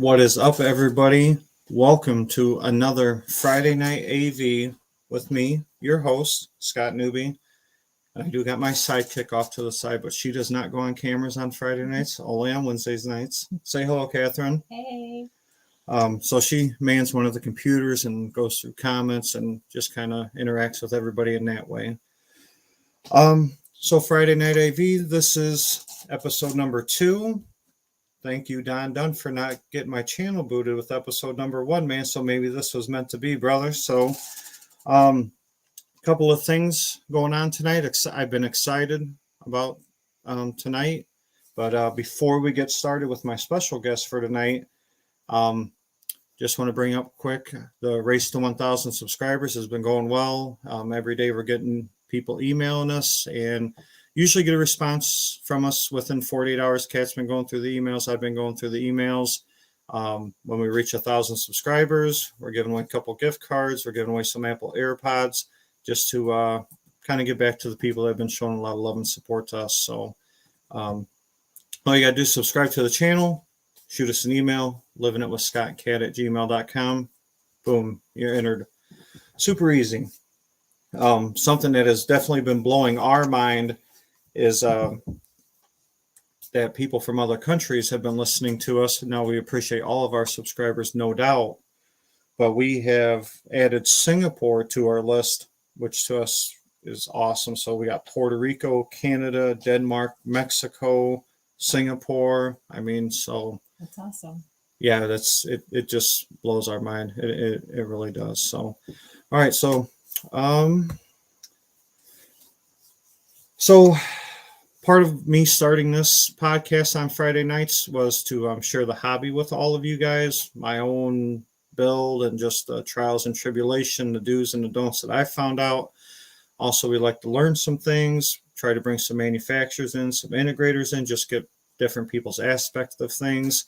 What is up, everybody? Welcome to another Friday Night AV with me, your host, Scott Newby. I do got my sidekick off to the side, but she does not go on cameras on Friday nights, only on Wednesdays nights. Say hello, Catherine. Hey. So she mans one of the computers and goes through comments and just kind of interacts with everybody in that way. So Friday Night AV, this is episode number 2. Thank you, Don Dunn, for not getting my channel booted with episode number 1, man. So maybe this was meant to be, brother. So, a couple of things going on tonight. I've been excited about tonight. But before we get started with my special guest for tonight, just want to bring up quick, the race to 1,000 subscribers has been going well. Every day we're getting people emailing us and usually get a response from us within 48 hours. Kat's been going through the emails. I've been going through the emails. When we reach 1,000 subscribers, we're giving away a couple gift cards. We're giving away some Apple AirPods just to kind of get back to the people that have been showing a lot of love and support to us. So all you got to do is subscribe to the channel, shoot us an email, livingitwithscottcat@gmail.com. Boom, you're entered. Super easy. Something that has definitely been blowing our mind is that people from other countries have been listening to us. Now, we appreciate all of our subscribers, no doubt, but we have added Singapore to our list, which to us is awesome. So we got Puerto Rico, Canada, Denmark, Mexico, Singapore. I mean, so that's awesome. Yeah, it just blows our mind. It really does. So, all right. So part of me starting this podcast on Friday nights was to share the hobby with all of you guys, my own build and just the trials and tribulation, the do's and the don'ts that I found out. Also, we like to learn some things, try to bring some manufacturers in, some integrators in, just get different people's aspects of things,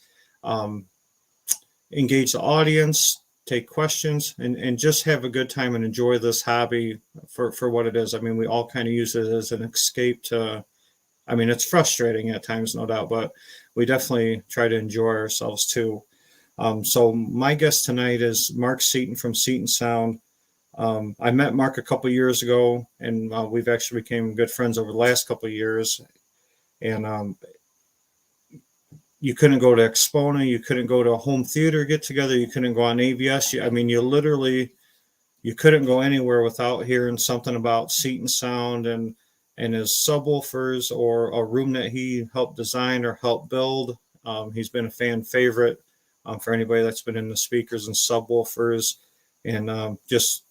engage the audience, take questions, and just have a good time and enjoy this hobby for what it is. I mean, we all kind of use it as an escape to, I mean, it's frustrating at times, no doubt, but we definitely try to enjoy ourselves too. So my guest tonight is Mark Seaton from Seaton Sound. I met Mark a couple years ago, and we've actually became good friends over the last couple of years. And you couldn't go to Expona, you couldn't go to a home theater get together, you couldn't go on AVS. I mean, you couldn't go anywhere without hearing something about Seaton Sound and his subwoofers or a room that he helped design or help build. He's been a fan favorite for anybody that's been in the speakers and subwoofers and just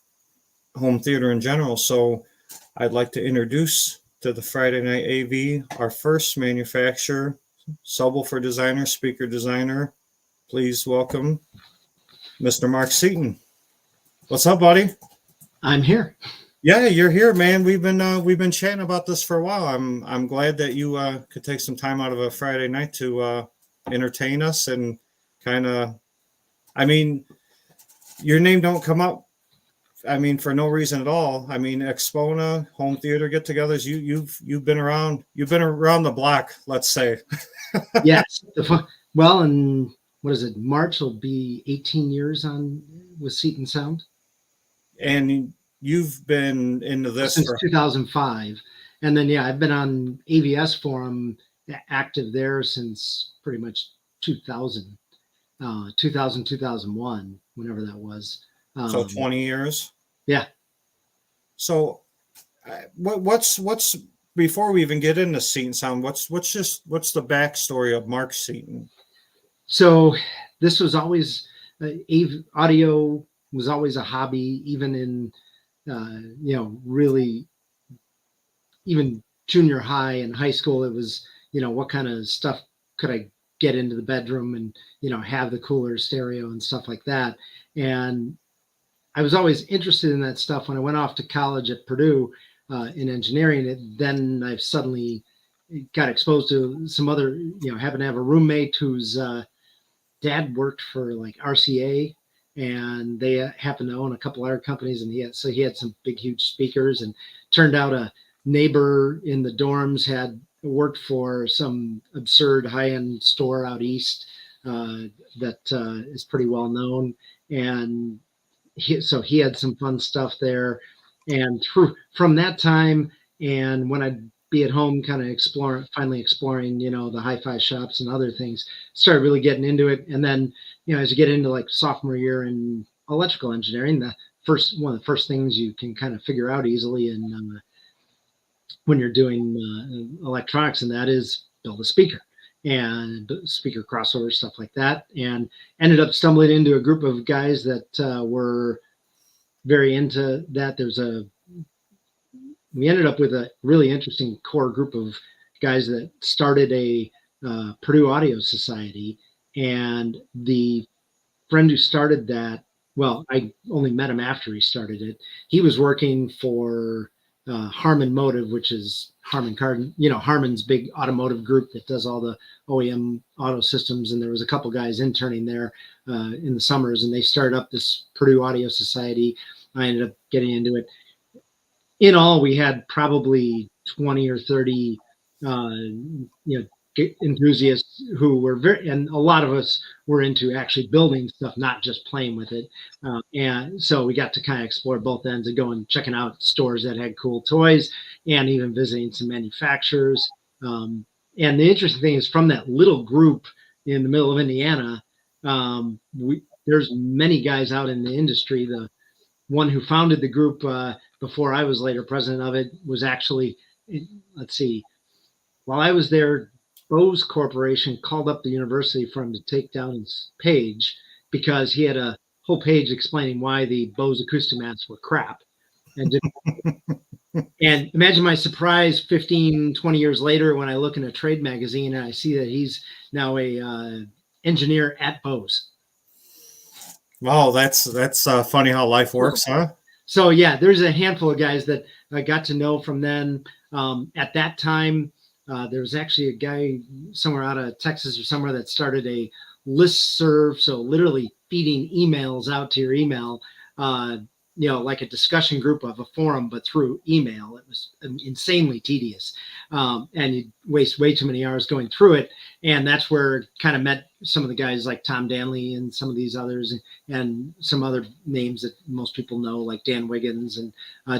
home theater in general. So I'd like to introduce to the Friday Night AV our first manufacturer, subwoofer designer, speaker designer. Please welcome Mr. Mark Seaton. What's up, buddy? I'm here. Yeah, you're here, man. We've been chatting about this for a while. I'm glad that you could take some time out of a Friday night to entertain us and kind of. I mean, your name don't come up. I mean, for no reason at all. I mean, Expona, home theater get-togethers. You've been around. You've been around the block, let's say. Yes. Well, and what is it? March will be 18 years on with Seaton Sound. And you've been into this since 2005, and then I've been on AVS forum active there since pretty much 2000, 2001, whenever that was. So 20 years. Yeah. So, what's before we even get into Seaton Sound? What's the backstory of Mark Seaton? So this was always audio was always a hobby, even in really even junior high and high school. It was what kind of stuff could I get into the bedroom and have the cooler stereo and stuff like that. And I was always interested in that stuff. When I went off to college at Purdue in engineering, then I suddenly got exposed to some other, happened to have a roommate whose dad worked for like RCA, and they happened to own a couple other companies, and he had some big, huge speakers. And turned out a neighbor in the dorms had worked for some absurd high-end store out east, that is pretty well known, and so he had some fun stuff there. And from that time, and when I'd be at home, kind of finally exploring, the hi-fi shops and other things, started really getting into it. And then, as you get into like sophomore year in electrical engineering, one of the first things you can kind of figure out easily, and when you're doing electronics, and that is build a speaker and speaker crossover, stuff like that. And ended up stumbling into a group of guys that were very into that. We ended up with a really interesting core group of guys that started a Purdue Audio Society. And the friend who started that, well, I only met him after he started it. He was working for Harman Motive, which is Harman's big automotive group that does all the OEM auto systems. And there was a couple guys interning there in the summers, and they started up this Purdue Audio Society. I ended up getting into it. In all, we had probably 20 or 30, enthusiasts who were and a lot of us were into actually building stuff, not just playing with it. And so we got to kind of explore both ends and go and checking out stores that had cool toys, and even visiting some manufacturers. And the interesting thing is, from that little group in the middle of Indiana, there's many guys out in the industry. The one who founded the group before I was later president of it was actually, let's see, while I was there, Bose Corporation called up the university for him to take down his page because he had a whole page explaining why the Bose Acoustimats were crap. And imagine my surprise 15, 20 years later when I look in a trade magazine and I see that he's now a engineer at Bose. Wow, that's funny how life works, huh? So yeah, there's a handful of guys that I got to know from then. At that time, there was actually a guy somewhere out of Texas or somewhere that started a listserv, so literally feeding emails out to your email, like a discussion group of a forum, but through email. It was insanely tedious, and you'd waste way too many hours going through it. And that's where kind of met some of the guys like Tom Danley and some of these others, and some other names that most people know, like Dan Wiggins and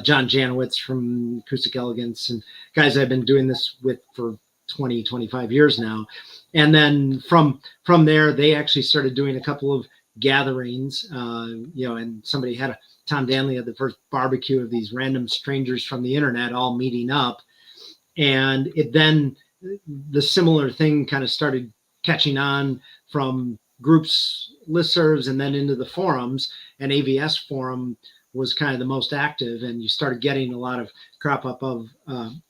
John Janowitz from Acoustic Elegance, and guys I've been doing this with for 20, 25 years now. And then from there, they actually started doing a couple of gatherings, and somebody had Tom Danley had the first barbecue of these random strangers from the internet all meeting up. And the similar thing kind of started catching on from groups, listservs, and then into the forums. And AVS forum was kind of the most active, and you started getting a lot of crop up of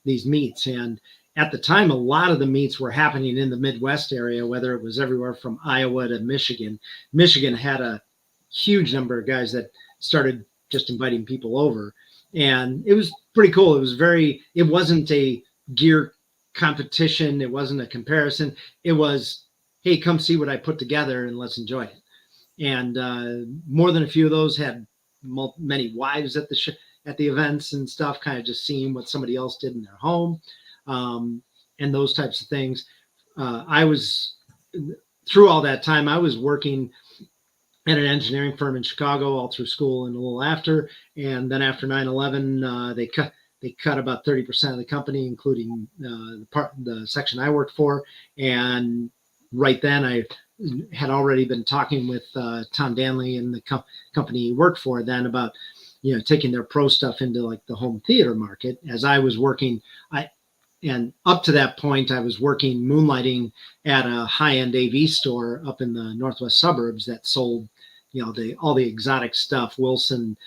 these meets. And at the time, a lot of the meets were happening in the Midwest area, whether it was everywhere from Iowa to Michigan. Michigan had a huge number of guys that started just inviting people over, and it was pretty cool. It wasn't a gear competition. It wasn't a comparison. It was, hey, come see what I put together and let's enjoy it. And more than a few of those had many wives at the events and stuff, kind of just seeing what somebody else did in their home, and those types of things. Through all that time, I was working at an engineering firm in Chicago all through school and a little after. And then after 9/11, they cut about 30% of the company, including the section I worked for. And right then I had already been talking with Tom Danley and the company he worked for then about, taking their pro stuff into like the home theater market. As I was working, and up to that point, I was working moonlighting at a high-end AV store up in the northwest suburbs that sold, all the exotic stuff, Wilson,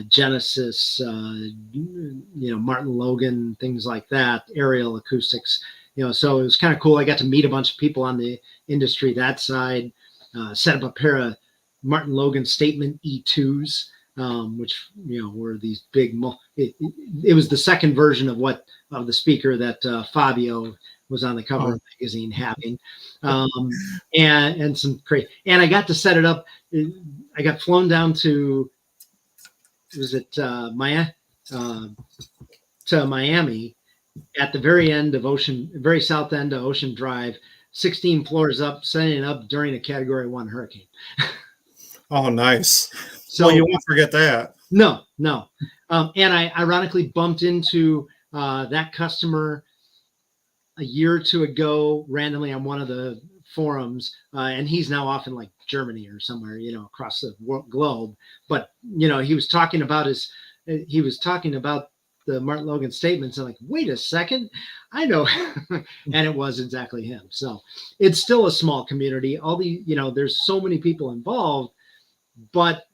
Genesis, Martin Logan, things like that, Aerial Acoustics. So it was kind of cool. I got to meet a bunch of people on the industry that side, set up a pair of Martin Logan Statement E2s, which, were these big, it was the second version of the speaker that Fabio was on the cover of the magazine having, and some crazy, and I got to set it up. I got flown down to, Miami, at the very south end of Ocean Drive, 16 floors up, setting it up during a Category 1 hurricane. Oh, nice. So Well, you won't forget that. no. And I ironically bumped into that customer a year or two ago randomly on one of the forums, and he's now off in like Germany or somewhere, across the globe. But he was talking about the Martin Logan statements, and like, wait a second, I know. And it was exactly him. So it's still a small community. All the there's so many people involved, but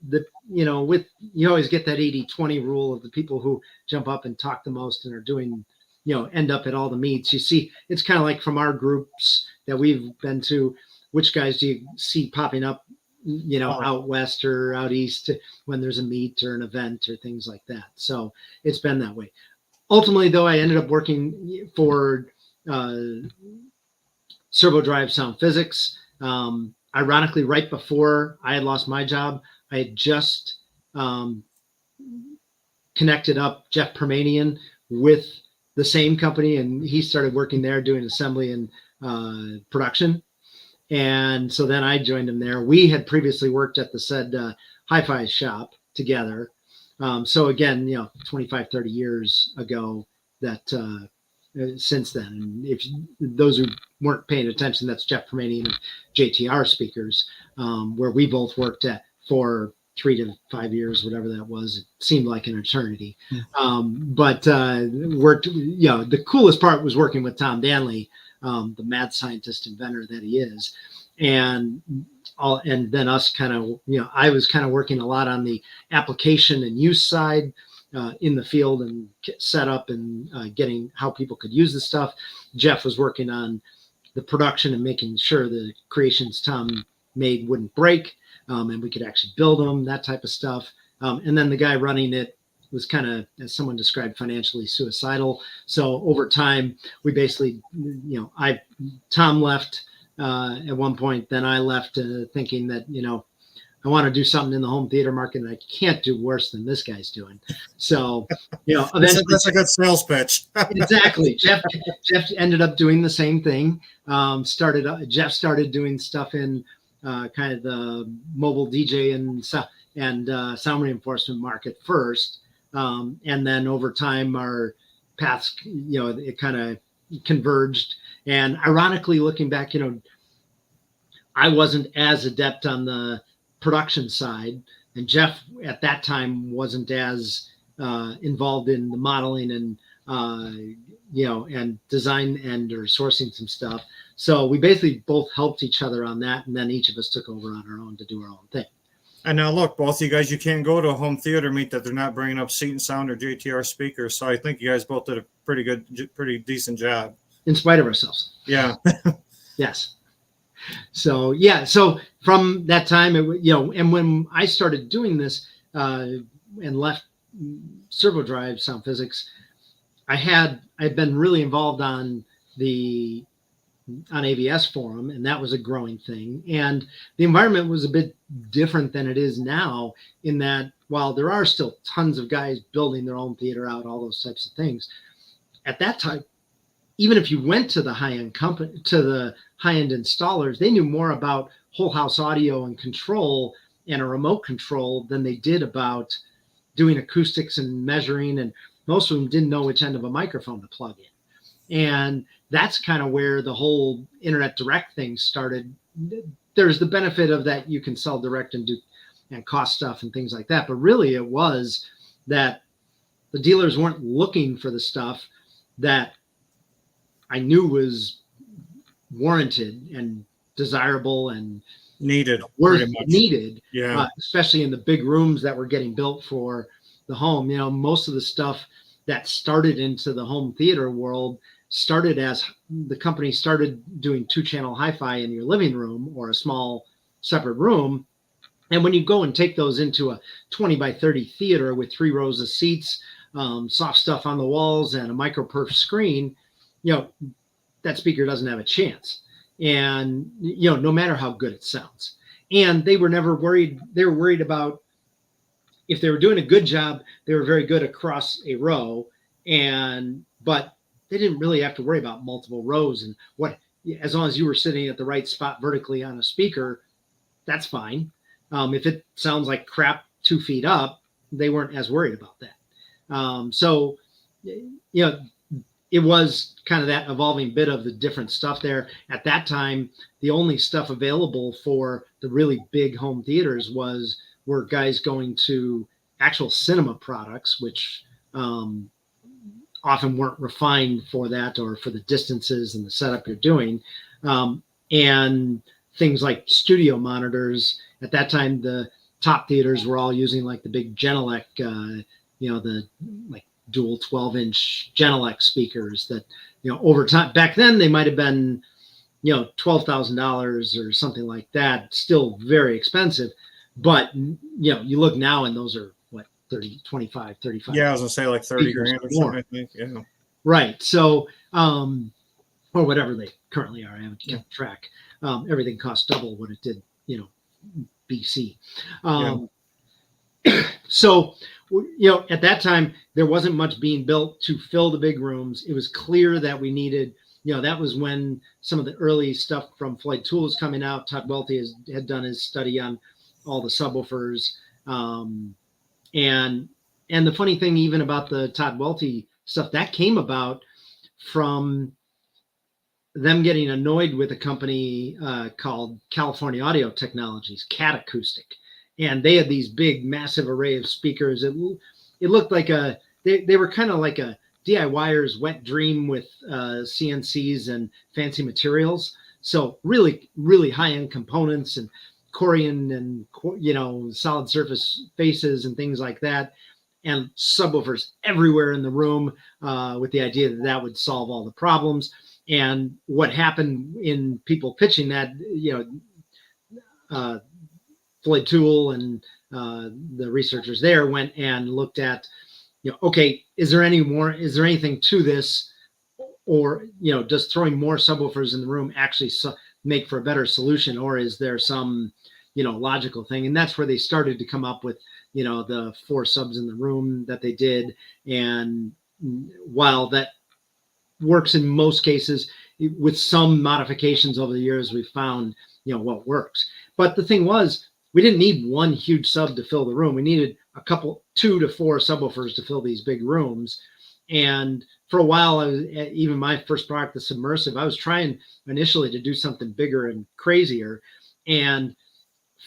you always get that 80-20 rule of the people who jump up and talk the most and are doing, end up at all the meets. You see, it's kind of like from our groups that we've been to, which guys do you see popping up, out west or out east when there's a meet or an event or things like that. So it's been that way. Ultimately, though, I ended up working for Servo Drive Sound Physics. Ironically, right before I had lost my job, I had just connected up Jeff Permanian with the same company, and he started working there doing assembly and production. And so then I joined him there. We had previously worked at the said hi-fi shop together. So again, 25, 30 years ago that since then. And if those who weren't paying attention, that's Jeff Permanian and JTR Speakers, where we both worked at for 3 to 5 years, whatever that was. It seemed like an eternity. But worked, the coolest part was working with Tom Danley, the mad scientist inventor that he is. And then us kind of, I was kind of working a lot on the application and use side in the field and setup and getting how people could use the stuff. Jeff was working on the production and making sure the creations Tom made wouldn't break, and we could actually build them, that type of stuff. And then the guy running it was kind of, as someone described, financially suicidal. So over time, we basically, Tom left at one point, then I left thinking that, I want to do something in the home theater market, and I can't do worse than this guy's doing. So, eventually, that's a good sales pitch. Exactly. Jeff ended up doing the same thing. Jeff started doing stuff in kind of the mobile DJ and sound reinforcement market first. And then over time, our paths, it kind of converged. And ironically, looking back, I wasn't as adept on the production side, and Jeff at that time wasn't as involved in the modeling and and design and or sourcing some stuff. So we basically both helped each other on that, and then each of us took over on our own to do our own thing. And now look, both of you guys, you can't go to a home theater meet that they're not bringing up Seaton Sound or JTR speakers. So I think you guys both did a pretty decent job. In spite of ourselves. Yeah. Yes. So from that time, and when I started doing this and left Servo Drive Sound Physics, I'd been really involved on AVS forum, and that was a growing thing. And the environment was a bit different than it is now, in that while there are still tons of guys building their own theater out, all those types of things, at that time, even if you went to the high-end company, to the high-end installers, they knew more about whole house audio and control and a remote control than they did about doing acoustics and measuring. And most of them didn't know which end of a microphone to plug in. And that's kind of where the whole internet direct thing started. There's the benefit of that you can sell direct and do and cost stuff and things like that. But really it was that the dealers weren't looking for the stuff that I knew was warranted and desirable and needed, yeah. Especially in the big rooms that were getting built for the home. Most of the stuff that started into the home theater world started as the company started doing 2-channel hi-fi in your living room or a small separate room. And when you go and take those into a 20 by 30 theater with 3 rows of seats, soft stuff on the walls and a micro perf screen, that speaker doesn't have a chance. And, no matter how good it sounds. And they were never worried. They were worried about if they were doing a good job, they were very good across a row. But they didn't really have to worry about multiple rows and what as long as you were sitting at the right spot vertically on a speaker, that's fine. If it sounds like crap 2 feet up, they weren't as worried about that. So, it was kind of that evolving bit of the different stuff there. At that time, the only stuff available for the really big home theaters were guys going to actual cinema products, which often weren't refined for that or for the distances and the setup you're doing. And things like studio monitors. At that time, the top theaters were all using like the big Genelec, the like dual 12-inch Genelec speakers that, over time, back then they might have been, $12,000 or something like that, still very expensive. But, you look now and those are what, 30, 25, 35. Yeah, I was gonna say like 30 grand or something, I think. Yeah. Right. So, or whatever they currently are. I haven't kept track. Everything costs double what it did, BC. So, at that time, there wasn't much being built to fill the big rooms. It was clear that we needed, that was when some of the early stuff from Floyd Toole was coming out. Todd Welty had done his study on all the subwoofers. And the funny thing, even about the Todd Welty stuff, that came about from them getting annoyed with a company called California Audio Technologies, Cat Acoustic. And they had these big, massive array of speakers. It looked like they were kind of like a DIYer's wet dream with CNCs and fancy materials. So really, really high-end components and Corian and, solid surface faces and things like that. And subwoofers everywhere in the room with the idea that would solve all the problems. And what happened in people pitching that, Floyd Toole and the researchers there went and looked at, okay, is there anything to this, or, does throwing more subwoofers in the room actually make for a better solution, or is there some, logical thing? And that's where they started to come up with, the 4 subs in the room that they did. And while that works in most cases, with some modifications over the years, we found, what works. But the thing was, we didn't need one huge sub to fill the room. We needed 2 to 4 subwoofers to fill these big rooms. And for a while, even my first product, the Submersive, I was trying initially to do something bigger and crazier. And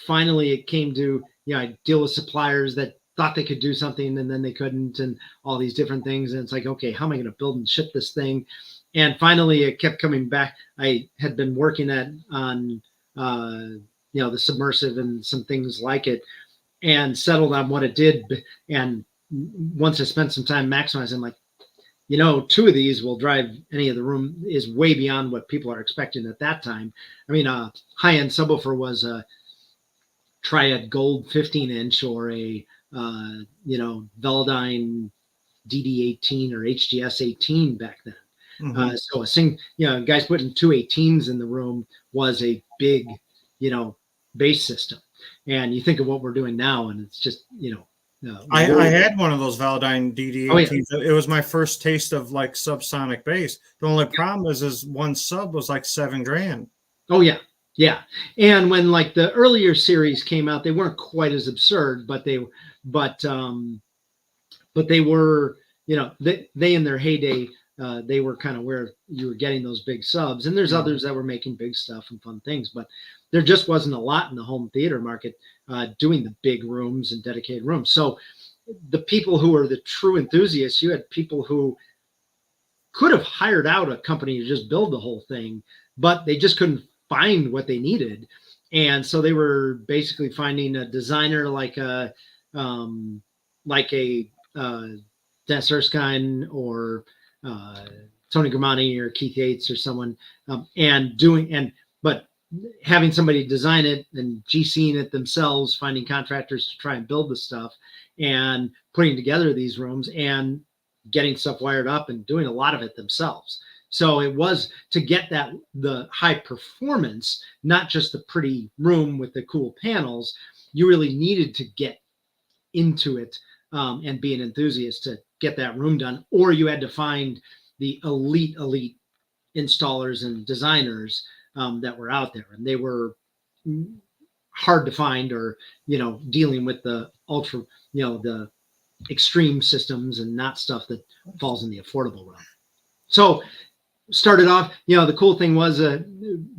finally it came to, I deal with suppliers that thought they could do something and then they couldn't, and all these different things. And it's like, okay, how am I going to build and ship this thing? And finally it kept coming back. I had been working on the Submersive and some things like it, and settled on what it did. And once I spent some time maximizing, like, 2 of these will drive any of the room, is way beyond what people are expecting at that time. I mean, a high-end subwoofer was a Triad Gold 15-inch or a, Velodyne DD18 or HGS 18 back then. Mm-hmm. So guys putting 2 18s in the room was a big, bass system. And you think of what we're doing now, and it's just, I had one of those Velodyne DD18s. Oh, yeah. It was my first taste of like subsonic bass. The only problem is one sub was like $7,000. Oh yeah. Yeah. And when like the earlier series came out, they weren't quite as absurd, but they were, they in their heyday, they were kind of where you were getting those big subs. And there's others that were making big stuff and fun things, but there just wasn't a lot in the home theater market doing the big rooms and dedicated rooms. So the people who were the true enthusiasts, you had people who could have hired out a company to just build the whole thing, but they just couldn't find what they needed. And so they were basically finding a designer like a Dennis Erskine or Tony Gramani or Keith Yates or someone, but having somebody design it and GCing it themselves, finding contractors to try and build the stuff and putting together these rooms and getting stuff wired up and doing a lot of it themselves. So it was to get the high performance, not just the pretty room with the cool panels. You really needed to get into it and be an enthusiast to get that room done, or you had to find the elite installers and designers that were out there, and they were hard to find, or dealing with the ultra, the extreme systems, and not stuff that falls in the affordable realm. So started off, the cool thing was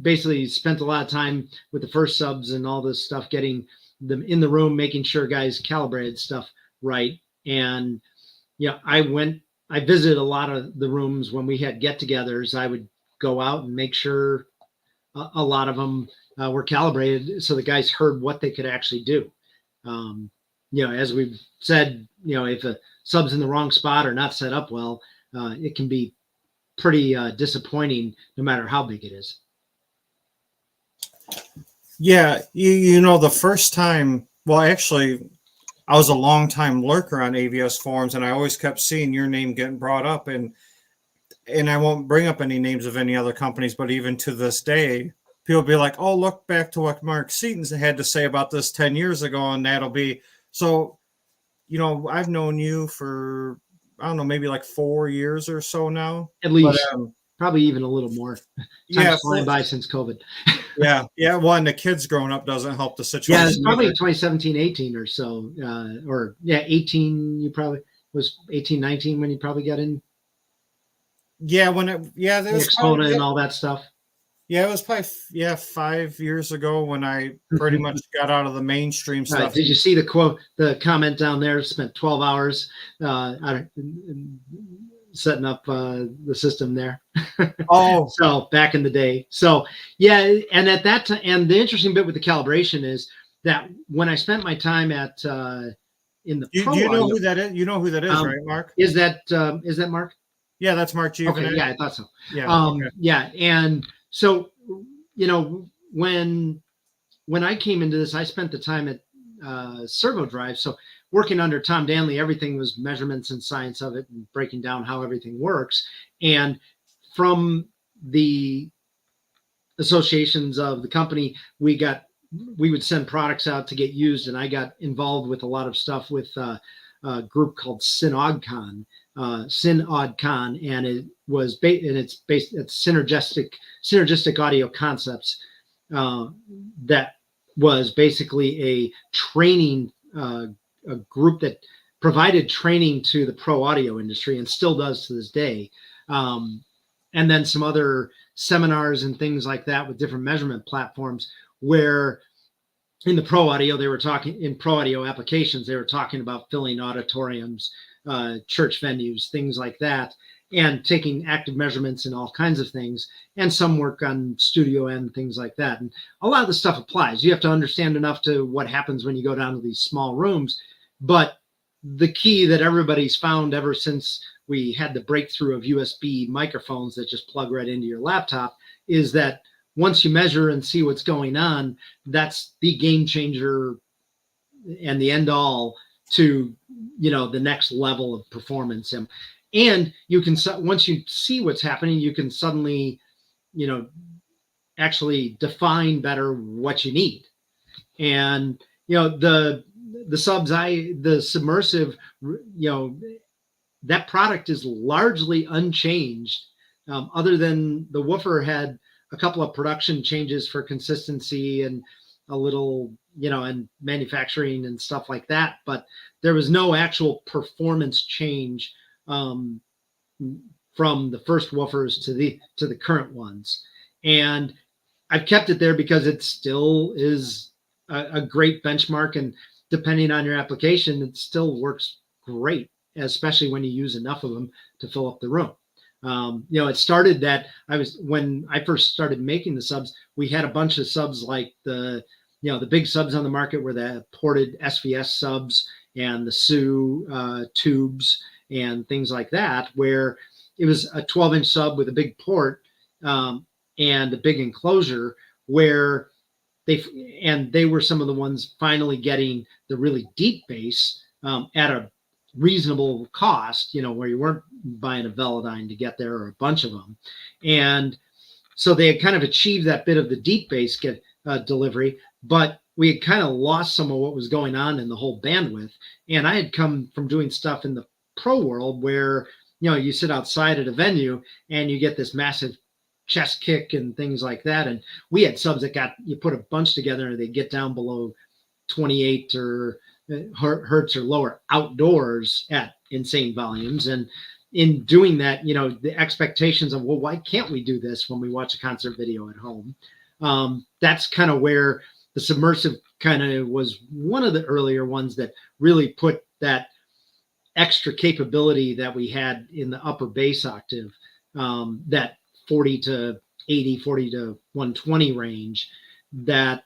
basically spent a lot of time with the first subs and all this stuff, getting them in the room, making sure guys calibrated stuff right. And I visited a lot of the rooms when we had get-togethers. I would go out and make sure a lot of them were calibrated, so the guys heard what they could actually do. As we've said, if a sub's in the wrong spot or not set up well, it can be pretty disappointing, no matter how big it is. Yeah, the first time, well, actually, I was a long time lurker on AVS forums, and I always kept seeing your name getting brought up, and I won't bring up any names of any other companies, but even to this day, people be like, "Oh, look back to what Mark Seaton had to say about this 10 years ago," and that'll be so. I've known you for, I don't know, maybe like 4 years or so now, at least, but, probably even a little more. Time's flying by since COVID. Yeah. Well, and the kids growing up doesn't help the situation. Yeah, it's probably 2017, 18 or so, 18. You probably was 18, 19 when you probably got in. Yeah, there was Exponent and all that stuff. Yeah, it was probably 5 years ago when I pretty much got out of the mainstream stuff. Right. Did you see the comment down there? Spent 12 hours setting up the system there. Oh, so back in the day. So yeah, and at that time, and the interesting bit with the calibration is that when I spent my time at in the do you know who that is? You know who that is, right, Mark? Is that Mark? Yeah, that's Mark Giovanni. Okay, yeah, I thought so. Yeah. Okay. Yeah, and so when I came into this, I spent the time at Servo Drive. So working under Tom Danley, everything was measurements and science of it, and breaking down how everything works. And from the associations of the company, we would send products out to get used, and I got involved with a lot of stuff with a group called SynOdCon, and it was it's based at synergistic audio concepts. That was basically a training a group that provided training to the pro audio industry, and still does to this day. And then some other seminars and things like that with different measurement platforms, where in the pro audio, in pro audio applications, they were talking about filling auditoriums, church venues, things like that, and taking active measurements and all kinds of things, and some work on studio end, things like that. And a lot of the stuff applies. You have to understand enough to what happens when you go down to these small rooms. But the key that everybody's found ever since we had the breakthrough of USB microphones that just plug right into your laptop is that once you measure and see what's going on, that's the game changer and the end all to, the next level of performance. And you can, once you see what's happening, you can suddenly, actually define better what you need. And, the subs, the submersive, that product is largely unchanged, other than the woofer had a couple of production changes for consistency and a little, and manufacturing and stuff like that. But there was no actual performance change from the first woofers to the current ones. And I've kept it there because it still is a great benchmark, and depending on your application, it still works great, especially when you use enough of them to fill up the room. It started that when I first started making the subs, we had a bunch of subs like the big subs on the market were the ported SVS subs and the SU tubes and things like that, where it was a 12-inch sub with a big port and a big enclosure, where they were some of the ones finally getting the really deep bass at a reasonable cost, where you weren't buying a Velodyne to get there or a bunch of them. And so they had kind of achieved that bit of the deep bass delivery, but we had kind of lost some of what was going on in the whole bandwidth. And I had come from doing stuff in the pro world where, you sit outside at a venue and you get this massive chest kick and things like that. And we had subs that you put a bunch together and they get down below 28 or hertz or lower outdoors at insane volumes. And in doing that, the expectations of, well, why can't we do this when we watch a concert video at home? That's kind of where the submersive kind of was one of the earlier ones that really put that extra capability that we had in the upper bass octave, that 40 to 80, 40 to 120 range that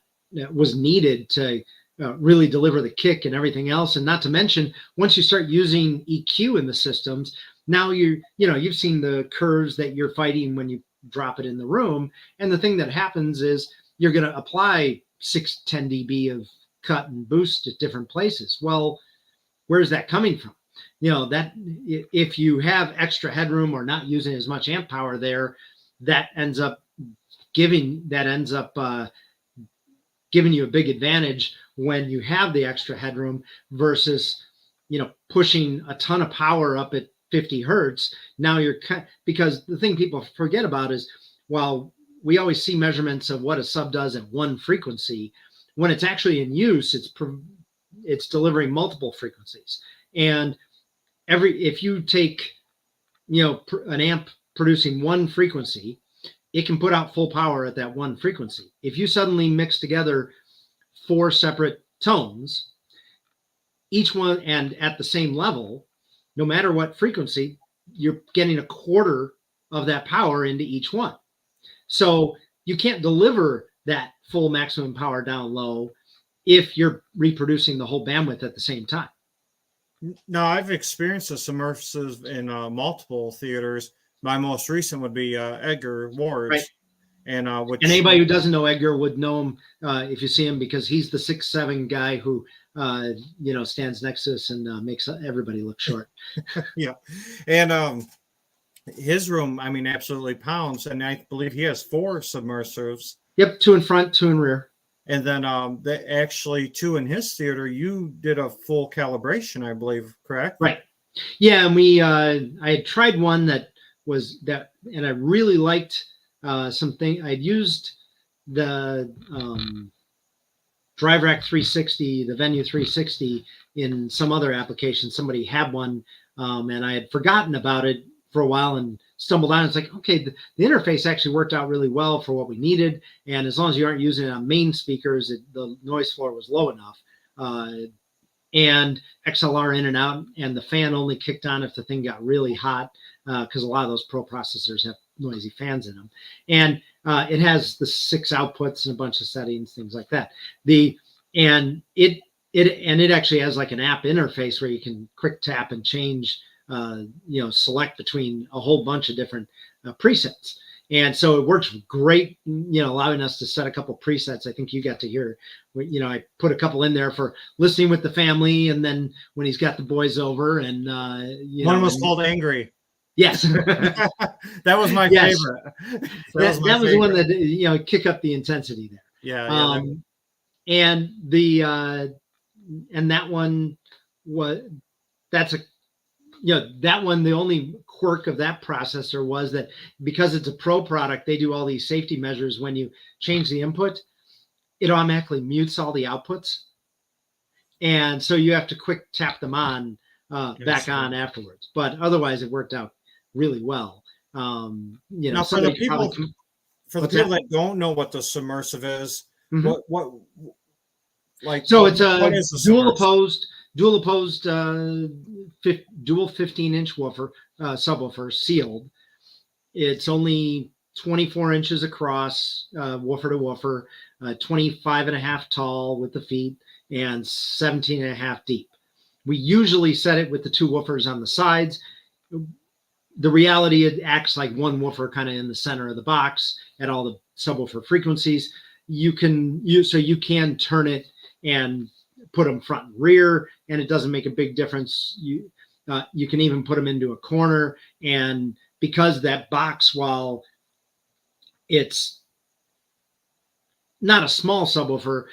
was needed to really deliver the kick and everything else. And not to mention, once you start using EQ in the systems, now you've seen the curves that you're fighting when you drop it in the room. And the thing that happens is you're going to apply 10 dB of cut and boost at different places. Well, where's that coming from? That if you have extra headroom or not using as much amp power there, that ends up giving you a big advantage when you have the extra headroom versus, pushing a ton of power up at 50 hertz. Now because the thing people forget about is, while we always see measurements of what a sub does at one frequency, when it's actually in use, it's delivering multiple frequencies. And if you take, an amp producing one frequency, it can put out full power at that one frequency. If you suddenly mix together 4 separate tones, each one and at the same level, no matter what frequency, you're getting a quarter of that power into each one. So you can't deliver that full maximum power down low if you're reproducing the whole bandwidth at the same time. No, I've experienced the submersive in multiple theaters. My most recent would be Edgar Ward's. Right. And anybody who doesn't know Edgar would know him if you see him, because he's the 6'7" guy who stands next to us and makes everybody look short. Yeah. And his room, absolutely pounds. And I believe he has 4 submersives. Yep, 2 in front, 2 in rear. And then actually 2 in his theater, you did a full calibration, I believe, correct? Right. Yeah, and I had tried one that was that, and I really liked something. I'd used the Drive Rack 360, the Venue 360 in some other application. Somebody had one, and I had forgotten about it for a while and stumbled on it. It's like, okay, the interface actually worked out really well for what we needed. And as long as you aren't using it on main speakers, the noise floor was low enough. And XLR in and out, and the fan only kicked on if the thing got really hot, because a lot of those Pro processors have noisy fans in them. And it has the 6 outputs and a bunch of settings, things like that. And it actually has like an app interface where you can quick tap and change, select between a whole bunch of different presets. And so it works great, allowing us to set a couple presets. I think you got to hear, I put a couple in there for listening with the family, and then when he's got the boys over, and one was called Angry. Yes, that was my favorite. That was the one that kick up the intensity there. Yeah. And that one that one, the only quirk of that processor was that because it's a Pro product, they do all these safety measures. When you change the input, it automatically mutes all the outputs. And so you have to quick tap them on, back on afterwards. But otherwise, it worked out really well. Now, for the people that don't know what the submersive is, mm-hmm. So it's a dual opposed dual 15-inch woofer, subwoofer, sealed. It's only 24 inches across, woofer to woofer, 25 and a half tall with the feet, and 17 and a half deep. We usually set it with the 2 woofers on the sides. The reality, it acts like one woofer kind of in the center of the box at all the subwoofer frequencies. You can turn it and put them front and rear, and it doesn't make a big difference. You can even put them into a corner, and because that box, while it's not a small subwoofer,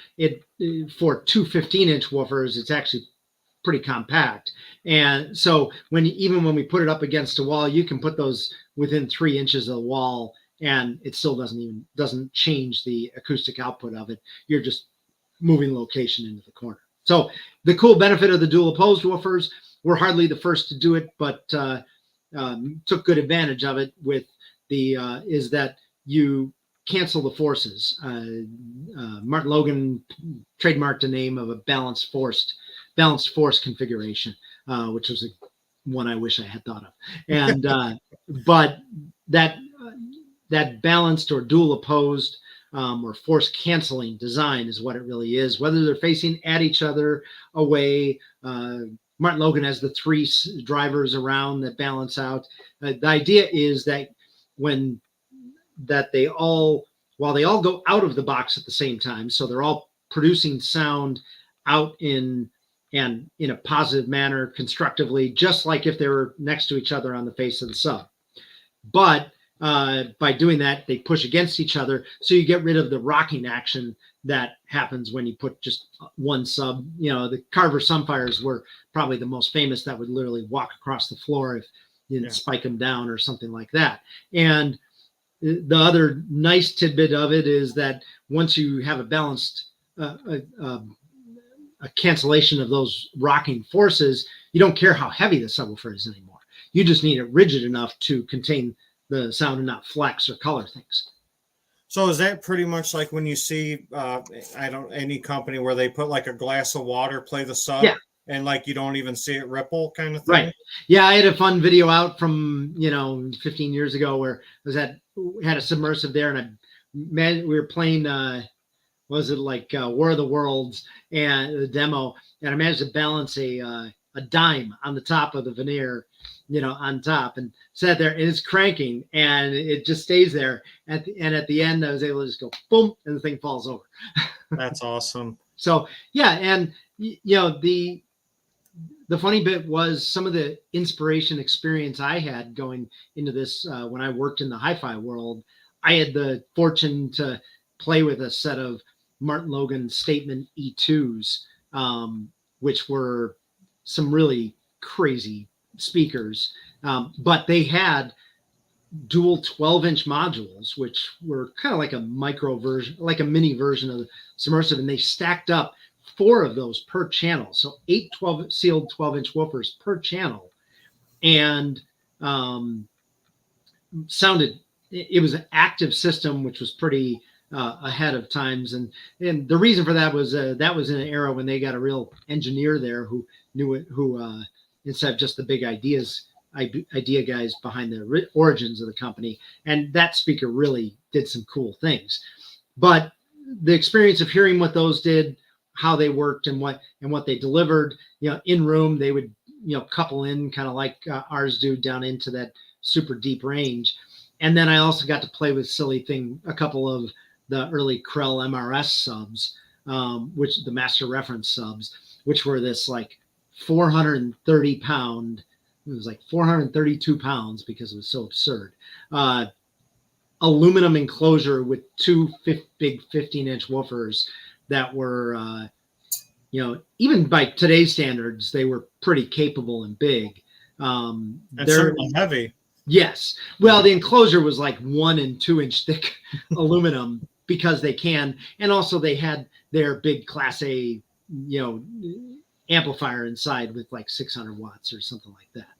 for 2 15-inch woofers, it's actually pretty compact. And so even when we put it up against a wall, you can put those within 3 inches of the wall and it still doesn't change the acoustic output of it. You're just moving location into the corner. So the cool benefit of the dual opposed woofers, we're hardly the first to do it, but took good advantage of it with the is that you cancel the forces. Martin Logan trademarked the name of a balanced force configuration, which was one I wish I had thought of. And but that balanced or dual opposed or force canceling design is what it really is. Whether they're facing at each other, away. Martin Logan has the 3 drivers around that balance out. The idea is that while they all go out of the box at the same time, so they're all producing sound out in a positive manner, constructively, just like if they were next to each other on the face of the sub. But by doing that, they push against each other, so you get rid of the rocking action that happens when you put just one sub. The Carver Sunfires were probably the most famous, that would literally walk across the floor if you didn't spike them down or something like that. And the other nice tidbit of it is that once you have a balanced a cancellation of those rocking forces, you don't care how heavy the subwoofer is anymore. You just need it rigid enough to contain the sound and not flex or color things. So is that pretty much like when you see any company where they put like a glass of water, play the sub, and like you don't even see it ripple kind of thing? Right. Yeah, I had a fun video out from 15 years ago where had a submersive there, and we were playing was it like War of the Worlds and the demo, and I managed to balance a dime on the top of the veneer, on top, and sat there, and it's cranking, and it just stays there. At the end, I was able to just go boom, and the thing falls over. That's awesome. So yeah, and the funny bit was some of the inspiration experience I had going into this when I worked in the hi-fi world. I had the fortune to play with a set of Martin Logan Statement E2s, which were some really crazy speakers, but they had dual 12-inch modules, which were kind of like a micro version, like a mini version of the submersive, and they stacked up 4 of those per channel, so 8 sealed 12-inch woofers per channel, and sounded. It was an active system, which was pretty ahead of times, and the reason for that was in an era when they got a real engineer there who knew it, who instead of just the big idea guys behind the origins of the company, and that speaker really did some cool things. But the experience of hearing what those did, how they worked, and what they delivered, in room, they would couple in kind of like ours do down into that super deep range. And then I also got to play with a couple of the early Krell MRS subs, which the master reference subs, which were this like 430 pound, it was like 432 pounds because it was so absurd, aluminum enclosure with 2 big 15-inch woofers that were, even by today's standards, they were pretty capable and big. And certainly heavy. Yes. Well, the enclosure was like 1 and 2 inch thick aluminum because they can, and also they had their big Class A, amplifier inside with like 600 watts or something like that,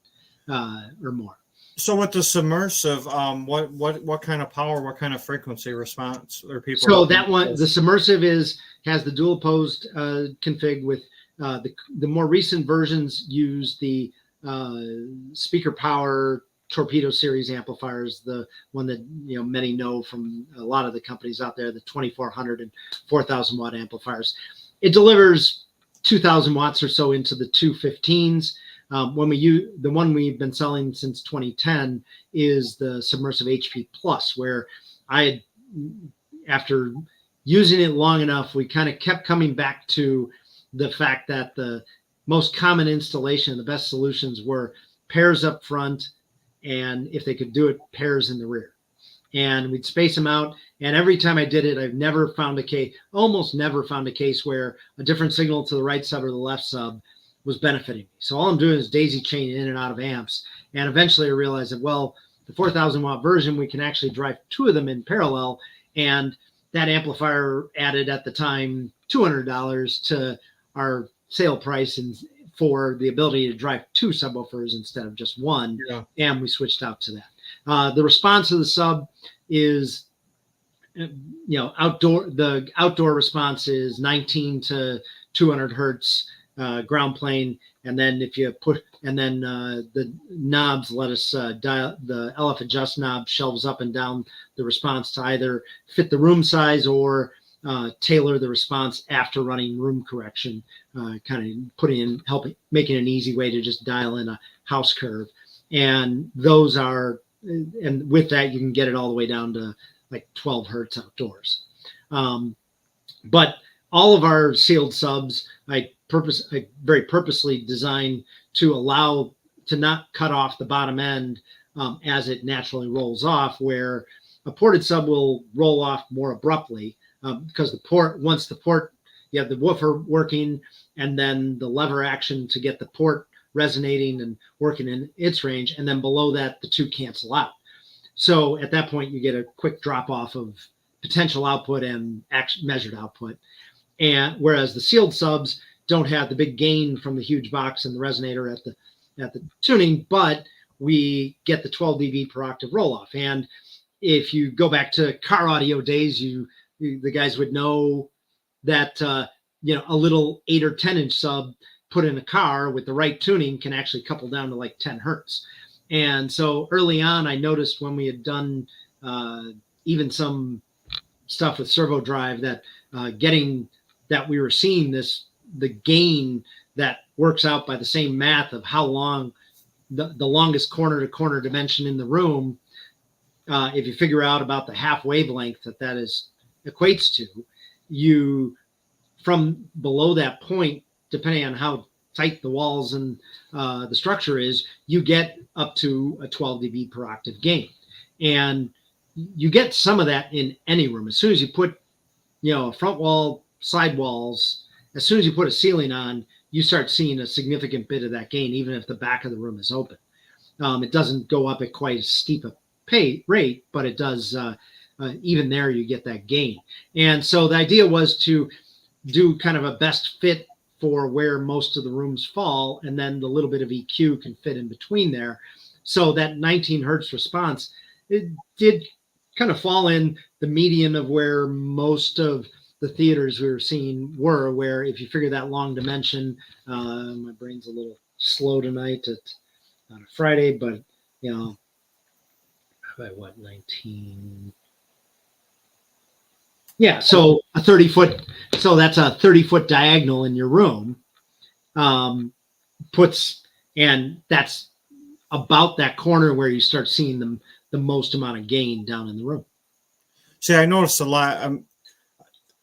or more. So with the submersive, what kind of power, what kind of frequency response are people? So that one, the submersive has the dual opposed config with the more recent versions use the speaker power torpedo series amplifiers, the one that many know from a lot of the companies out there, the 2400 and 4000 watt amplifiers. It delivers 2000 watts or so into the 215s. The one we've been selling since 2010 is the Submersive HP Plus, where after using it long enough, we kind of kept coming back to the fact that the most common installation, the best solutions were pairs up front, and if they could do it, pairs in the rear. And we'd space them out. And every time I did it, almost never found a case where a different signal to the right sub or the left sub was benefiting me. So all I'm doing is daisy chaining in and out of amps. And eventually I realized that, well, the 4,000 watt version, we can actually drive 2 of them in parallel. And that amplifier added at the time $200 to our sale price, and for the ability to drive 2 subwoofers instead of just one. Yeah. And we switched out to that. The response of the sub is, the outdoor response is 19 to 200 hertz, ground plane. And then if you put, and then the knobs let us dial, the LF adjust knob shelves up and down the response to either fit the room size or tailor the response after running room correction, kind of making an easy way to just dial in a house curve. And those are, and with that, you can get it all the way down to like 12 hertz outdoors. But all of our sealed subs, I very purposely designed to allow to not cut off the bottom end as it naturally rolls off, where a ported sub will roll off more abruptly because once the port, you have the woofer working and then the lever action to get the port resonating and working in its range. And then below that, the 2 cancel out. So at that point, you get a quick drop off of potential output and measured output. And whereas the sealed subs don't have the big gain from the huge box and the resonator at the tuning, but we get the 12 dB per octave roll off. And if you go back to car audio days, the guys would know that a little 8 or 10 inch sub put in a car with the right tuning can actually couple down to like 10 hertz. And so early on, I noticed when we had done even some stuff with servo drive that we were seeing the gain that works out by the same math of how long the longest corner to corner dimension in the room. If you figure out about the half wavelength that is equates to, you from below that point, depending on how tight the walls and the structure is, you get up to a 12 dB per octave gain. And you get some of that in any room. As soon as you put, a front wall, side walls, as soon as you put a ceiling on, you start seeing a significant bit of that gain, even if the back of the room is open. It doesn't go up at quite as steep a rate, but it does, even there, you get that gain. And so the idea was to do kind of a best fit for where most of the rooms fall, and then the little bit of EQ can fit in between there. So that 19 hertz response, it did kind of fall in the median of where most of the theaters we were seeing were, where if you figure that long dimension, my brain's a little slow tonight on a Friday, but, by what, 19? Yeah, so a 30-foot, so that's a 30-foot diagonal in your room, and that's about that corner where you start seeing the most amount of gain down in the room. See, I noticed a lot,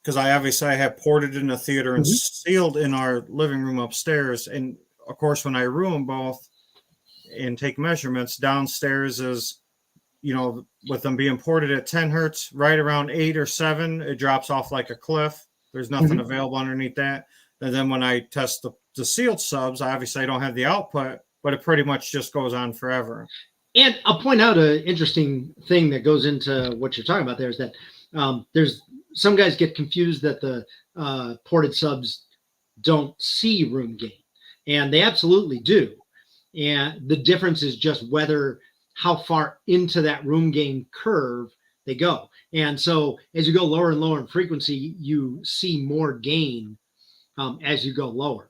because I have ported in the theater and sealed in our living room upstairs. And of course, when I room both and take measurements, downstairs is, with them being ported at 10 hertz, right around 8 or 7, it drops off like a cliff. There's nothing available underneath that. And then when I test the sealed subs, obviously I don't have the output, but it pretty much just goes on forever. And I'll point out an interesting thing that goes into what you're talking about there is that there's some guys get confused that the ported subs don't see room gain, and they absolutely do. And the difference is just how far into that room gain curve they go. And so as you go lower and lower in frequency, you see more gain as you go lower.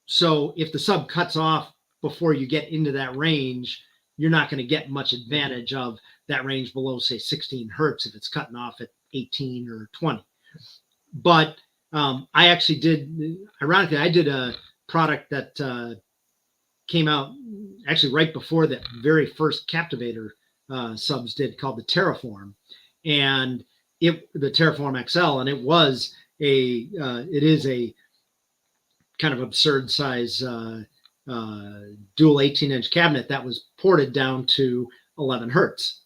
So if the sub cuts off before you get into that range, you're not going to get much advantage of that range below, say, 16 hertz if it's cutting off at 18 or 20. But I actually ironically, I did a product that came out actually right before that very first Captivator subs did, called the Terraform, and the Terraform XL, and it is a kind of absurd size dual 18-inch cabinet that was ported down to 11 hertz.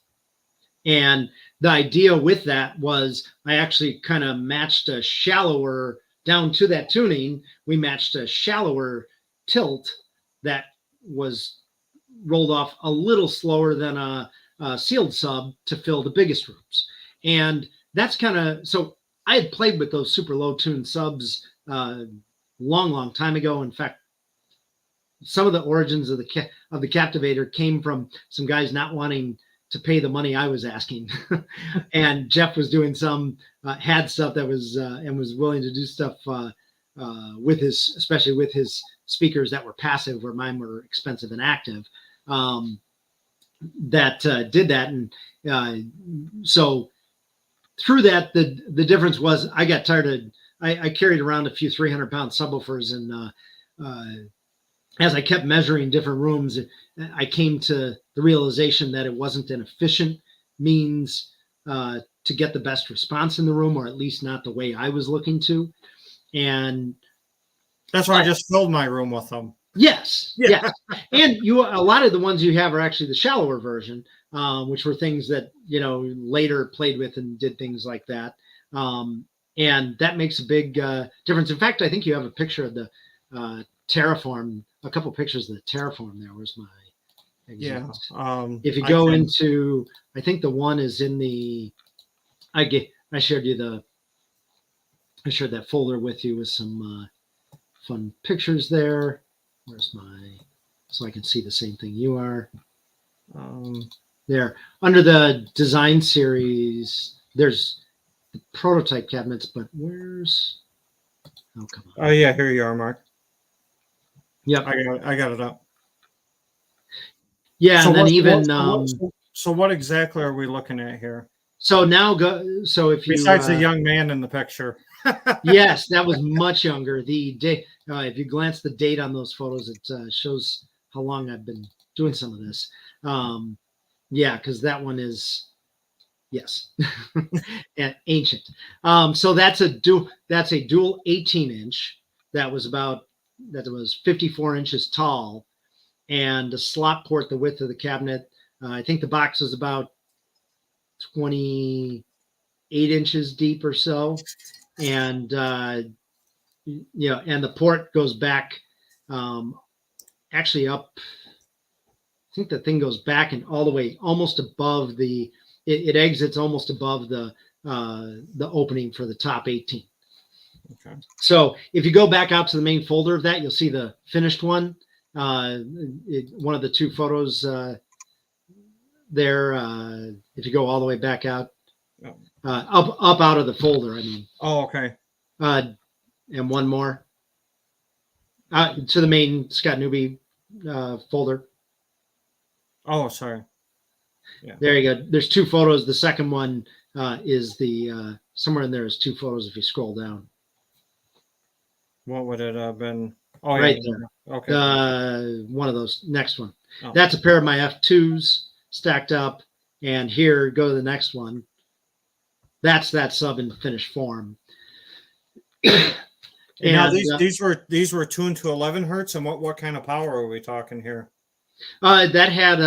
And the idea with that was I actually kind of matched a shallower, down to that tuning, we matched a shallower tilt that was rolled off a little slower than a sealed sub to fill the biggest rooms. And that's kind of, so I had played with those super low tuned subs long time ago. In fact, some of the origins of the Captivator came from some guys not wanting to pay the money I was asking. And Jeff was doing some, had stuff that was, and was willing to do stuff with his, especially with his speakers that were passive, where mine were expensive and active, that did that. And so through that, the difference was I got tired of, I carried around a few 300-pound subwoofers, and as I kept measuring different rooms, I came to the realization that it wasn't an efficient means to get the best response in the room, or at least not the way I was looking to. And that's why I just filled my room with them. Yes. Yeah. Yes. And a lot of the ones you have are actually the shallower version, which were things that, later played with and did things like that. And that makes a big difference. In fact, I think you have a picture of the Terraform, a couple of pictures of the Terraform there. Where's my example? Yeah. If you go into, I think the one is in the, I shared that folder with you with some fun pictures there. Where's so I can see the same thing you are. There. Under the design series, there's the prototype cabinets, but where's, oh, come on. Oh, yeah, here you are, Mark. Yep. I got it up. Yeah, so and then so what exactly are we looking at here? So now so if you besides the young man in the picture. Yes, that was much younger. The day, if you glance the date on those photos, it shows how long I've been doing some of this. Yeah, because that one is, yes, ancient. So that's a dual 18-inch that was 54 inches tall, and the slot port, the width of the cabinet, I think the box was about 28 inches deep or so. And, and the port goes back, actually up, I think the thing goes back and all the way almost above it exits almost above the opening for the top 18. Okay. So if you go back out to the main folder of that, you'll see the finished one. One of the two photos there, if you go all the way back out, up out of the folder, I mean. Oh, okay. And one more to the main Scott Newby folder. Oh, sorry. Yeah. There you go. There's two photos. The second one is the somewhere in there is two photos if you scroll down. What would it have been? Oh, right yeah. there. Okay. One of those. Next one. Oh. That's a pair of my F2s stacked up. And here, go to the next one. That's that sub in finished form. And now these were tuned to 11 hertz, and what kind of power are we talking here? That had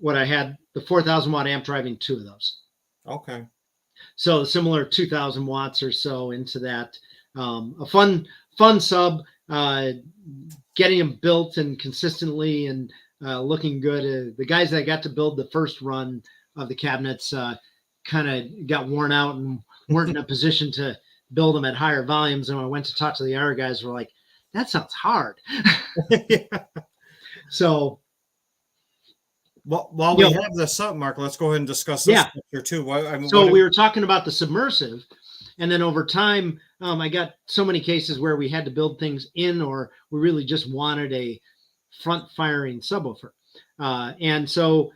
what I had, the 4,000 watt amp driving two of those. Okay. So similar 2,000 watts or so into that. A fun sub, getting them built and consistently and looking good. The guys that got to build the first run of the cabinets kind of got worn out and weren't in a position to build them at higher volumes. And when I went to talk to the other guys, were like, that sounds hard. Yeah. So while we have this up, Mark, let's go ahead and discuss this picture too. We were talking about the submersive, and then over time, I got so many cases where we had to build things in, or we really just wanted a front firing subwoofer. And so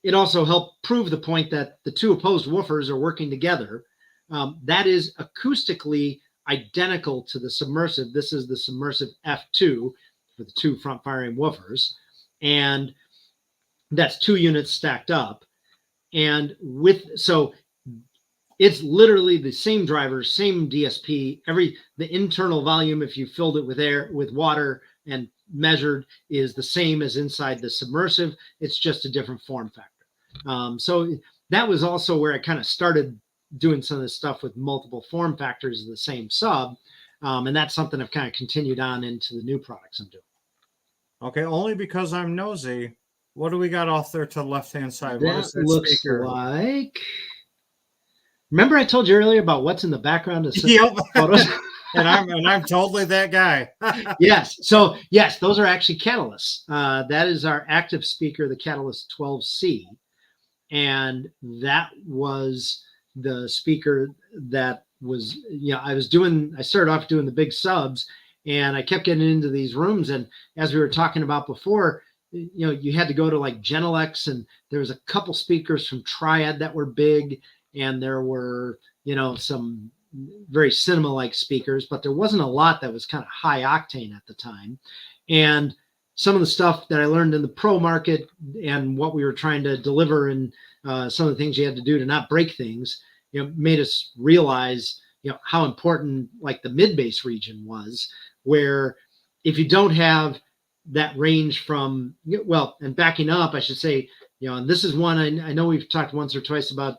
it also helped prove the point that the two opposed woofers are working together. That is acoustically identical to the submersive. This is the submersive F2 for the two front firing woofers. And that's two units stacked up. And so it's literally the same drivers, same DSP, the internal volume, if you filled it with water and measured, is the same as inside the submersive. It's just a different form factor. So that was also where I kind of started doing some of this stuff with multiple form factors of the same sub. And that's something I've kind of continued on into the new products I'm doing. Okay, only because I'm nosy. What do we got off there to the left-hand side? What That is that looks speaker? like. Remember I told you earlier about what's in the background of Yep. photos? and I'm totally that guy. Yes. So yes, those are actually Catalysts. That is our active speaker, the Catalyst 12C, and that was the speaker that was. I started off doing the big subs, and I kept getting into these rooms. And as we were talking about before, you had to go to like Genelex, and there was a couple speakers from Triad that were big, and there were some very cinema-like speakers, but there wasn't a lot that was kind of high octane at the time. And some of the stuff that I learned in the pro market and what we were trying to deliver and some of the things you had to do to not break things, made us realize, how important like the mid-bass region was, where if you don't have that range from, and backing up, I should say, and this is one I know we've talked once or twice about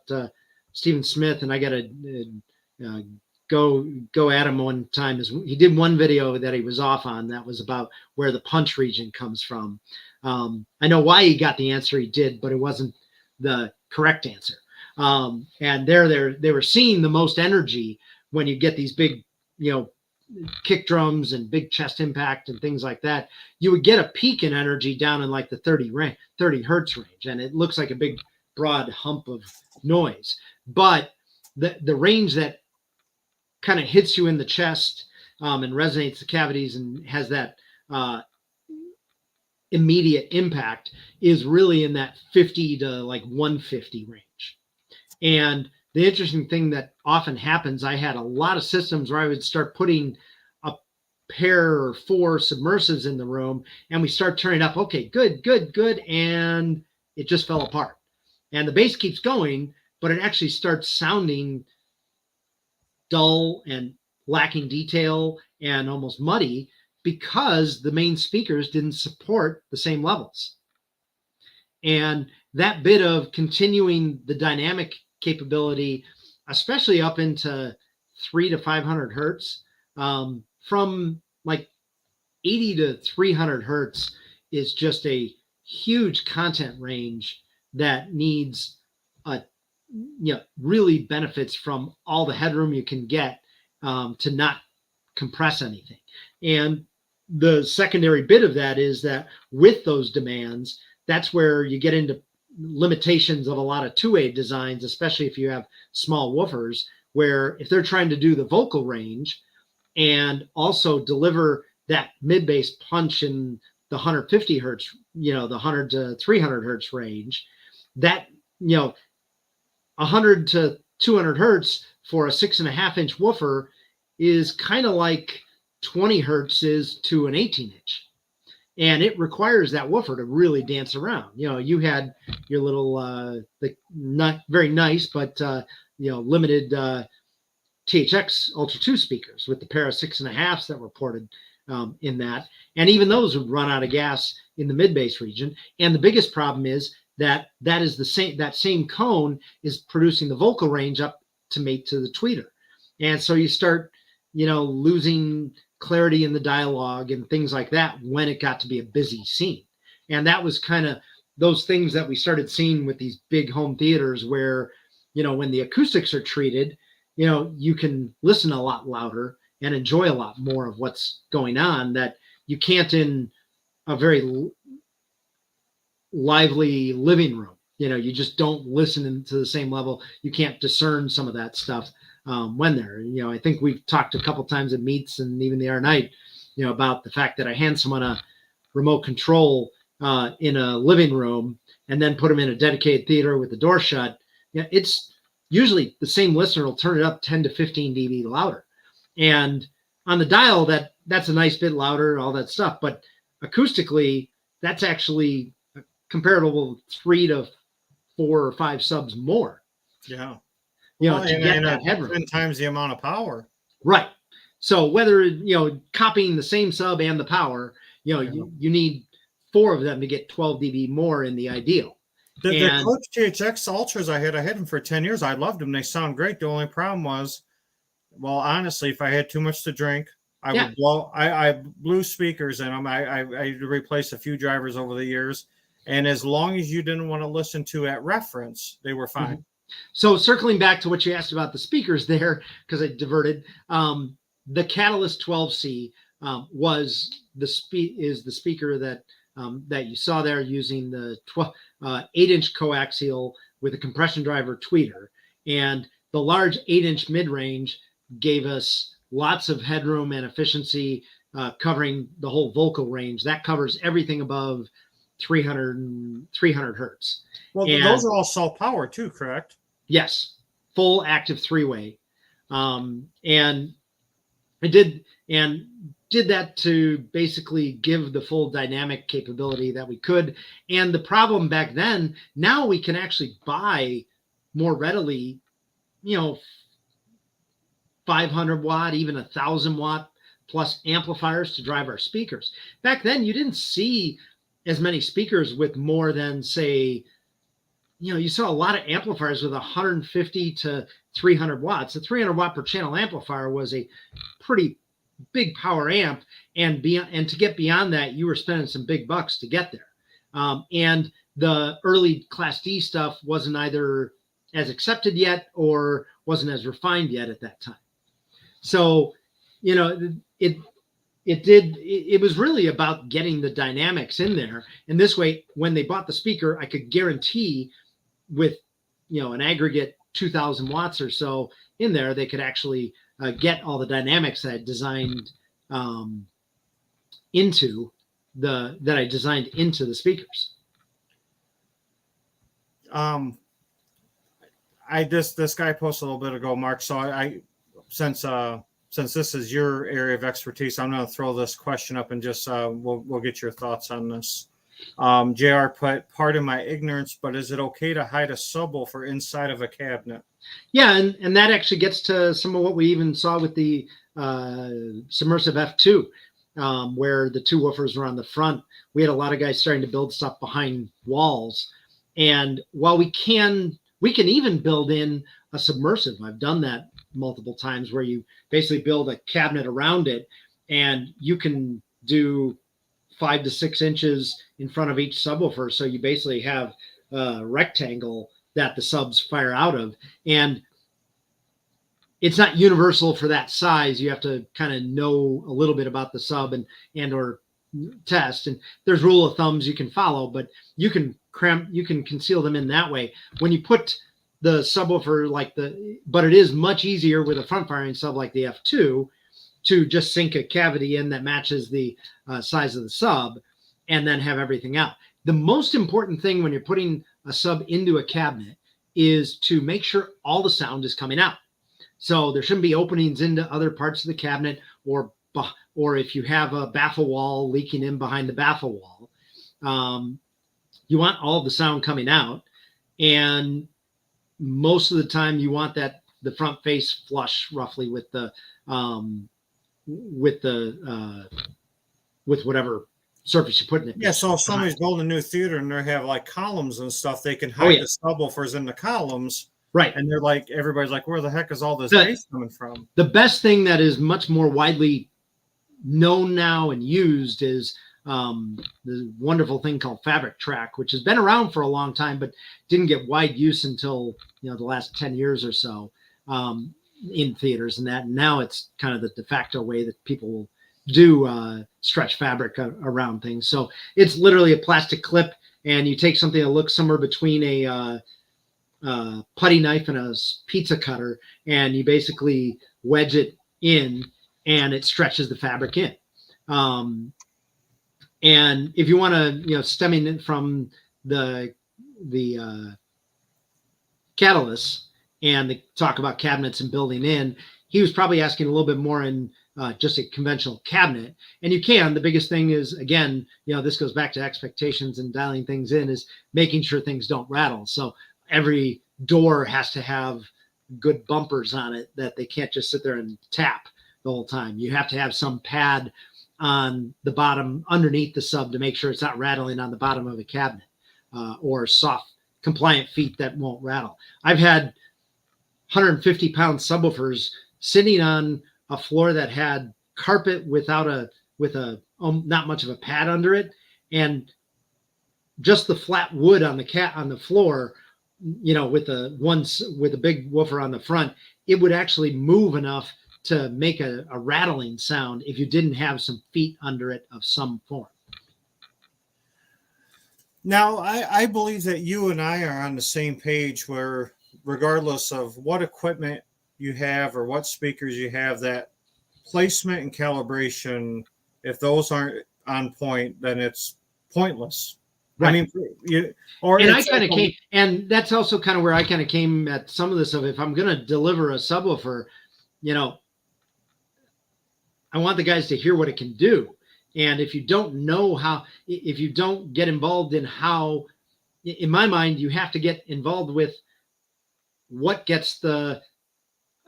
Stephen Smith, and I got to go at him one time. He did one video that he was off on that was about where the punch region comes from. I know why he got the answer he did, but it wasn't the correct answer. And they were seeing the most energy when you get these big, kick drums and big chest impact and things like that. You would get a peak in energy down in like the 30 hertz range, and it looks like a big broad hump of noise. But the range that kind of hits you in the chest and resonates the cavities and has that immediate impact is really in that 50 to like 150 range. And the interesting thing that often happens, I had a lot of systems where I would start putting a pair or 4 submersives in the room, and we start turning up, okay, good, and it just fell apart. And the bass keeps going, but it actually starts sounding dull and lacking detail and almost muddy because the main speakers didn't support the same levels. And that bit of continuing the dynamic capability, especially up into 300 to 500 hertz, from like 80 to 300 hertz is just a huge content range that needs really benefits from all the headroom you can get to not compress anything. And the secondary bit of that is that with those demands, that's where you get into limitations of a lot of two-way designs, especially if you have small woofers, where if they're trying to do the vocal range and also deliver that mid-bass punch in the 150 hertz, the 100 to 300 hertz range, that 100 to 200 hertz for a 6.5-inch woofer is kind of like 20 hertz is to an 18-inch. And it requires that woofer to really dance around. You had your little, not very nice, but, limited THX Ultra 2 speakers with the pair of 6.5s that were ported in that. And even those would run out of gas in the mid-bass region. And the biggest problem is that is that same cone is producing the vocal range up to mate to the tweeter. And so you start, losing clarity in the dialogue and things like that when it got to be a busy scene. And that was kind of those things that we started seeing with these big home theaters where, when the acoustics are treated, you can listen a lot louder and enjoy a lot more of what's going on that you can't in a very lively living room. You just don't listen to the same level. You can't discern some of that stuff when they're, I think we've talked a couple times at meets and even the other night, about the fact that I hand someone a remote control in a living room and then put them in a dedicated theater with the door shut. It's usually the same listener will turn it up 10 to 15 dB louder. And on the dial, that's a nice bit louder, all that stuff. But acoustically, that's actually comparable 3 to 4 or 5 subs more. Yeah. To get that headroom. 10 times the amount of power. Right. So whether, copying the same sub and the power, you need 4 of them to get 12 dB more in the ideal. The Coach THX Ultras I had them for 10 years. I loved them. They sound great. The only problem was, well, honestly, if I had too much to drink, I would blow. I blew speakers in them. I replaced a few drivers over the years, And as long as you didn't want to listen to at reference, they were fine. So circling back to what you asked about the speakers there, because I diverted, the Catalyst 12C was the speaker that that you saw there, using the 8-inch coaxial with a compression driver tweeter, and the large 8-inch mid-range gave us lots of headroom and efficiency, covering the whole vocal range. That covers everything above 300 hertz. Well, And those are all self-power too, correct? yes, full active 3-way. And I did that to basically give the full dynamic capability that we could. And the problem back then, now we can actually buy more readily, 500 watt, even 1,000 watt plus amplifiers to drive our speakers. Back then, you didn't see as many speakers with more than, say, you saw a lot of amplifiers with 150 to 300 watts. A 300 watt per channel amplifier was a pretty big power amp, and to get beyond that, you were spending some big bucks to get there. And the early Class D stuff wasn't either as accepted yet or wasn't as refined yet at that time. So, it was really about getting the dynamics in there. And this way, when they bought the speaker, I could guarantee with, an aggregate 2,000 watts or so in there, they could actually get all the dynamics that I designed into the speakers. This guy posted a little bit ago, Mark. So since this is your area of expertise, I'm going to throw this question up and just we'll get your thoughts on this. JR put, pardon my ignorance, but is it okay to hide a subwoofer inside of a cabinet? Yeah, and that actually gets to some of what we even saw with the Submersive F2, where the two woofers were on the front. We had a lot of guys starting to build stuff behind walls. And while we can even build in a submersive, I've done that multiple times, where you basically build a cabinet around it, and you can do 5 to 6 inches in front of each subwoofer. So you basically have a rectangle that the subs fire out of. And it's not universal for that size. You have to kind of know a little bit about the sub and or test. And there's rule of thumbs you can follow, but you can conceal them in that way. When you put the subwoofer but it is much easier with a front firing sub like the F2 to just sink a cavity in that matches the size of the sub and then have everything out. The most important thing when you're putting a sub into a cabinet is to make sure all the sound is coming out. So there shouldn't be openings into other parts of the cabinet, or if you have a baffle wall leaking in behind the baffle wall. You want all the sound coming out, and most of the time you want the front face flush roughly with whatever surface you put in it. Yeah, so if somebody's building a new theater and they have like columns and stuff, they can hide the subwoofers in the columns. Right. And they're like, everybody's like, where the heck is all this bass coming from? The best thing that is much more widely known now and used is the wonderful thing called Fabric Track, which has been around for a long time, but didn't get wide use until the last 10 years or so in theaters and that. And now it's kind of the de facto way that people do stretch fabric around things. So it's literally a plastic clip, and you take something that looks somewhere between a putty knife and a pizza cutter, and you basically wedge it in, and it stretches the fabric in. And if you want to, stemming it from the Catalyst and talk about cabinets and building in, he was probably asking a little bit more in just a conventional cabinet. And you can. The biggest thing is, again, this goes back to expectations and dialing things in, is making sure things don't rattle. So every door has to have good bumpers on it, that they can't just sit there and tap the whole time. You have to have some pad on the bottom underneath the sub to make sure it's not rattling on the bottom of a cabinet, or soft compliant feet that won't rattle. I've had 150-pound subwoofers sitting on a floor that had carpet with not much of a pad under it, and just the flat wood on the floor, with a big woofer on the front, it would actually move enough to make a rattling sound if you didn't have some feet under it of some form. Now, I believe that you and I are on the same page where, regardless of what equipment you have or what speakers you have, that placement and calibration, if those aren't on point, then it's pointless. Right. I mean, and I kind of came, and that's also kind of where I kind of came at some of this of, if I'm going to deliver a subwoofer, I want the guys to hear what it can do. And if you don't know how, if you don't get involved in how, in my mind, you have to get involved with what gets the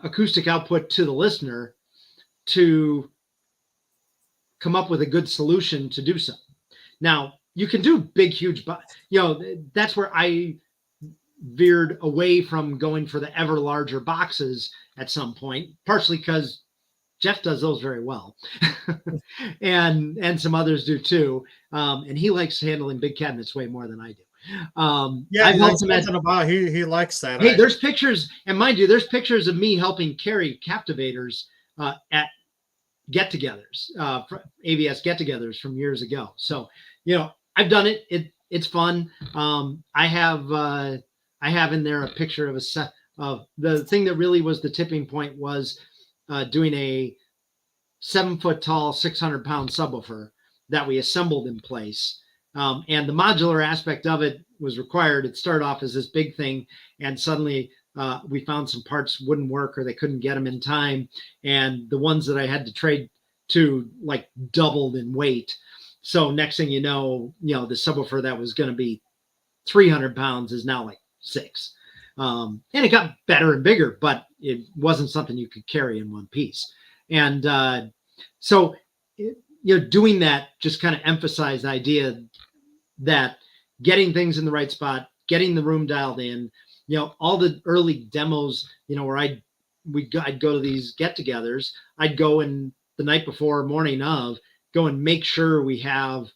acoustic output to the listener to come up with a good solution to do so. Now, you can do big, huge, that's where I veered away from going for the ever larger boxes at some point, partially because Jeff does those very well. and some others do too. And he likes handling big cabinets way more than I do. I've helped him about he likes that. Hey, there's pictures, and mind you, there's pictures of me helping carry captivators at get-togethers, AVS get-togethers from years ago. So, I've done it. It's fun. I have in there a picture of a set of the thing that really was the tipping point was doing a 7-foot tall, 600-pound subwoofer that we assembled in place. And the modular aspect of it was required. It started off as this big thing, and suddenly we found some parts wouldn't work or they couldn't get them in time. And the ones that I had to trade to like doubled in weight. So next thing you know, the subwoofer that was going to be 300 pounds is now like 6. And it got better and bigger, but it wasn't something you could carry in one piece. And so, doing that just kind of emphasized the idea that getting things in the right spot, getting the room dialed in, all the early demos, where I'd go to these get-togethers, I'd go in the night before, morning of, go and make sure we have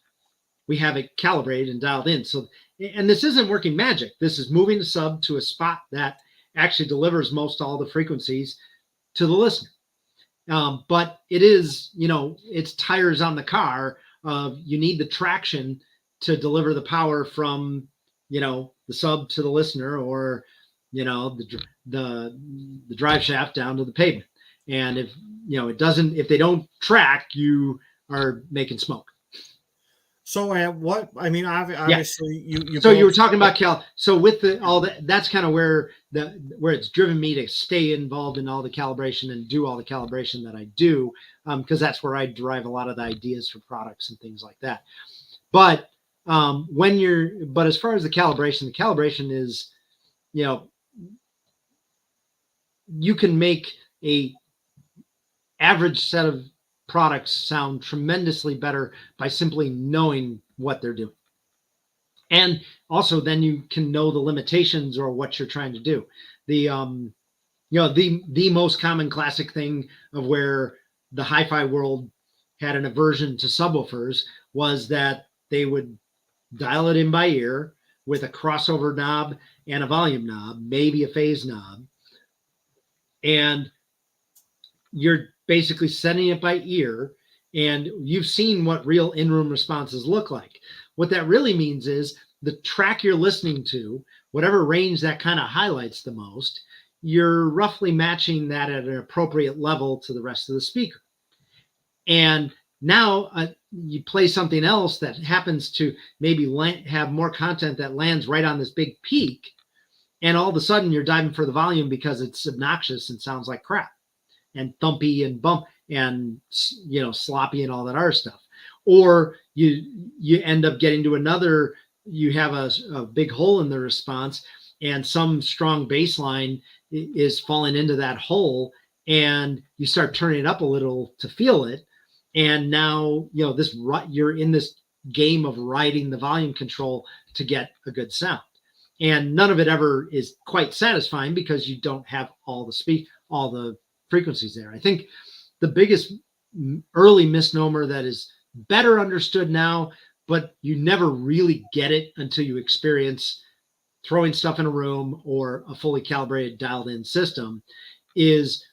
it calibrated and dialed in. So, and this isn't working magic. This is moving the sub to a spot that actually delivers most all the frequencies to the listener. But it is, it's tires on the car. You need the traction to deliver the power from, the sub to the listener, or, the drive shaft down to the pavement. And if, if they don't track, you are making smoke. So obviously you. So you were talking about So with all that, that's kind of where it's driven me to stay involved in all the calibration and do all the calibration that I do, because that's where I derive a lot of the ideas for products and things like that. But as far as the calibration is, you can make a average set of products sound tremendously better by simply knowing what they're doing. And also then you can know the limitations or what you're trying to do. The most common classic thing of where the hi-fi world had an aversion to subwoofers was that they would dial it in by ear with a crossover knob and a volume knob, maybe a phase knob. And you're basically setting it by ear, and you've seen what real in-room responses look like. What that really means is the track you're listening to, whatever range that kind of highlights the most, you're roughly matching that at an appropriate level to the rest of the speaker. And now you play something else that happens to maybe have more content that lands right on this big peak, and all of a sudden you're diving for the volume because it's obnoxious and sounds like crap and thumpy and bump and sloppy and all that other stuff. Or you end up getting to you have a big hole in the response, and some strong bass line is falling into that hole, and you start turning it up a little to feel it. And now, you're in this game of riding the volume control to get a good sound. And none of it ever is quite satisfying because you don't have all the frequencies there. I think the biggest early misnomer that is better understood now, but you never really get it until you experience throwing stuff in a room or a fully calibrated dialed in system, is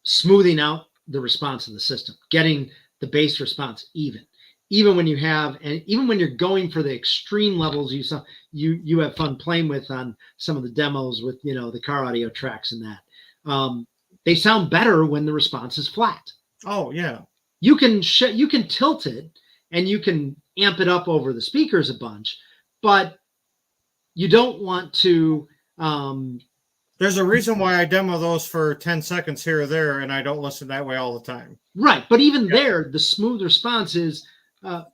smoothing out the response of the system, getting the bass response even when you have, and even when you're going for the extreme levels you have fun playing with on some of the demos with, the car audio tracks and that, they sound better when the response is flat. Oh yeah. You can tilt it and you can amp it up over the speakers a bunch, but you don't want to. There's a reason why I demo those for 10 seconds here or there, and I don't listen that way all the time. Right, but even there, the smooth response is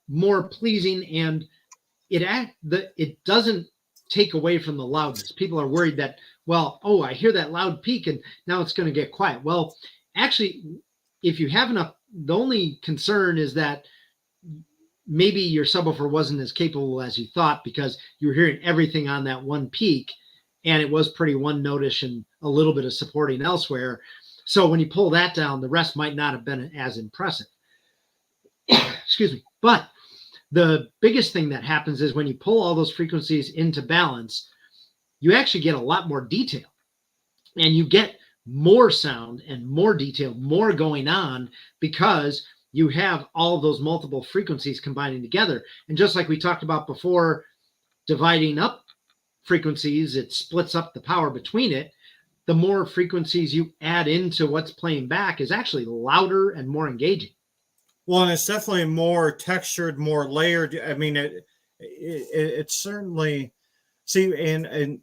more pleasing, and it doesn't take away from the loudness. People are worried that, well, I hear that loud peak and now it's going to get quiet. Well, actually, if you have enough, the only concern is that maybe your subwoofer wasn't as capable as you thought, because you were hearing everything on that one peak, and it was pretty one notish and a little bit of supporting elsewhere. So when you pull that down, the rest might not have been as impressive. Excuse me. But the biggest thing that happens is when you pull all those frequencies into balance, you actually get a lot more detail, and you get more sound and more detail, more going on, because you have all those multiple frequencies combining together. And just like we talked about before, dividing up frequencies, it splits up the power between it. The more frequencies you add into what's playing back is actually louder and more engaging. Well, and it's definitely more textured, more layered. I mean, it's certainly, see, and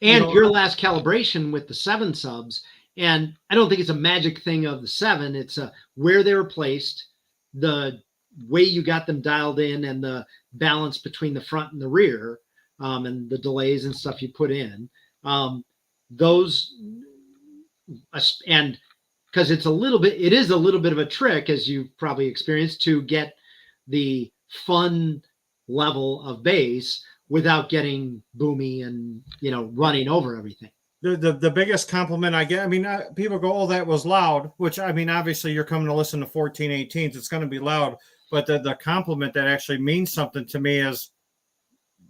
your last calibration with the 7 subs, and I don't think it's a magic thing of the 7. It's where they were placed, the way you got them dialed in, and the balance between the front and the rear, and the delays and stuff you put in. Those, and because it is a little bit of a trick, as you've probably experienced, to get the fun level of bass without getting boomy and running over everything. The biggest compliment I get, I mean, people go, "Oh, that was loud," which, I mean, obviously you're coming to listen to 1418s, it's going to be loud, but the compliment that actually means something to me is,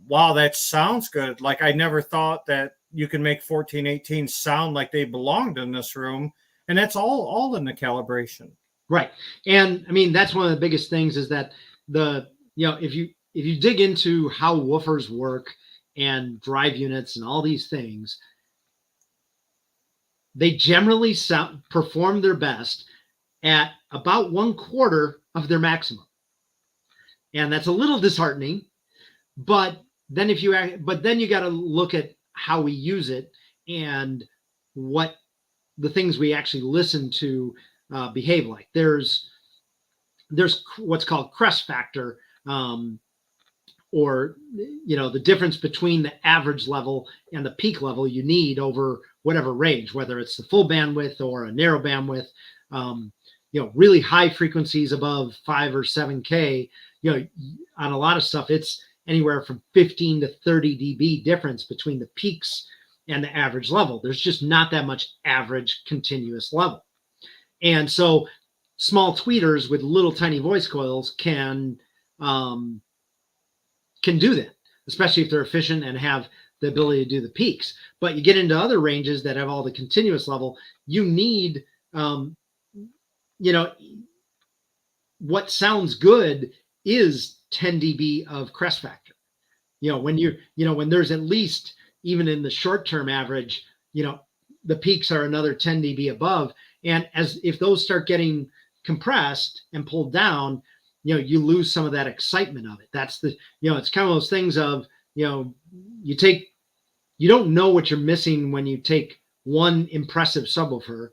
wow, that sounds good. Like, I never thought that you can make 1418s sound like they belonged in this room. And that's all in the calibration. Right. And I mean, that's one of the biggest things, is that if you dig into how woofers work and drive units and all these things, they generally perform their best at about 1/4 of their maximum. And that's a little disheartening, but then you got to look at how we use it and what the things we actually listen to behave like. There's what's called crest factor, or the difference between the average level and the peak level you need over whatever range, whether it's the full bandwidth or a narrow bandwidth. Really high frequencies above 5 or 7K, on a lot of stuff, it's anywhere from 15 to 30 dB difference between the peaks and the average level. There's just not that much average continuous level. And so small tweeters with little tiny voice coils can do that, especially if they're efficient and have the ability to do the peaks. But you get into other ranges that have all the continuous level, you need, what sounds good is 10 dB of crest factor. When there's at least, even in the short-term average, the peaks are another 10 dB above. And if those start getting compressed and pulled down, you lose some of that excitement of it. That's it's kind of those things of, you don't know what you're missing when you take one impressive subwoofer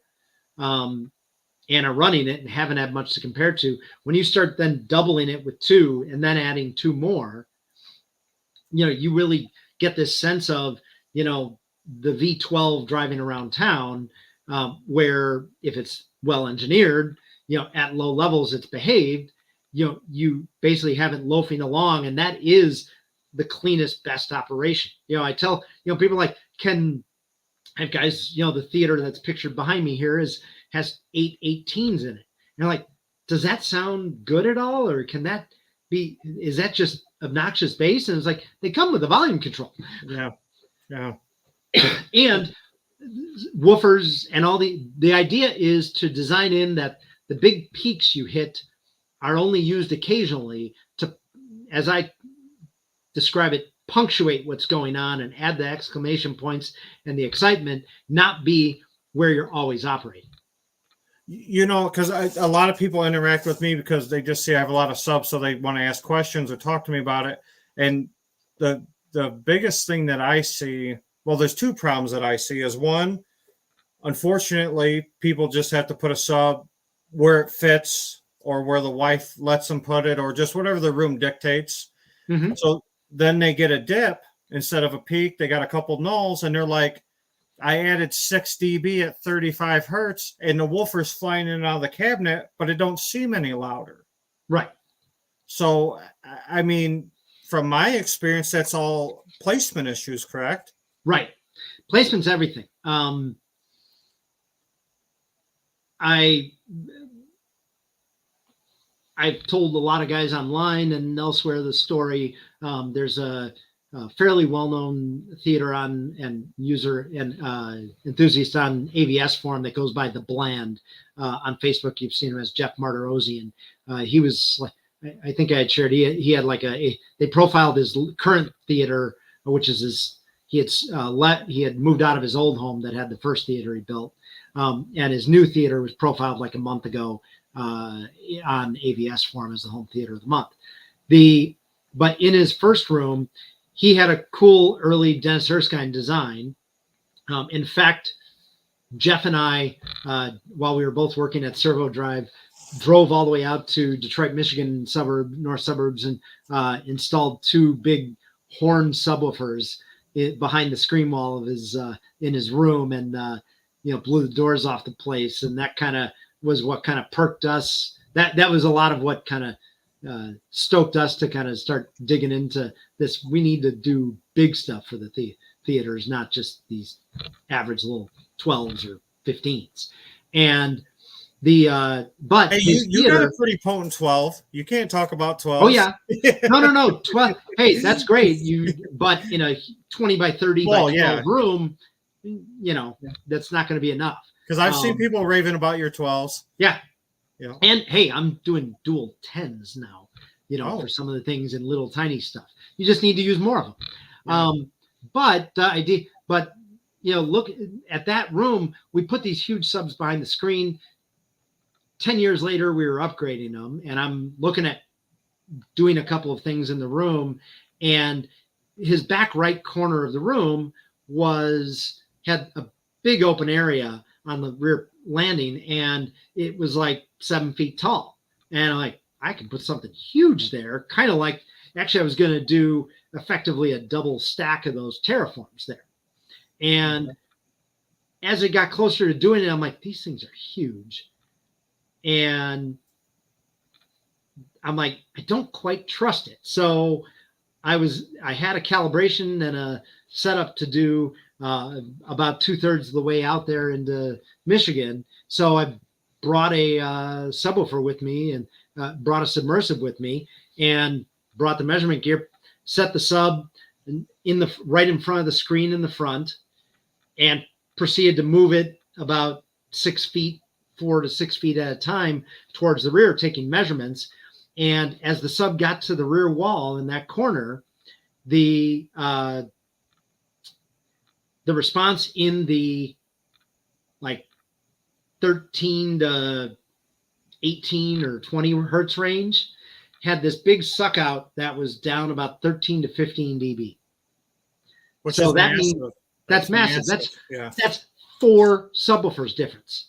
and are running it and haven't had much to compare to. When you start then doubling it with 2 and then adding 2 more, you really get this sense of, the V12 driving around town, where if it's well engineered, at low levels it's behaved, you basically have it loafing along, and that is the cleanest, best operation. I tell people, like, I have guys, the theater that's pictured behind me here has 8 18s in it. And like, does that sound good at all, or can that is that just obnoxious bass? And it's like, they come with a volume control. Yeah. Yeah. And woofers and all the idea is to design in that the big peaks you hit are only used occasionally to, as I describe it, punctuate what's going on and add the exclamation points and the excitement, not be where you're always operating. You know, because a lot of people interact with me because they just see I have a lot of subs, so they want to ask questions or talk to me about it. And the biggest thing that I see, well, there's two problems that I see. Is one, unfortunately, people just have to put a sub where it fits or where the wife lets them put it or just whatever the room dictates. Mm-hmm. So then they get a dip instead of a peak. They got a couple nulls, and they're like, I added 6 dB at 35 hertz, and the woofer's flying in and out of the cabinet, but it don't seem any louder. Right. So, I mean, from my experience, that's all placement issues, correct? Right. Placement's everything. I've told a lot of guys online and elsewhere the story. There's a fairly well-known theater on and user and enthusiast on AVS forum that goes by The Bland. On Facebook, you've seen him as Jeff Martirosian. He was, I think I had shared, he had like they profiled his current theater, which is he had moved out of his old home that had the first theater he built. And his new theater was profiled like a month ago on AVS forum as the home theater of the month. But in his first room, he had a cool early Dennis Erskine design. In fact, Jeff and I, while we were both working at Servo Drive, drove all the way out to Detroit, Michigan north suburbs, and installed 2 big horn subwoofers behind the screen wall of his in his room, and blew the doors off the place. And that kind of was what kind of perked us. That was a lot of what kind of stoked us to kind of start digging into this. We need to do big stuff for the theaters, not just these average little 12s or 15s. And but hey, you got a pretty potent 12. You can't talk about 12. Oh yeah, no 12. Hey, that's great. But in a 20 by 30 by 12 room, that's not going to be enough. Because I've seen people raving about your 12s. Yeah. Yeah. And hey, I'm doing dual 10s now, for some of the things and little tiny stuff. You just need to use more of them. Yeah. But look at that room. We put these huge subs behind the screen. 10 years later, we were upgrading them, and I'm looking at doing a couple of things in the room, and his back right corner of the room had a big open area on the rear landing, and it was like 7 feet tall. And I'm like, I can put something huge there, kind of like, actually I was going to do effectively a double stack of those terraforms there. And as it got closer to doing it, I'm like, these things are huge. And I'm like, I don't quite trust it. So I had a calibration and a setup to do about 2/3 of the way out there into Michigan. So I brought a subwoofer with me and brought a submersive with me and brought the measurement gear, set the sub right in front of the screen in the front, and proceeded to move it about 4 to 6 feet at a time towards the rear, taking measurements. And as the sub got to the rear wall in that corner, the response in the like 13 to 18 or 20 hertz range had this big suck out that was down about 13 to 15 dB. Which so is that massive. Means that's massive. That's 4 subwoofers difference.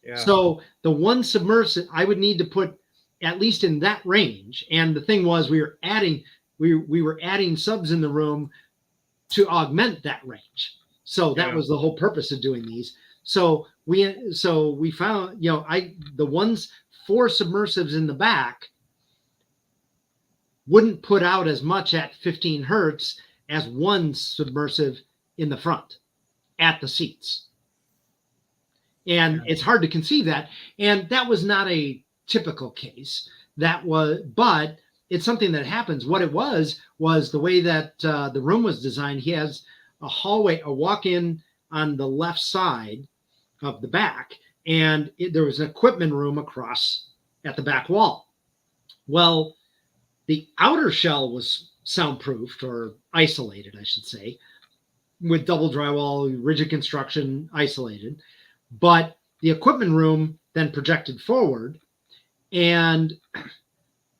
Yeah. So the one submersive I would need to put at least in that range. And the thing was, we were adding subs in the room to augment that range. So that was the whole purpose of doing these. So we found, the 4 submersives in the back wouldn't put out as much at 15 hertz as one submersive in the front at the seats. And it's hard to conceive that. And that was not a typical case. But it's something that happens. What it was the way that the room was designed. He has a hallway, a walk-in on the left side of the back, and there was an equipment room across at the back wall. Well, the outer shell was soundproofed, or isolated, I should say, with double drywall, rigid construction, isolated. But the equipment room then projected forward, and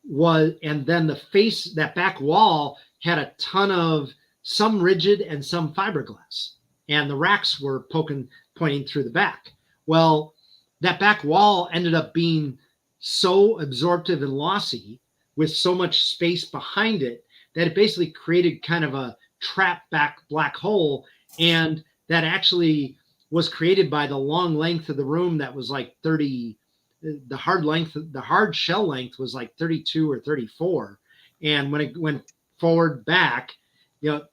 then the face, that back wall, had a ton of some rigid and some fiberglass, and the racks were pointing through the back. Well, that back wall ended up being so absorptive and lossy, with so much space behind it, that it basically created kind of a trap back black hole. And that actually was created by the long length of the room that was like 30. The hard shell length was like 32 or 34. And when it went forward back,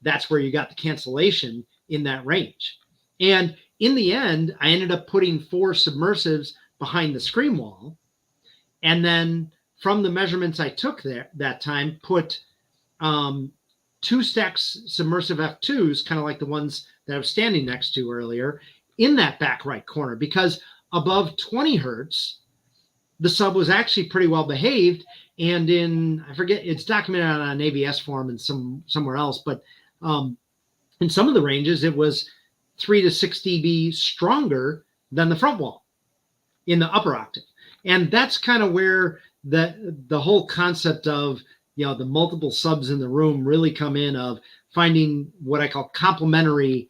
that's where you got the cancellation in that range. And in the end, I ended up putting 4 submersives behind the screen wall. And then from the measurements I took that time, put 2 stacks submersive F2s, kind of like the ones that I was standing next to earlier, in that back right corner, because above 20 hertz, the sub was actually pretty well behaved. And I forget, it's documented on an ABS form and somewhere else, but in some of the ranges, it was 3 to 6 dB stronger than the front wall in the upper octave. And that's kind of where the whole concept of the multiple subs in the room really come in, of finding what I call complementary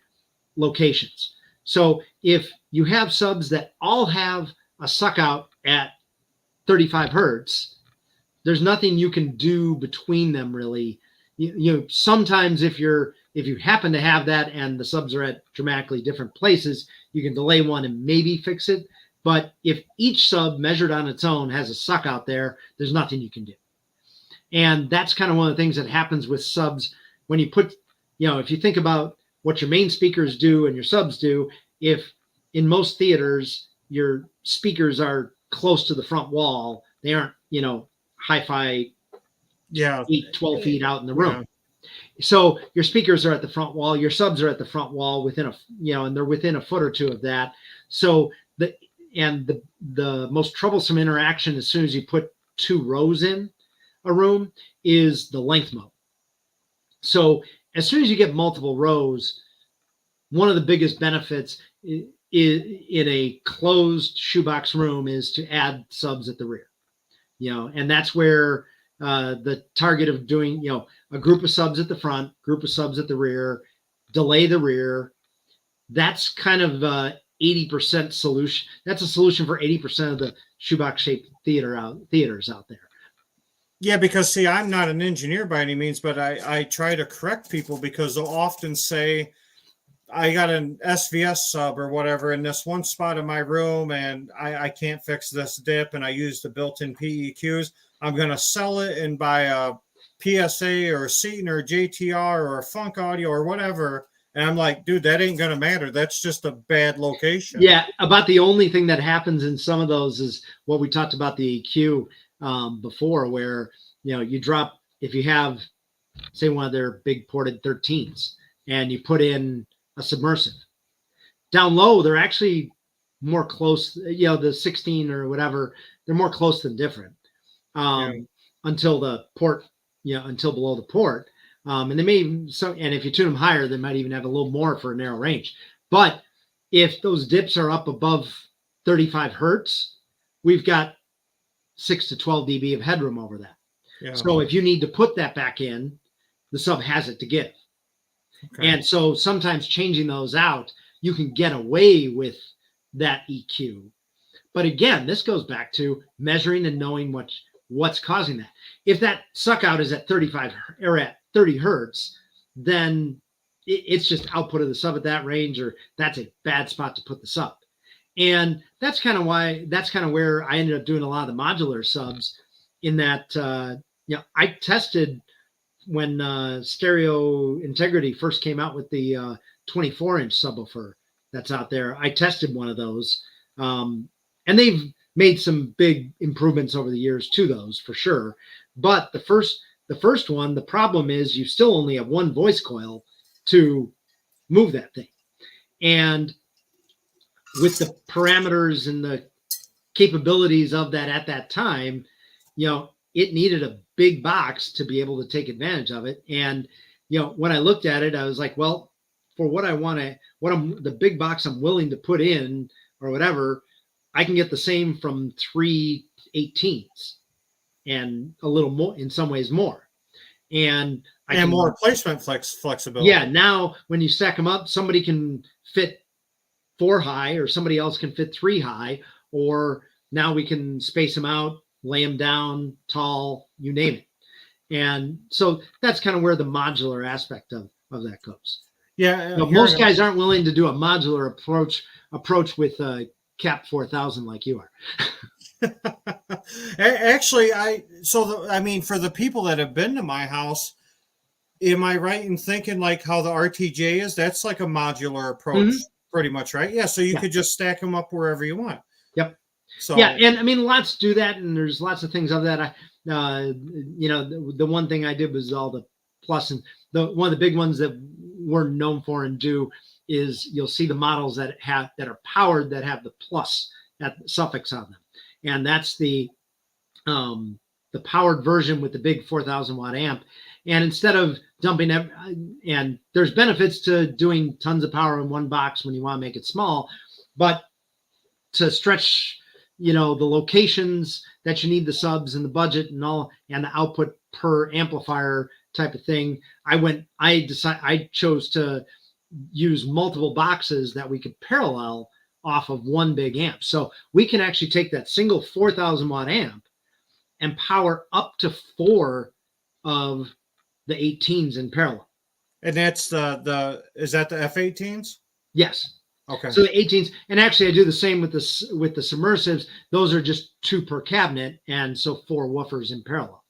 locations. So if you have subs that all have a suck out at 35 hertz, there's nothing you can do between them really. Sometimes if you happen to have that and the subs are at dramatically different places, you can delay one and maybe fix it. But if each sub measured on its own has a suck out there, there's nothing you can do. And that's kind of one of the things that happens with subs when you put, if you think about what your main speakers do and your subs do, if in most theaters, your speakers are close to the front wall, they aren't, hi-fi, 12 feet out in the room. Yeah. So your speakers are at the front wall, your subs are at the front wall and they're within a foot or two of that. So the most troublesome interaction as soon as you put 2 rows in a room is the length mode. So as soon as you get multiple rows, one of the biggest benefits in a closed shoebox room is to add subs at the rear. And that's where the target of doing, a group of subs at the front, group of subs at the rear, delay the rear. That's kind of 80% solution. That's a solution for 80% of the shoebox shaped theaters out there. Yeah, because see, I'm not an engineer by any means, but I try to correct people, because they'll often say, I got an SVS sub or whatever in this one spot in my room, and I can't fix this dip, and I use the built-in PEQs. I'm going to sell it and buy a PSA or Seaton or JTR or Funk Audio or whatever. And I'm like, dude, that ain't going to matter. That's just a bad location. Yeah, about the only thing that happens in some of those is what we talked about the EQ before, where, you drop, if you have, say, one of their big ported 13s, and you put in a submersive. Down low, they're actually more close, the 16 or whatever, they're more close than different until the port, until below the port. And they may even, and if you tune them higher, they might even have a little more for a narrow range. But if those dips are up above 35 hertz, we've got 6 to 12 dB of headroom over that. Yeah. So if you need to put that back in, the sub has it to give. Okay. And so sometimes changing those out, you can get away with that EQ. But again, this goes back to measuring and knowing what's causing that. If that suck out is at 35 or at 30 hertz, then it's just output of the sub at that range, or that's a bad spot to put the sub. And that's kind of where I ended up doing a lot of the modular subs, in that, I tested when Stereo Integrity first came out with the 24-inch subwoofer that's out there. I tested one of those, and they've made some big improvements over the years to those, for sure. But the first one, the problem is you still only have one voice coil to move that thing. And with the parameters and the capabilities of that at that time, it needed a big box to be able to take advantage of it. And, when I looked at it, I was like, well, for what I want to, the big box I'm willing to put in or whatever, I can get the same from 3 18s and a little more, in some ways more. And more placement flexibility. Yeah. Now, when you stack them up, somebody can fit 4 high, or somebody else can fit 3 high, or now we can space them out, lay them down, tall, you name it. And so that's kind of where the modular aspect of that goes. Yeah. Most guys aren't willing to do a modular approach with Cap 4000 like you are. Actually, for the people that have been to my house, am I right in thinking like how the RTJ is? That's like a modular approach, pretty much, right? Yeah. So you could just stack them up wherever you want. Yep. So yeah, and I mean, lots do that, and there's lots of things of that. The one thing I did was all the plus, and one of the big ones that we're known for and do is you'll see the models that are powered that have the plus, that suffix on them, and that's the powered version with the big 4,000 watt amp. And instead of dumping and there's benefits to doing tons of power in one box when you want to make it small, but to stretch, the locations that you need, the subs and the budget and all, and the output per amplifier type of thing, I chose to use multiple boxes that we could parallel off of one big amp. So we can actually take that single 4,000 watt amp and power up to 4 of the 18s in parallel. And that's is that the F18s? Yes. Okay. So the 18s, and actually I do the same with the submersives. Those are just 2 per cabinet, and so 4 woofers in parallel.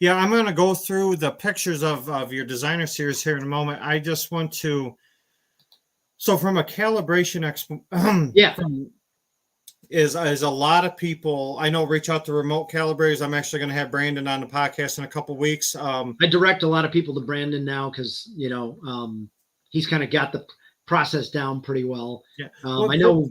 Yeah, I'm going to go through the pictures of your designer series here in a moment. I just want to, so from a calibration is a lot of people I know reach out to remote calibrators. I'm actually going to have Brandon on the podcast in a couple of weeks. I direct a lot of people to Brandon now because he's kind of got the process down pretty well. Yeah, I know.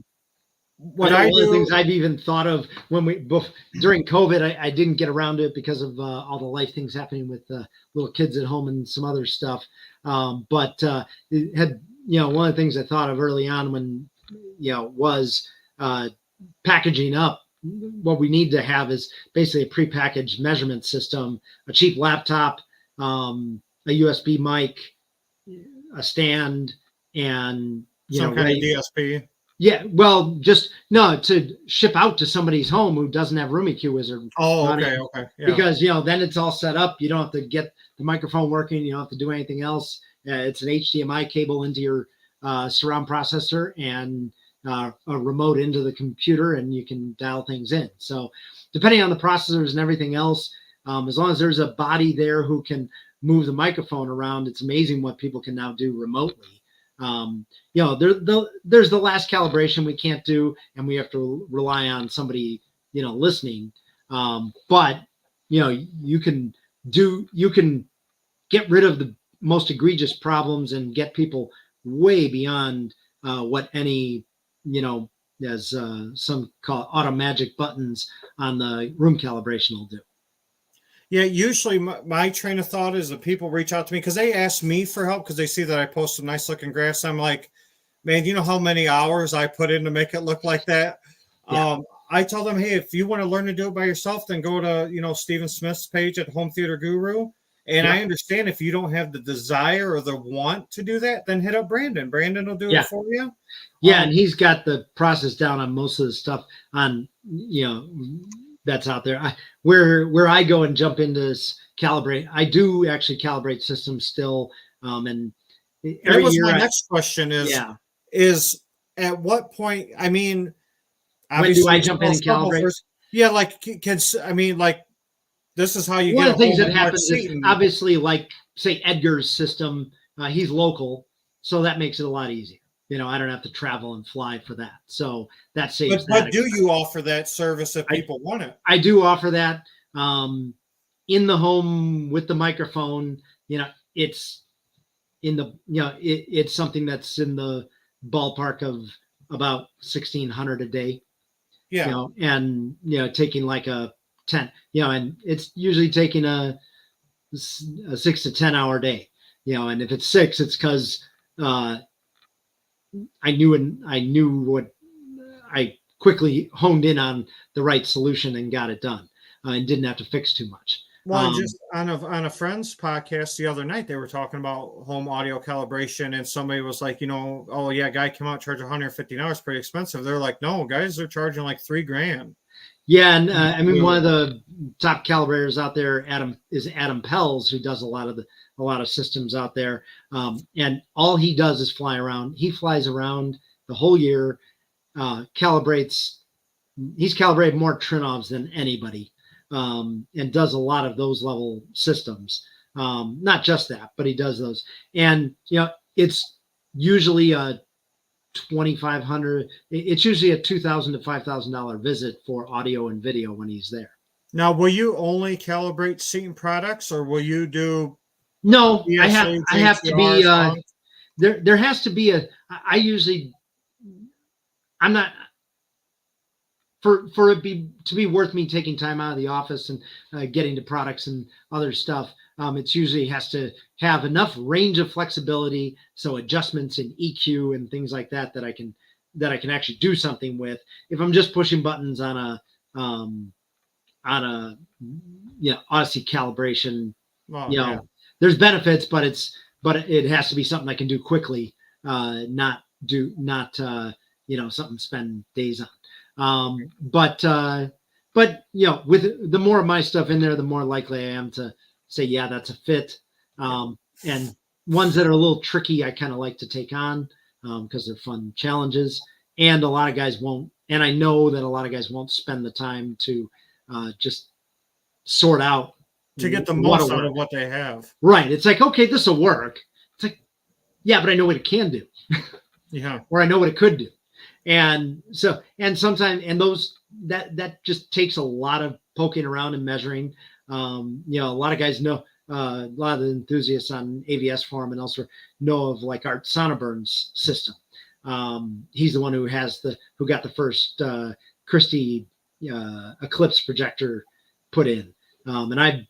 One of the things I've even thought of during COVID, I didn't get around to it because of all the life things happening with little kids at home and some other stuff. But it had, one of the things I thought of early on when, was packaging up. What we need to have is basically a prepackaged measurement system, a cheap laptop, a USB mic, a stand, and some kind of DSP. Yeah, well, just to ship out to somebody's home who doesn't have Room EQ Wizard. Oh, okay. Yeah. Because then it's all set up. You don't have to get the microphone working. You don't have to do anything else. It's an HDMI cable into your surround processor and a remote into the computer, and you can dial things in. So, depending on the processors and everything else, as long as there's a body there who can move the microphone around, it's amazing what people can now do remotely. There's the last calibration we can't do, and we have to rely on somebody, listening. But you can get rid of the most egregious problems and get people way beyond what any, as some call auto magic buttons on the room calibration will do. Yeah, usually my train of thought is that people reach out to me because they ask me for help because they see that I post some nice looking graphs. I'm like, man, you know how many hours I put in to make it look like that? Yeah. I tell them, hey, if you want to learn to do it by yourself, then go to, Stephen Smith's page at Home Theater Guru. And I understand if you don't have the desire or the want to do that, then hit up Brandon. Brandon will do it for you. Yeah, and he's got the process down on most of the stuff on, that's out there. Where I go and jump into calibrate, I do actually calibrate systems still. And every year my next question is at what point, I mean, when do I jump in and calibrate? Yeah, like this is how you one get of the things that Mark happens Seaton. is obviously, like say Edgar's system, he's local, so that makes it a lot easier. I don't have to travel and fly for that. So that saves that. But do you offer that service if people want it? I do offer that. in the home with the microphone, it's in the, it's something that's in the ballpark of about 1,600 a day, Yeah. and, taking like a 10, and it's usually taking a 6 to 10 hour day, and if it's 6, it's because I knew what I quickly honed in on the right solution and got it done, and didn't have to fix too much. Well, and just on a friend's podcast the other night, they were talking about home audio calibration, and somebody was like, oh yeah, guy came out charge $150, pretty expensive. They're like, no, guys, they're charging like $3,000. Yeah, and I mean, one of the top calibrators out there, Adam Pels, who does a lot of systems out there, and all he does is fly around. He flies around the whole year, calibrates. He's calibrated more Trinovs than anybody, and does a lot of those level systems. Not just that, but he does those, and it's usually a $2,500. It's usually a $2,000 to $5,000 visit for audio and video when he's there. Now, will you only calibrate Seaton products, or will you do? No, I have to be. There has to be a. I usually. I'm not. For it to be worth me taking time out of the office and getting to products and other stuff, it's usually has to have enough range of flexibility, so adjustments in EQ and things like that I can actually do something with. If I'm just pushing buttons on a Odyssey calibration, there's benefits, but it has to be something I can do quickly, not something to spend days on. But with the more of my stuff in there, the more likely I am to say, yeah, that's a fit. And ones that are a little tricky, I kind of like to take on, because they're fun challenges, and a lot of guys won't. And I know that a lot of guys won't spend the time to just sort out to get the most out of what they have. Right. It's like, okay, this will work. It's like, yeah, but I know what it can do. Yeah. Or I know what it could do. And so, and sometimes, and those, that just takes a lot of poking around and measuring. A lot of guys know, a lot of the enthusiasts on AVS forum and elsewhere know of like Art Sonnenberg's system. He's the one who got the first Christie Eclipse projector put in. And I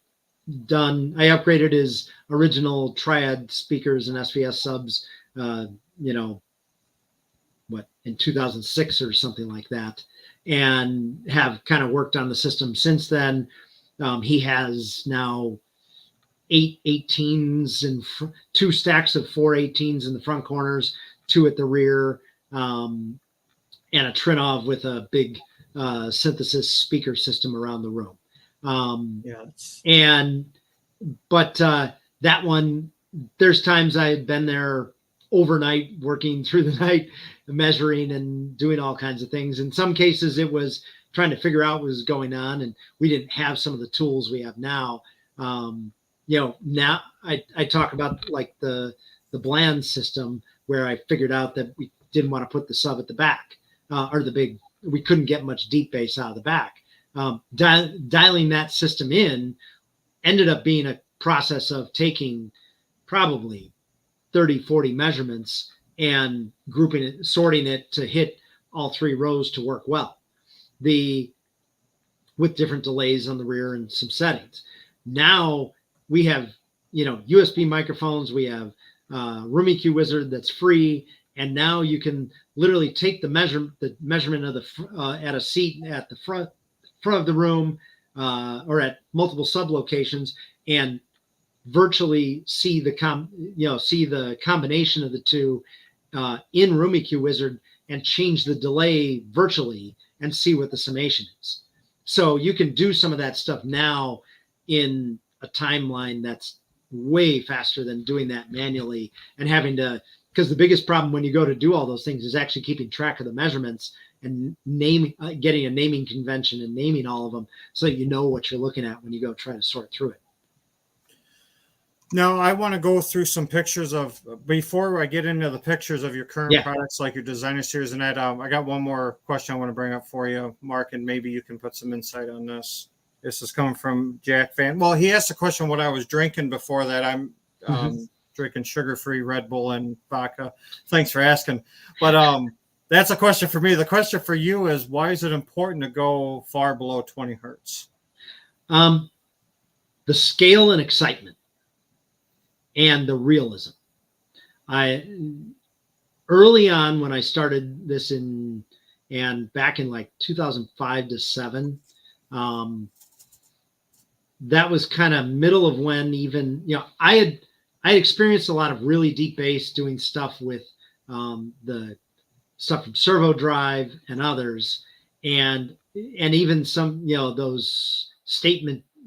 upgraded his original Triad speakers and SVS subs, in 2006 or something like that, and have kind of worked on the system since then. He has now 8 18s and 2 stacks of 4 18s in the front corners, 2 at the rear, and a Trinov with a big synthesis speaker system around the room. But that one, there's times I've been there overnight, working through the night, measuring and doing all kinds of things. In some cases, it was trying to figure out what was going on, and we didn't have some of the tools we have now. Now I talk about like the Bland system, where I figured out that we didn't want to put the sub at the back, or we couldn't get much deep bass out of the back. Dialing that system in ended up being a process of taking probably 30, 40 measurements and grouping it, sorting it to hit all 3 rows to work well, with different delays on the rear and some settings. Now we have, USB microphones, we have Room EQ Wizard that's free, and now you can literally take the measurement of at a seat at the front of the room, or at multiple sub locations, and virtually see the combination of the two in Room EQ Wizard, and change the delay virtually and see what the summation is. So you can do some of that stuff now in a timeline that's way faster than doing that manually and having to, because the biggest problem when you go to do all those things is actually keeping track of the measurements and getting a naming convention and naming all of them, so that you know what you're looking at when you go try to sort through it. Now, I want to go through some pictures before I get into the pictures of your current products, like your designer series and that. I got one more question I want to bring up for you, Mark, and maybe you can put some insight on this. This is coming from Jack Van. Well, he asked a question what I was drinking before that. I'm drinking sugar-free Red Bull and vodka. Thanks for asking. But that's a question for me. The question for you is, why is it important to go far below 20 hertz? The scale and excitement and the realism. Early on when I started this and back in like 2005 to 7, that was kind of middle of when even, I had experienced a lot of really deep bass doing stuff with the stuff from Servo Drive and others, and even some, those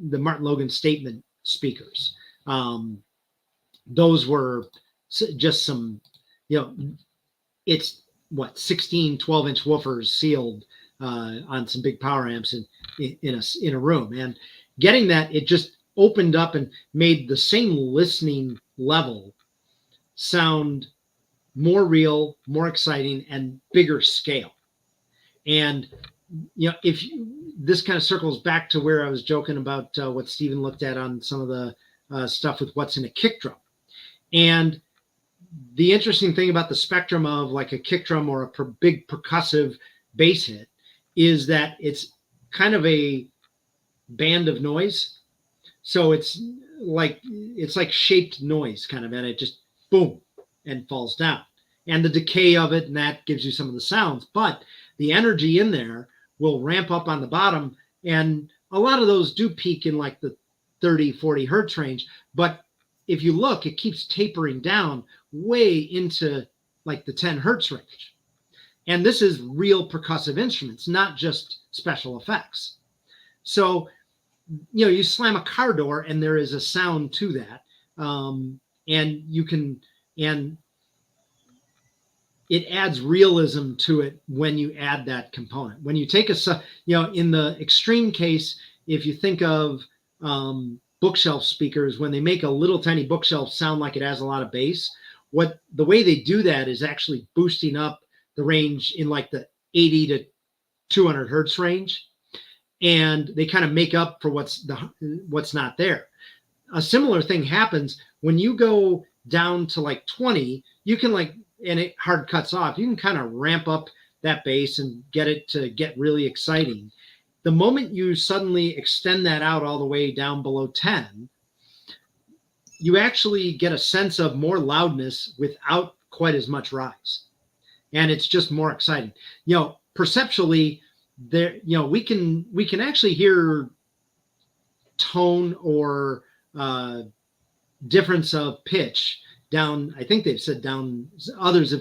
the Martin Logan statement speakers. Those were just some, it's what 16, 12-inch woofers sealed on some big power amps in a room, and getting that, it just opened up and made the same listening level sound more real, more exciting, and bigger scale. And this kind of circles back to where I was joking about what Stephen looked at on some of the stuff with what's in a kick drum. And the interesting thing about the spectrum of like a kick drum or a big percussive bass hit is that it's kind of a band of noise. So it's like shaped noise kind of, and it just boom and falls down. And the decay of it, and that gives you some of the sounds. But the energy in there will ramp up on the bottom. And a lot of those do peak in like the 30, 40 hertz range. But if you look, it keeps tapering down way into like the 10 hertz range. And this is real percussive instruments, not just special effects. So, you slam a car door and there is a sound to that. And it adds realism to it when you add that component. When you take in the extreme case, if you think of bookshelf speakers, when they make a little tiny bookshelf sound like it has a lot of bass, the way they do that is actually boosting up the range in like the 80 to 200 hertz range. And they kind of make up for what's not there. A similar thing happens when you go down to like 20, you can and it hard cuts off. You can kind of ramp up that bass and get it to get really exciting. The moment you suddenly extend that out all the way down below 10, you actually get a sense of more loudness without quite as much rise. And it's just more exciting. Perceptually, there, we can actually hear tone or difference of pitch down. I think they've said down. Others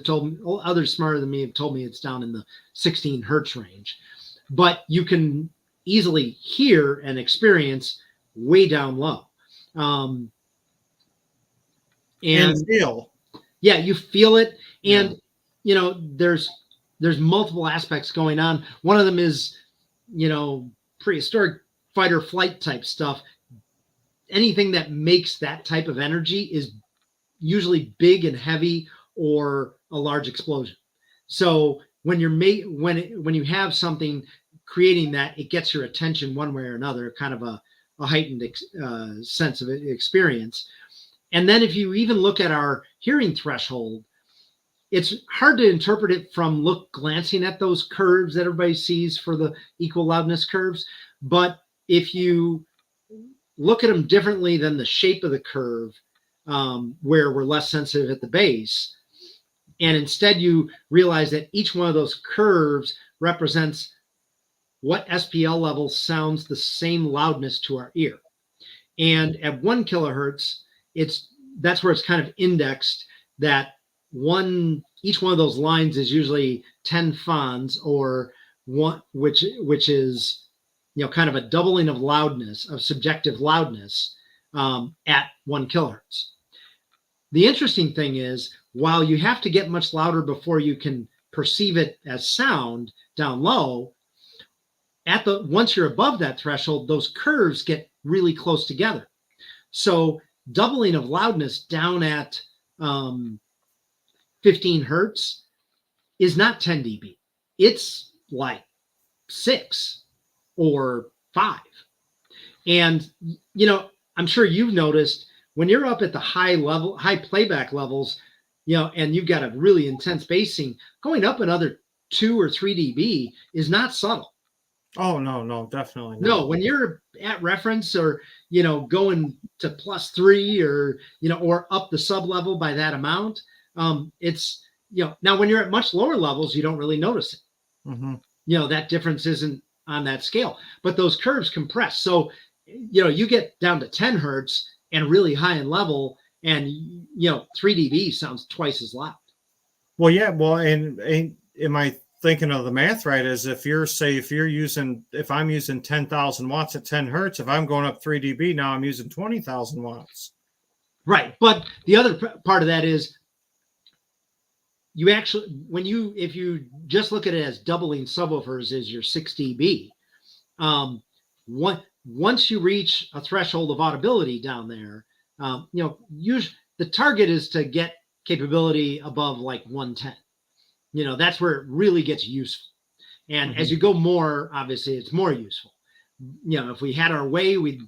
smarter than me have told me it's down in the 16 hertz range, but you can easily hear and experience way down low. And feel. Yeah, you feel it, and there's multiple aspects going on. One of them is, prehistoric fight or flight type stuff. Anything that makes that type of energy is usually big and heavy or a large explosion. So when when you have something creating that, it gets your attention one way or another, kind of a heightened sense of experience. And then if you even look at our hearing threshold, it's hard to interpret it from glancing at those curves that everybody sees for the equal loudness curves. But if you look at them differently than the shape of the curve, where we're less sensitive at the base, and instead you realize that each one of those curves represents what SPL level sounds the same loudness to our ear. And at 1 kilohertz, that's where it's kind of indexed that each one of those lines is usually 10 fons, or one, which is, kind of a doubling of loudness, of subjective loudness, at 1 kilohertz. The interesting thing is, while you have to get much louder before you can perceive it as sound down low, once you're above that threshold, those curves get really close together. So doubling of loudness down at 15 hertz is not 10 dB. It's like 6 or 5. And, I'm sure you've noticed when you're up at the high playback levels, and you've got a really intense basing, going up another 2 or 3 dB is not subtle. Oh, no, definitely not. No, when you're at reference or, going to +3 or up the sub level by that amount, it's, now when you're at much lower levels, you don't really notice it. Mm-hmm. That difference isn't on that scale, but those curves compress. So, you get down to 10 hertz and really high in level, and 3 dB sounds twice as loud. Well, yeah. Well, and am I thinking of the math right? Is if I'm using 10,000 watts at 10 hertz, if I'm going up 3 dB, now I'm using 20,000 watts. Right. But the other part of that is you actually, if you just look at it as doubling subwoofers is your 6 dB, once you reach a threshold of audibility down there, usually the target is to get capability above like 110. That's where it really gets useful. And as you go more, obviously it's more useful. If we had our way, we'd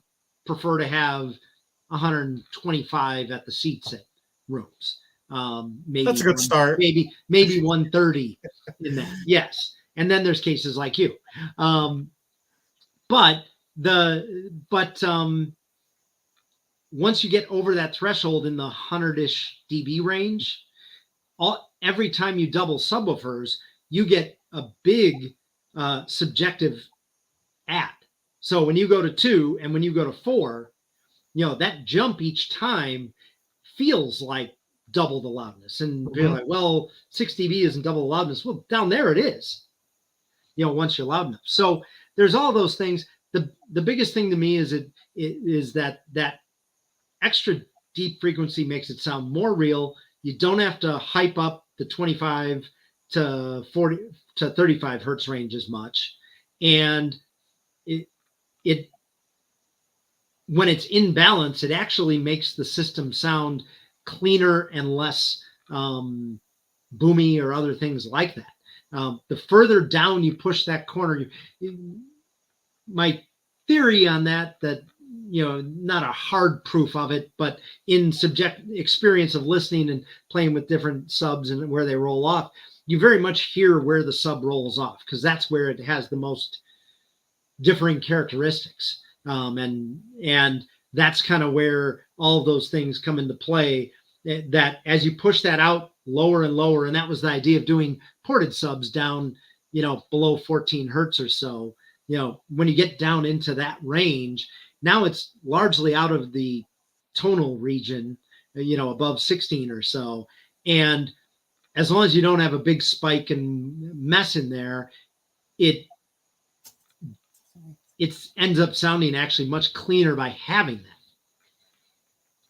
prefer to have 125 at the seat set rooms. Maybe that's a good start. Maybe 130 in that. Yes. And then there's cases like you. But once you get over that threshold in the 100-ish dB range, every time you double subwoofers, you get a big subjective add. So when you go to 2 and when you go to 4, that jump each time feels like double the loudness. And you're like, well, 6 dB isn't double the loudness. Well, down there it is, once you're loud enough. So there's all those things. The biggest thing to me is that extra deep frequency makes it sound more real. You don't have to hype up the 25 to 40 to 35 hertz range as much. And it when it's in balance, it actually makes the system sound cleaner and less boomy or other things like that. The further down you push that corner, my theory on that, not a hard proof of it, but in experience of listening and playing with different subs and where they roll off, you very much hear where the sub rolls off, because that's where it has the most differing characteristics. And that's kind of where all of those things come into play, that as you push that out lower and lower, and that was the idea of doing ported subs down, below 14 hertz or so, when you get down into that range, now it's largely out of the tonal region, above 16 or so. And as long as you don't have a big spike and mess in there, it ends up sounding actually much cleaner by having that.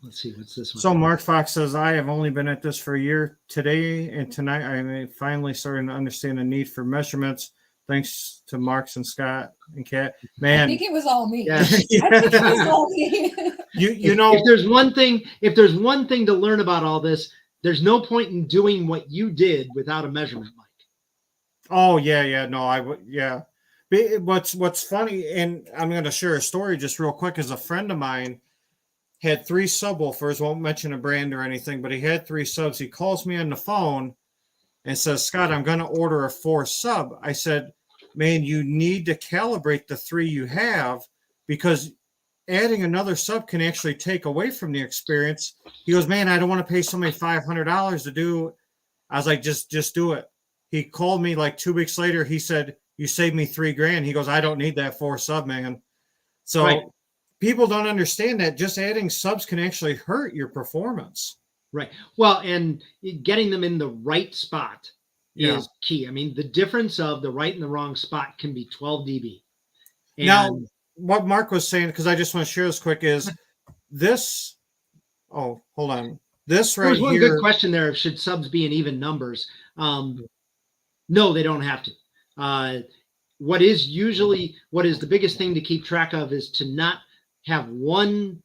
Let's see, what's this one? So Mark Fox says, I have only been at this for a year. Today and tonight, I'm finally starting to understand the need for measurements. Thanks to Marks and Scott and Kat. Man, I think it was all me. Yeah. I think it was all me. you know, if there's one thing to learn about all this, there's no point in doing what you did without a measurement mic. Oh yeah, no, I would, yeah. What's funny, and I'm going to share a story just real quick, is a friend of mine had 3 subwoofers, won't mention a brand or anything, but he had 3 subs. He calls me on the phone and says, Scott, I'm going to order a 4 sub. I said, man, you need to calibrate the 3 you have, because adding another sub can actually take away from the experience. He goes, man, I don't want to pay somebody $500 to do. I was like, just do it. He called me like 2 weeks later. He said, you saved me $3,000. He goes, I don't need that 4 sub, man. So right. People don't understand that just adding subs can actually hurt your performance. Right. Well, and getting them in the right spot is key. I mean, the difference of the right and the wrong spot can be 12 dB. And now, what Mark was saying, because I just want to share this quick, is this. Oh, hold on. This right here. There's one good question there. Should subs be in even numbers? No, they don't have to. What is the biggest thing to keep track of is to not have one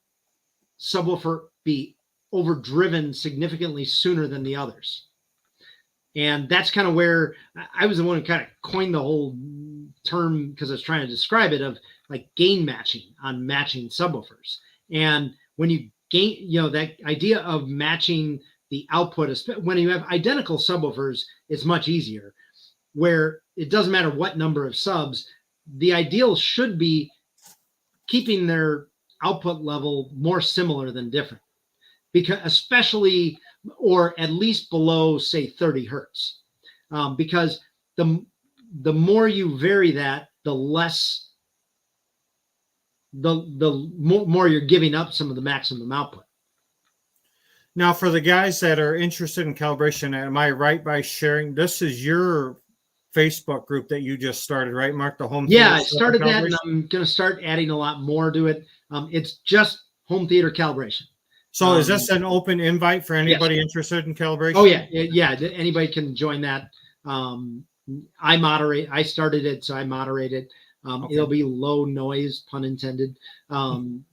subwoofer be overdriven significantly sooner than the others. And that's kind of where I was the one who kind of coined the whole term, because I was trying to describe it, of like gain matching on matching subwoofers. And when you gain, that idea of matching the output, when you have identical subwoofers, it's much easier, where it doesn't matter what number of subs. The ideal should be keeping their output level more similar than different, because especially, or at least below, say, 30 hertz, because the more you vary that, the less, the more you're giving up some of the maximum output. Now, for the guys that are interested in calibration, am I right by sharing this is your Facebook group that you just started, right, Mark? The home. Yeah, I started that, and I'm going to start adding a lot more to it. It's just home theater calibration. So is this an open invite for anybody interested in calibration? Oh yeah, anybody can join that. I moderate. I started it, so I moderate it. Okay. It'll be low noise, pun intended, and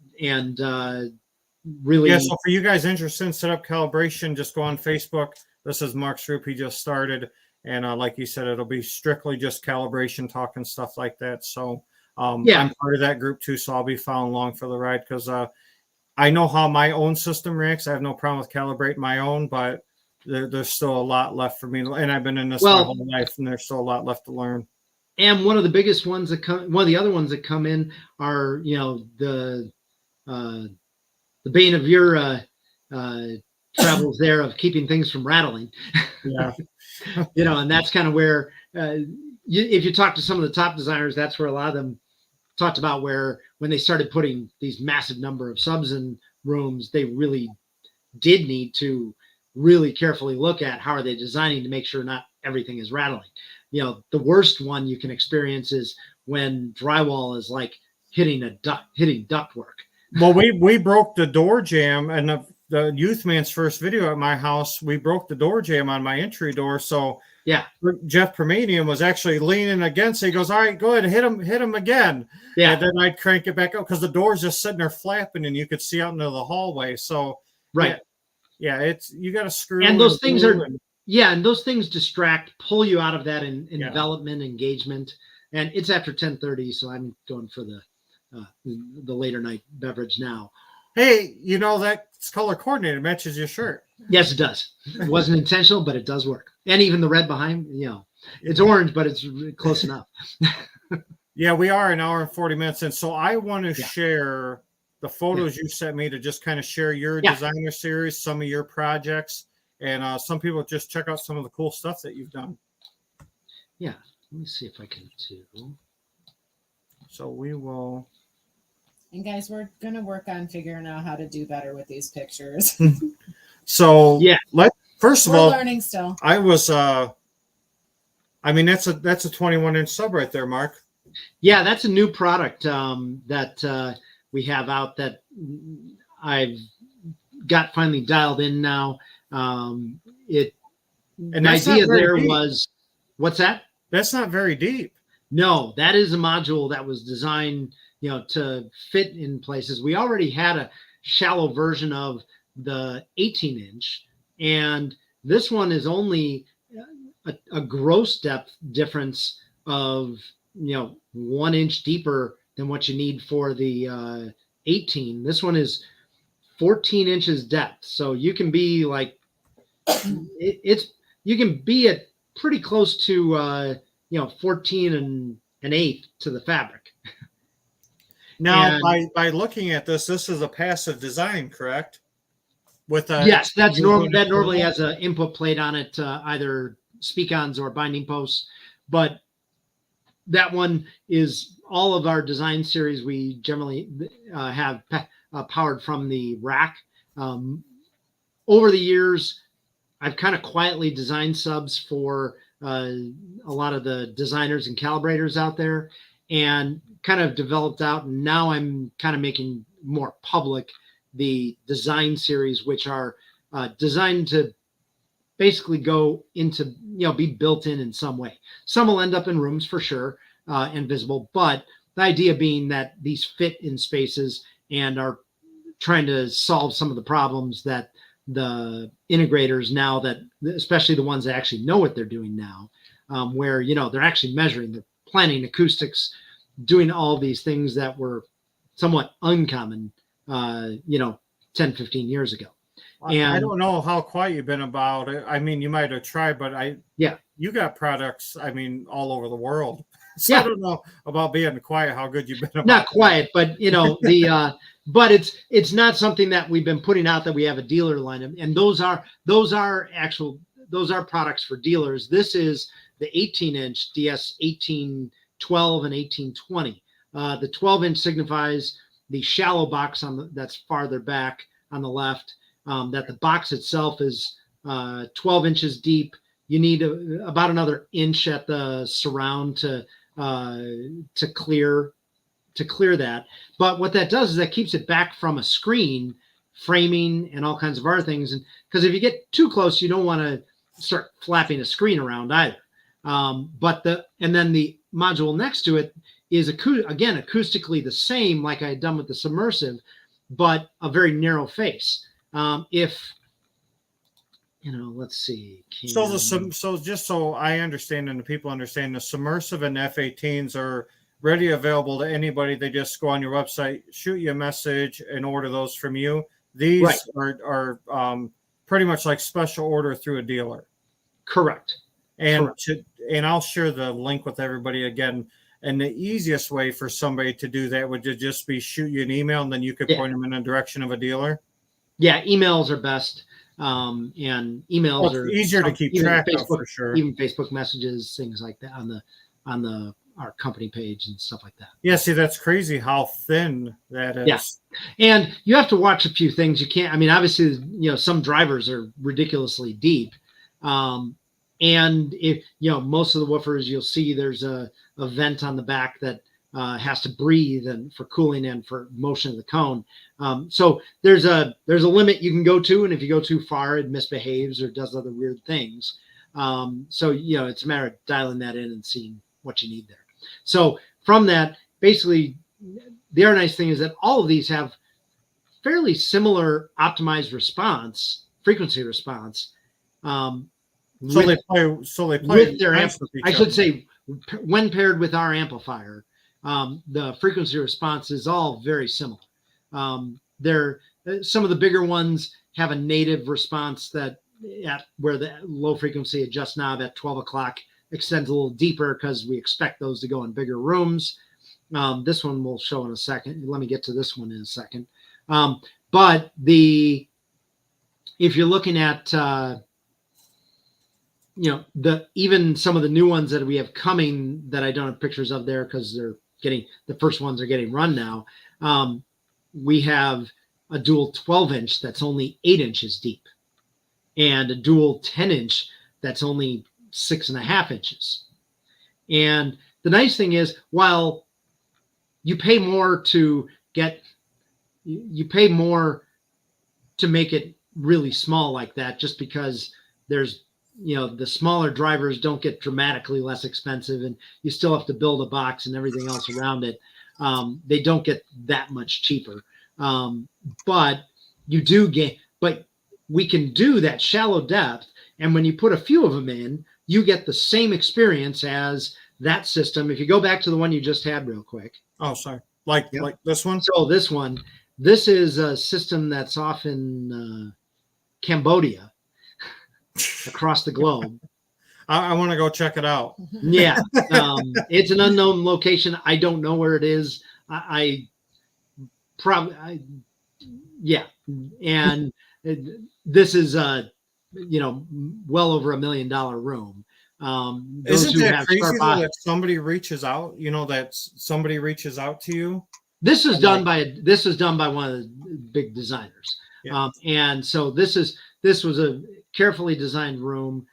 really. Yeah. So for you guys interested in setup calibration, just go on Facebook. This is Mark's group. He just started, and like you said, it'll be strictly just calibration talk and stuff like that. So I'm part of that group too, so I'll be following along for the ride, because I know how my own system reacts. I have no problem with calibrating my own, but there's still a lot left for me. And I've been in this my whole life, and there's still a lot left to learn. And one of the biggest ones that come, one of the other ones that come in are, the bane of your travels there of keeping things from rattling. Yeah. And that's kind of where, if you talk to some of the top designers, that's where a lot of them talked about, where when they started putting these massive number of subs in rooms, they really did need to really carefully look at how are they designing to make sure not everything is rattling. The worst one you can experience is when drywall is like hitting ductwork. Well, we broke the door jamb, and the youth man's first video at my house, we broke the door jamb on my entry door. So yeah, Jeff Permanian was actually leaning against it. He goes, all right, go ahead, hit him again. Yeah. And then I'd crank it back up, because the door's just sitting there flapping, and you could see out into the hallway. So right. Yeah, it's, you got to screw. And those things and those things distract, pull you out of that in development engagement. And it's after 10:30, so I'm going for the later night beverage now. Hey, that's color coordinated, matches your shirt. Yes, it does. It wasn't intentional, but it does work. And even the red behind, it's orange, but it's close enough. Yeah, we are an hour and 40 minutes in. So I want to share the photos you sent me, to just kind of share your designer series, some of your projects, and some people just check out some of the cool stuff that you've done. Yeah, let me see if I can do. So we will. And guys, we're going to work on figuring out how to do better with these pictures. So first of all, learning still. I was, that's a 21-inch sub right there, Mark. Yeah, that's a new product that we have out that I've got finally dialed in now. And the idea there was, what's that? That's not very deep. No, that is a module that was designed, to fit in places. We already had a shallow version of the 18-inch, and this one is only a gross depth difference of 1 inch deeper than what you need for the 18. This one is 14 inches depth, so you can be like you can be at pretty close to 14 and an eighth to the fabric. Now, by looking at this is a passive design, correct? With yes, that's normal. That normally has an input plate on it, either speak-ons or binding posts. But that one is all of our design series. We generally have powered from the rack. Over the years, I've kind of quietly designed subs for a lot of the designers and calibrators out there, and kind of developed out. And now I'm kind of making more public the design series, which are designed to basically go into, be built in some way. Some will end up in rooms for sure, and visible, but the idea being that these fit in spaces and are trying to solve some of the problems that the integrators now, that especially the ones that actually know what they're doing now, where, you know, they're actually measuring, they're planning acoustics, doing all these things that were somewhat uncommon, you know, 10, 15 years ago. I And don't know how quiet you've been about it. I mean, you might have tried, but you got products, I mean, all over the world. So I don't know about being quiet, how good you've been about not quiet, but you know, but it's not something that we've been putting out that we have a dealer line of, and those are products for dealers. This is the 18-inch DS 1812 and 1820. The 12-inch signifies the shallow box that's farther back on the left. That the box itself is 12 inches deep. You need about another inch at the surround to clear that. But what that does is that keeps it back from a screen, framing, and all kinds of other things. And because if you get too close, you don't want to start flapping a screen around either. And then the module next to it is again acoustically the same, like I had done with the submersive, but a very narrow face. If you know, let's see. So just so I understand and the people understand, the submersive and F-18s are ready, available to anybody. They just go on your website, shoot you a message, and order those from you. These are pretty much like special order through a dealer. Correct. And I'll share the link with everybody again. And the easiest way for somebody to do that would just be shoot you an email, and then you could point them in the direction of a dealer. Yeah, emails are best. And emails are easier to keep track of, for sure. Even Facebook messages, things like that on our company page and stuff like that. Yeah, see, that's crazy how thin that is. Yeah. And you have to watch a few things. You can't, I mean, obviously, you know, some drivers are ridiculously deep. And if, you know, most of the woofers, you'll see there's a vent on the back that has to breathe and for cooling and for motion of the cone. So there's a limit you can go to, and if you go too far, it misbehaves or does other weird things. So, you know, it's a matter of dialing that in and seeing what you need there. So from that, basically, the other nice thing is that all of these have fairly similar optimized frequency response. So they play with their I should say, when paired with our amplifier, the frequency response is all very similar. They're some of the bigger ones have a native response that where the low frequency adjust knob at 12 o'clock extends a little deeper because we expect those to go in bigger rooms. This one we'll show in a second. Let me get to this one in a second. But if you're looking at you know, even some of the new ones that we have coming that I don't have pictures of there because the first ones are getting run now. We have a dual 12-inch that's only 8 inches deep, and a dual 10-inch that's only 6.5 inches. And the nice thing is, while you pay more to make it really small like that, just because there's, you know, the smaller drivers don't get dramatically less expensive, and you still have to build a box and everything else around it. They don't get that much cheaper. But we can do that shallow depth. And when you put a few of them in, you get the same experience as that system. If you go back to the one you just had real quick. Oh, sorry. Like this one? So this is a system that's off in Cambodia across the globe. I want to go check it out. Yeah. It's an unknown location. I don't know where it is. Yeah. And this is, you know, well over $1 million room. Isn't that crazy though, that somebody reaches out, you know, that somebody reaches out to you? This is done by one of the big designers. Yeah. And so this was a carefully designed room.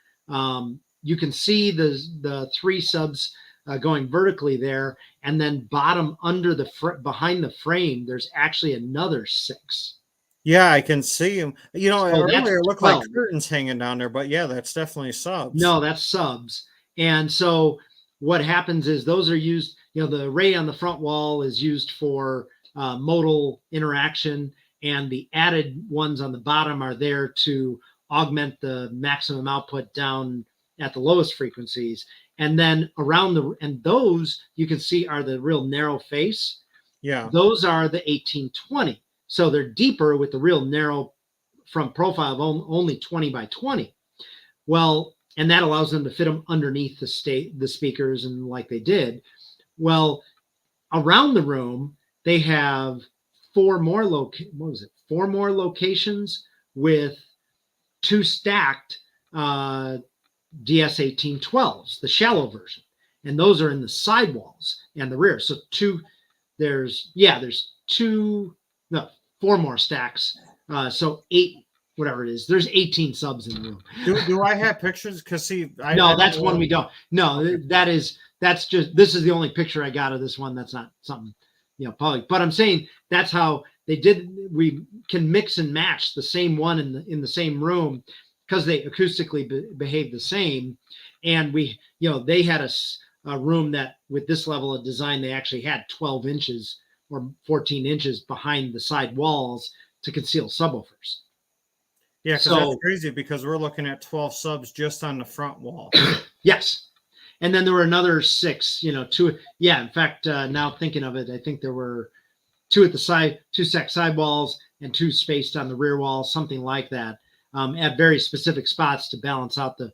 You can see the 3 subs going vertically there, and then bottom under behind the frame, there's actually another 6. Yeah, I can see them. You know, So earlier it looked like curtains hanging down there, but yeah, that's definitely subs. No, that's subs. And so what happens is those are used, you know, the array on the front wall is used for modal interaction, and the added ones on the bottom are there to augment the maximum output down at the lowest frequencies. And then and those you can see are the real narrow face. Yeah. Those are the 1820. So they're deeper with the real narrow front profile of only 20 by 20. Well, and that allows them to fit them underneath the speakers and like they did. Well, around the room, they have four more locations with two stacked DS1812s, the shallow version. And those are in the sidewalls and the rear. So four more stacks. So 8, whatever it is. There's 18 subs in the room. Do I have pictures? Because see, that's one we don't. No, okay. That's just, this is the only picture I got of this one. That's not something, public. But I'm saying that's how they did. We can mix and match the same one in the same room because they acoustically behave the same. And they had a room that with this level of design, they actually had 12 inches or 14 inches behind the side walls to conceal subwoofers. Yeah, because that's crazy because we're looking at 12 subs just on the front wall. Yes. And then there were another 6, 2. Yeah, in fact, now thinking of it, I think there were 2 at the side, 2 stacked sidewalls and 2 spaced on the rear wall, something like that, at very specific spots to balance out the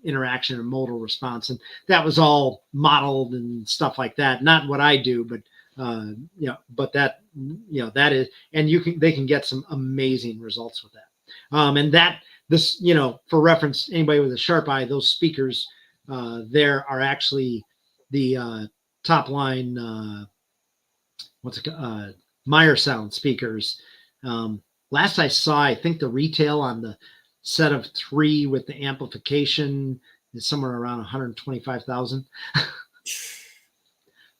interaction and modal response. And that was all modeled and stuff like that. Not what I do, but but that is, and they can get some amazing results with that. And for reference, anybody with a sharp eye, those speakers there are actually the top line, Meyer Sound speakers. Last I saw, I think the retail on the set of 3 with the amplification is somewhere around 125,000.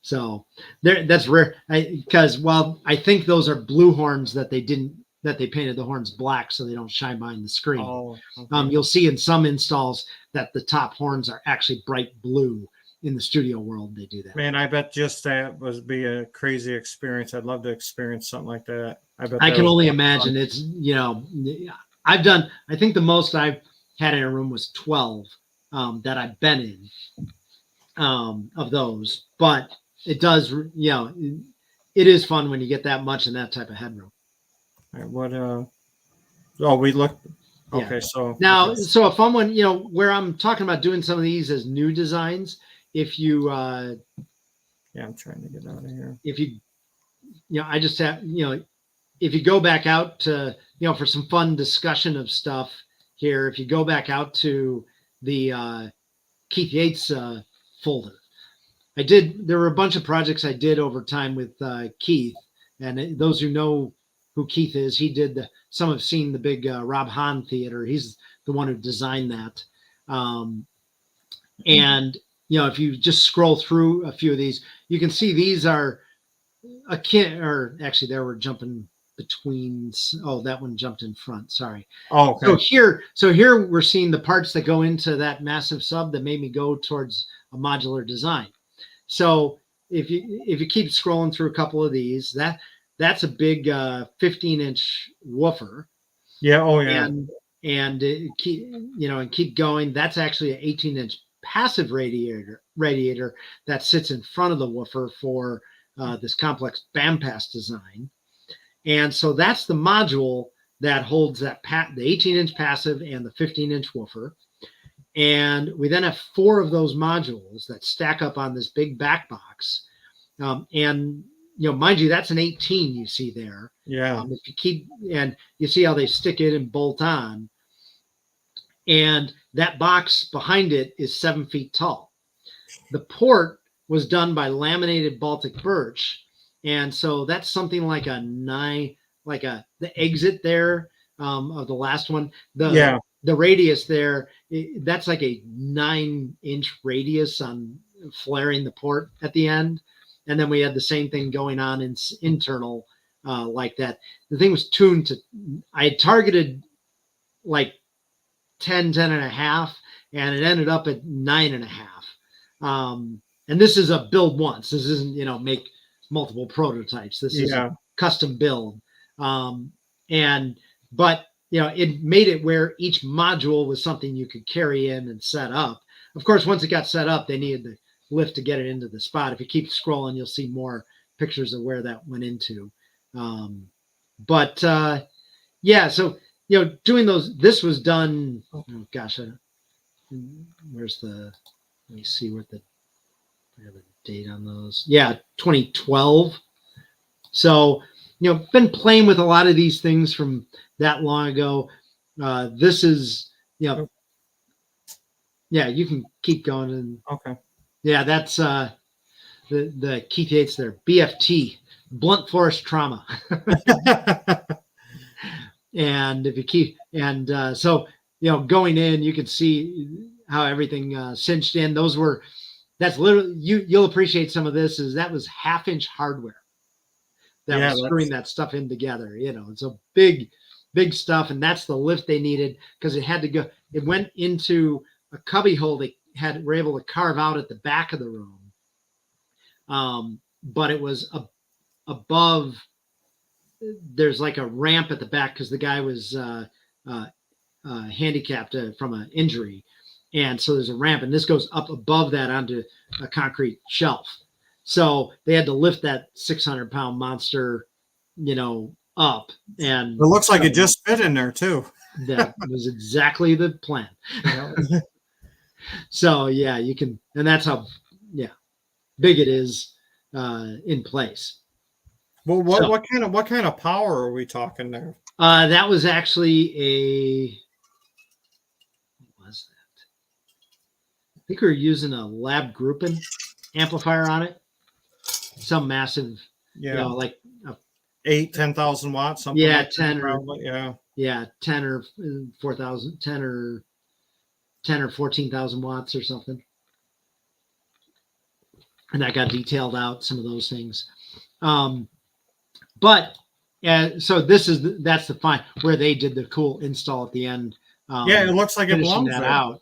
So that's rare because I think those are blue horns that they painted the horns black so they don't shine behind the screen. Oh, okay. You'll see in some installs that the top horns are actually bright blue. In the studio world, they do that. Man, I bet just that would be a crazy experience. I'd love to experience something like that. I can only imagine. Fun. It's I think the most I've had in a room was 12 that I've been in of those, but it does, it is fun when you get that much in that type of headroom. All right, we look. Okay, yeah. So now, so a fun one, where I'm talking about doing some of these as new designs. If you, I'm trying to get out of here. If you, I just have, if you go back out to, for some fun discussion of stuff here, if you go back out to the Keith Yates folder, there were a bunch of projects I did over time with Keith, and those who know who Keith is, he did some have seen the big Rob Hahn Theater. He's the one who designed that. And, if you just scroll through a few of these, you can see these are actually there we're jumping between. Oh, that one jumped in front. Sorry. Oh, okay. So here we're seeing the parts that go into that massive sub that made me go towards a modular design. So if you keep scrolling through a couple of these, that's a big 15-inch woofer. Yeah. Oh, yeah. And keep going. That's actually an 18-inch passive radiator that sits in front of the woofer for this complex bandpass design. And so that's the module that holds the 18-inch passive and the 15-inch woofer. And we then have 4 of those modules that stack up on this big back box. And mind you, that's an 18 you see there. Yeah. If you keep, and you see how they stick it and bolt on. And that box behind it is 7 feet tall. The port was done by laminated Baltic birch. And so that's something like the exit there of the last one. The radius there, that's like a 9-inch radius on flaring the port at the end. And then we had the same thing going on in internal like that. The thing was tuned to, I had targeted like 10 and a half, and it ended up at 9 and a half. And this is a build once. This isn't, make multiple prototypes. This is a custom build. But it made it where each module was something you could carry in and set up. Of course, once it got set up, they needed the lift to get it into the spot. If you keep scrolling, you'll see more pictures of where that went into. Yeah, so doing those, this was done. Oh gosh, where's the? Let me see what the date on those. Yeah, 2012. So been playing with a lot of these things from that long ago. This is yeah, you can keep going. And Okay. Yeah, that's the Keith Yates there. BFT, blunt force trauma. And if you keep so going in, you can see how everything cinched in. That's literally you'll appreciate some of this. That was 1/2-inch hardware that was screwing that stuff in together. It's a big stuff, and that's the lift they needed because it had to go. It went into a cubby hole they were able to carve out at the back of the room, but it was above. There's like a ramp at the back because the guy was handicapped from an injury, and so there's a ramp, and this goes up above that onto a concrete shelf. So they had to lift that 600-pound monster, up, and it looks like it just fit in there too. That was exactly the plan. So yeah, you can, and that's how big it is in place. Well, what kind of power are we talking there? That was actually what was that? I think we were using a lab grouping amplifier on it. Some massive, like 10,000 watts, something. Yeah, like 10 that, or probably. Yeah, 10 or 4,000, 10 or 14,000 watts or something. And that got detailed out, some of those things. But so that's the fine where they did the cool install at the end. It looks like it belongs that there. out.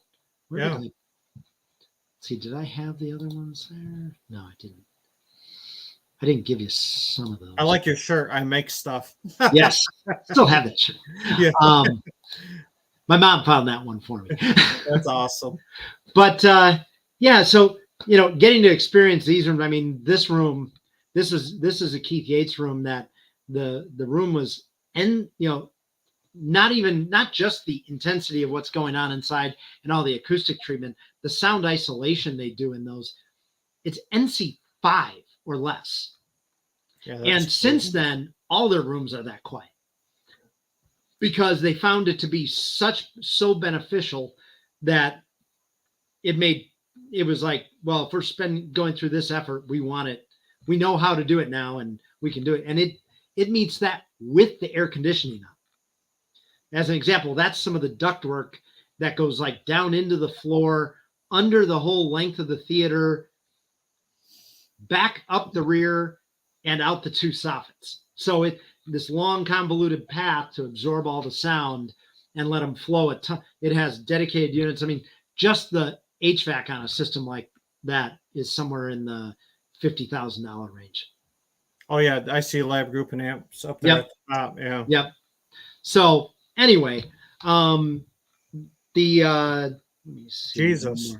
Let's see, did I have the other ones there? No, I didn't. I didn't give you some of those. I like your shirt. I make stuff. Yes, still have that shirt. Yeah. My mom found that one for me. That's awesome. But so getting to experience these rooms. I mean, this room. This is a Keith Yates room that the room was, and not just the intensity of what's going on inside and all the acoustic treatment, the sound isolation they do in those, it's NC5 or less. And since then, all their rooms are that quiet because they found it to be so beneficial that it was like, well, if we're going through this effort, we want it. We know how to do it now, and we can do it. And it meets that with the air conditioning up. As an example, that's some of the ductwork that goes like down into the floor, under the whole length of the theater, back up the rear, and out the 2 soffits. So this long convoluted path to absorb all the sound and let them flow a ton. It has dedicated units. I mean, just the HVAC on a system like that is somewhere in the $50,000 range. Oh yeah, I see lab group and amps up there at the top. Yeah. Yep. So anyway, let me see. Jesus.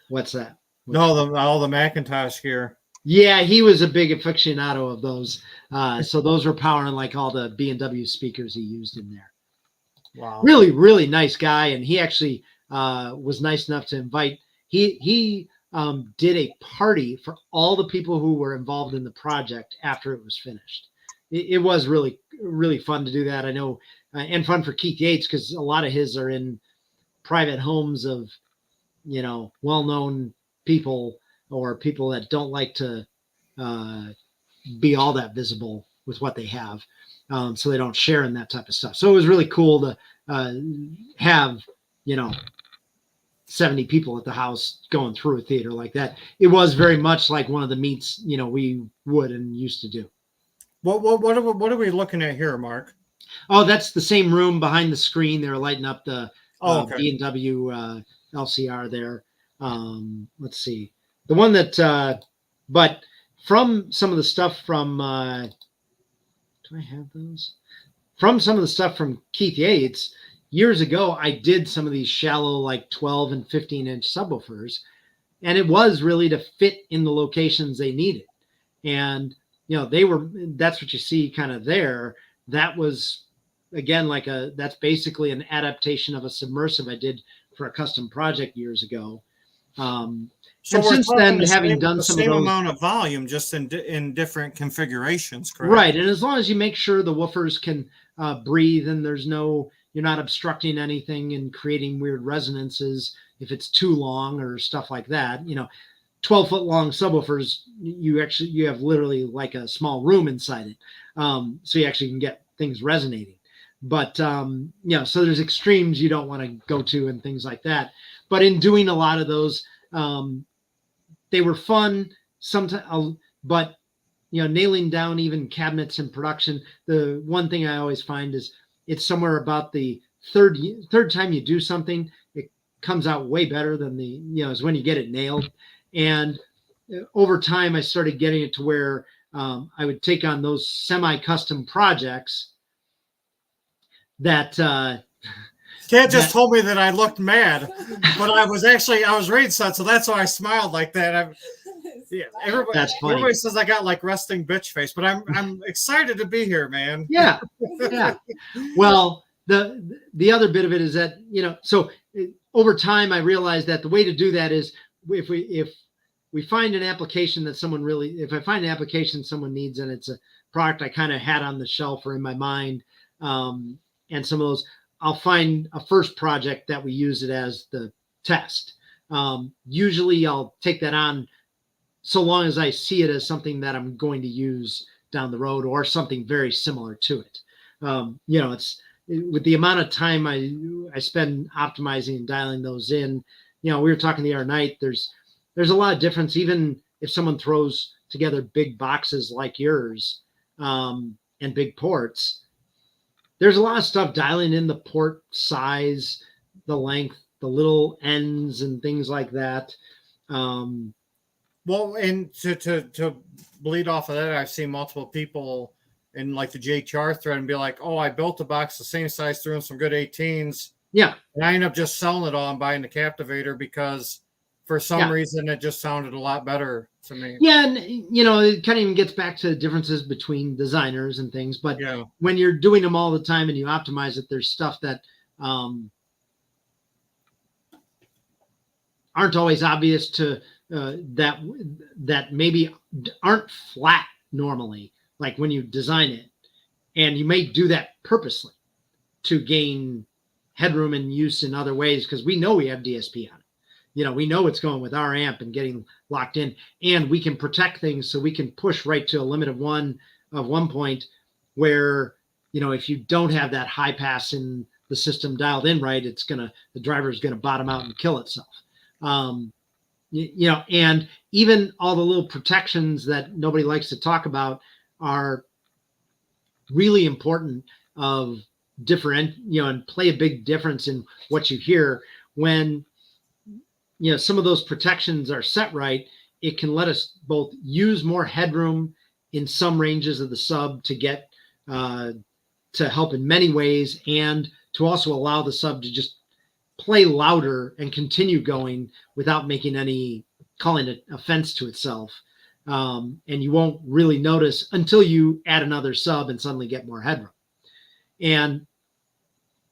What's that? All the Macintosh gear. Yeah, he was a big aficionado of those. So those were powering like all the B&W speakers he used in there. Wow. Really, really nice guy. And he actually was nice enough to invite. He did a party for all the people who were involved in the project after it was finished. It was really, really fun to do that. I know, and fun for Keith Yates because a lot of his are in private homes of, well-known people or people that don't like to be all that visible with what they have. So they don't share in that type of stuff. So it was really cool to have, 70 people at the house going through a theater like that. It was very much like one of the meets, we would and used to do. What are we looking at here, Mark? Oh, that's the same room behind the screen. They're lighting up the okay. B&W LCR there. Let's see. The one that, but from some of the stuff from do I have those? From some of the stuff from Keith Yates, years ago, I did some of these shallow, like 12 and 15-inch subwoofers, and it was really to fit in the locations they needed. And, that's what you see kind of there. That was, again, that's basically an adaptation of a submersive I did for a custom project years ago. So and we're since talking then, the having same, done the some same of those, amount of volume, just in different configurations, correct? right? And as long as you make sure the woofers can breathe and you're not obstructing anything and creating weird resonances if it's too long or stuff like that. 12-foot long subwoofers, you have literally like a small room inside it, so you actually can get things resonating. But so there's extremes you don't want to go to and things like that. But in doing a lot of those, they were fun sometimes, but nailing down even cabinets in production. The one thing I always find is it's somewhere about the third time you do something, it comes out way better than is when you get it nailed. And over time, I started getting it to where I would take on those semi-custom projects that Kat just told me that I looked mad, but I was reading something, so that's why I smiled like that. Everybody says I got like resting bitch face, but I'm excited to be here, man. Yeah. Well, the other bit of it is that so over time I realized that the way to do that is if we find an application that if I find an application someone needs and it's a product I kind of had on the shelf or in my mind, and some of those, I'll find a first project that we use it as the test. Usually I'll take that on so long as I see it as something that I'm going to use down the road or something very similar to it. It's with the amount of time I spend optimizing and dialing those in. We were talking the other night, there's a lot of difference, even if someone throws together big boxes like yours, and big ports. There's a lot of stuff dialing in the port size, the length, the little ends and things like that. Well, and to bleed off of that, I've seen multiple people in like the JTR thread and be like, "Oh, I built a box the same size, threw in some good 18s." Yeah. And I end up just selling it all and buying the Captivator because for some reason it just sounded a lot better to me. Yeah, and it kind of even gets back to the differences between designers and things. But when you're doing them all the time and you optimize it, there's stuff that aren't always obvious to that maybe aren't flat normally, like when you design it, and you may do that purposely to gain headroom and use in other ways because we know we have DSP on it. We know it's going with our amp and getting locked in, and we can protect things so we can push right to a limit of one point where, if you don't have that high pass in the system dialed in right, the driver is going to bottom out and kill itself. And even all the little protections that nobody likes to talk about are really important of different, and play a big difference in what you hear when, some of those protections are set right. It can let us both use more headroom in some ranges of the sub to get to help in many ways, and to also allow the sub to just play louder and continue going without making any calling it offense to itself. And you won't really notice until you add another sub and suddenly get more headroom. And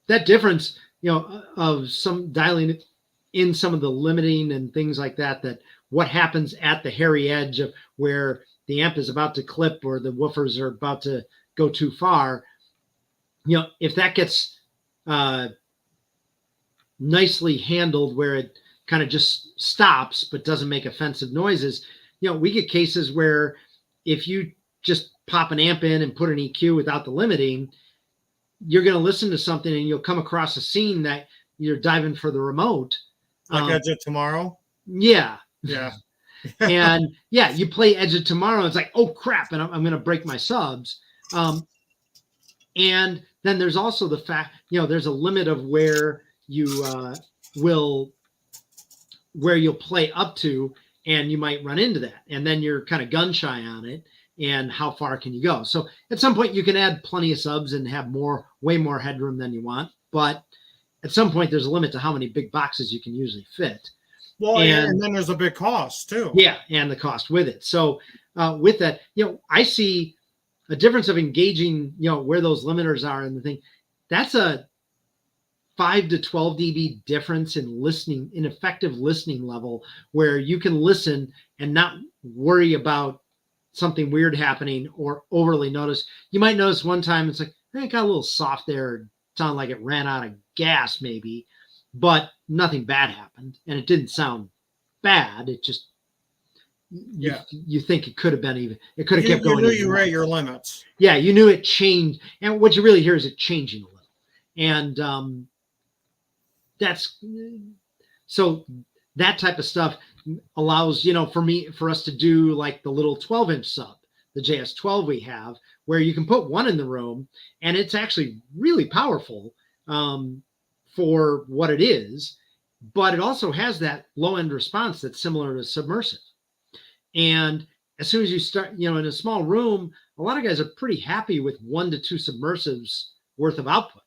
that difference, of some dialing in some of the limiting and things like that, what happens at the hairy edge of where the amp is about to clip or the woofers are about to go too far, if that gets nicely handled where it kind of just stops but doesn't make offensive noises, we get cases where if you just pop an amp in and put an EQ without the limiting, you're going to listen to something and you'll come across a scene that you're diving for the remote. Like Edge of Tomorrow? Yeah. Yeah. And you play Edge of Tomorrow, it's like, oh crap, and I'm going to break my subs. And then there's also the fact, there's a limit of where you'll play up to, and you might run into that. And then you're kind of gun shy on it. and how far can you go. So at some point you can add plenty of subs and have way more headroom than you want, but at some point there's a limit to how many big boxes you can usually fit. Well, and then there's a big cost too. Yeah, and the cost with it. So with that, I see a difference of engaging, where those limiters are and the thing. That's a 5 to 12 dB difference in listening, in effective listening level, where you can listen and not worry about something weird happening or overly notice. You might notice one time it's like, it got a little soft there, sounded like it ran out of gas maybe, but nothing bad happened, and it didn't sound bad. It just, you think it could have been even, it could have kept going. You knew you were at your limits. Yeah, you knew it changed, and what you really hear is it changing a little, and that's so that type of stuff allows, for us to do like the little 12-inch sub, the JS12 we have, where you can put one in the room and it's actually really powerful for what it is, but it also has that low-end response that's similar to submersive. And as soon as you start, in a small room, a lot of guys are pretty happy with 1 to 2 submersives worth of output.